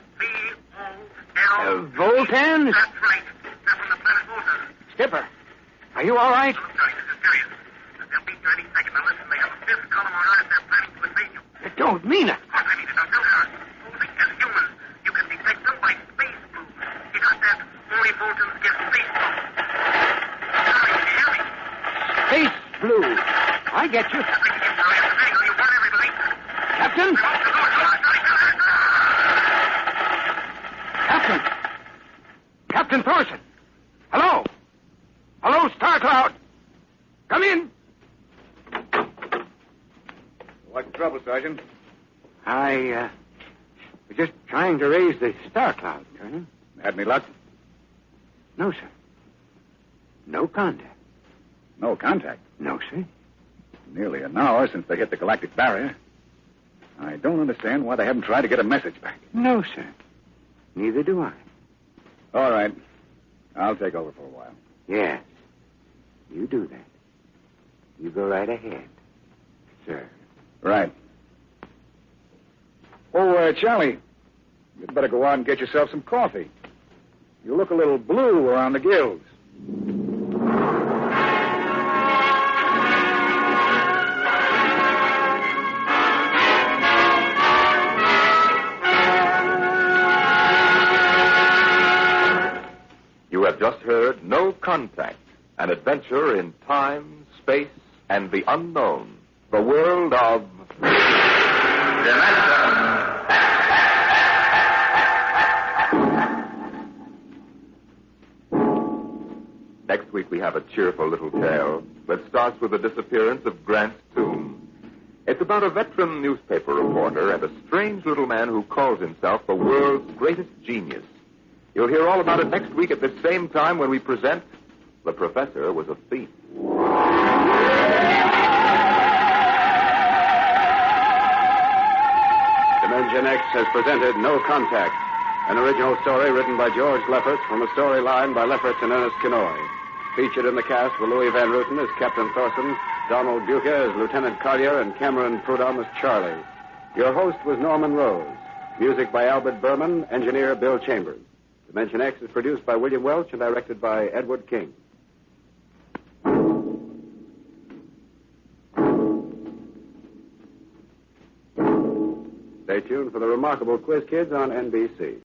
Voltan? That's right. That's from the planet Volta. Skipper, are you all right? They'll be 30 seconds. Now listen, they have a 5th column on Earth. They're planning to invade you. You don't mean it. Of course I mean it. Now tell her, posing as humans, you can detect Captain? Captain Thorson. Hello? Hello, Star Cloud. Come in. What's the trouble, Sergeant? I was just trying to raise the Star Cloud, Colonel. Had any luck? No, sir. No contact. No contact? No, sir. Nearly an hour since they hit the galactic barrier. I don't understand why they haven't tried to get a message back. No, sir. Neither do I. All right. I'll take over for a while. Yes. You do that. You go right ahead, sir. Right. Oh, Charlie, you'd better go out and get yourself some coffee. You look a little blue around the gills. You have just heard No Contact, an adventure in time, space, and the unknown. The world of... Next week we have a cheerful little tale that starts with the disappearance of Grant's tomb. It's about a veteran newspaper reporter and a strange little man who calls himself the world's greatest genius. You'll hear all about it next week at the same time when we present The Professor Was a Thief. Dimension X has presented No Contact, an original story written by George Lefferts from a storyline by Lefferts and Ernest Kenoy. Featured in the cast were Louis Van Rooten as Captain Thorson, Donald Buca as Lieutenant Collier, and Cameron Prudhomme as Charlie. Your host was Norman Rose. Music by Albert Berman, engineer Bill Chambers. Dimension X is produced by William Welch and directed by Edward King. Stay tuned for the remarkable Quiz Kids on NBC.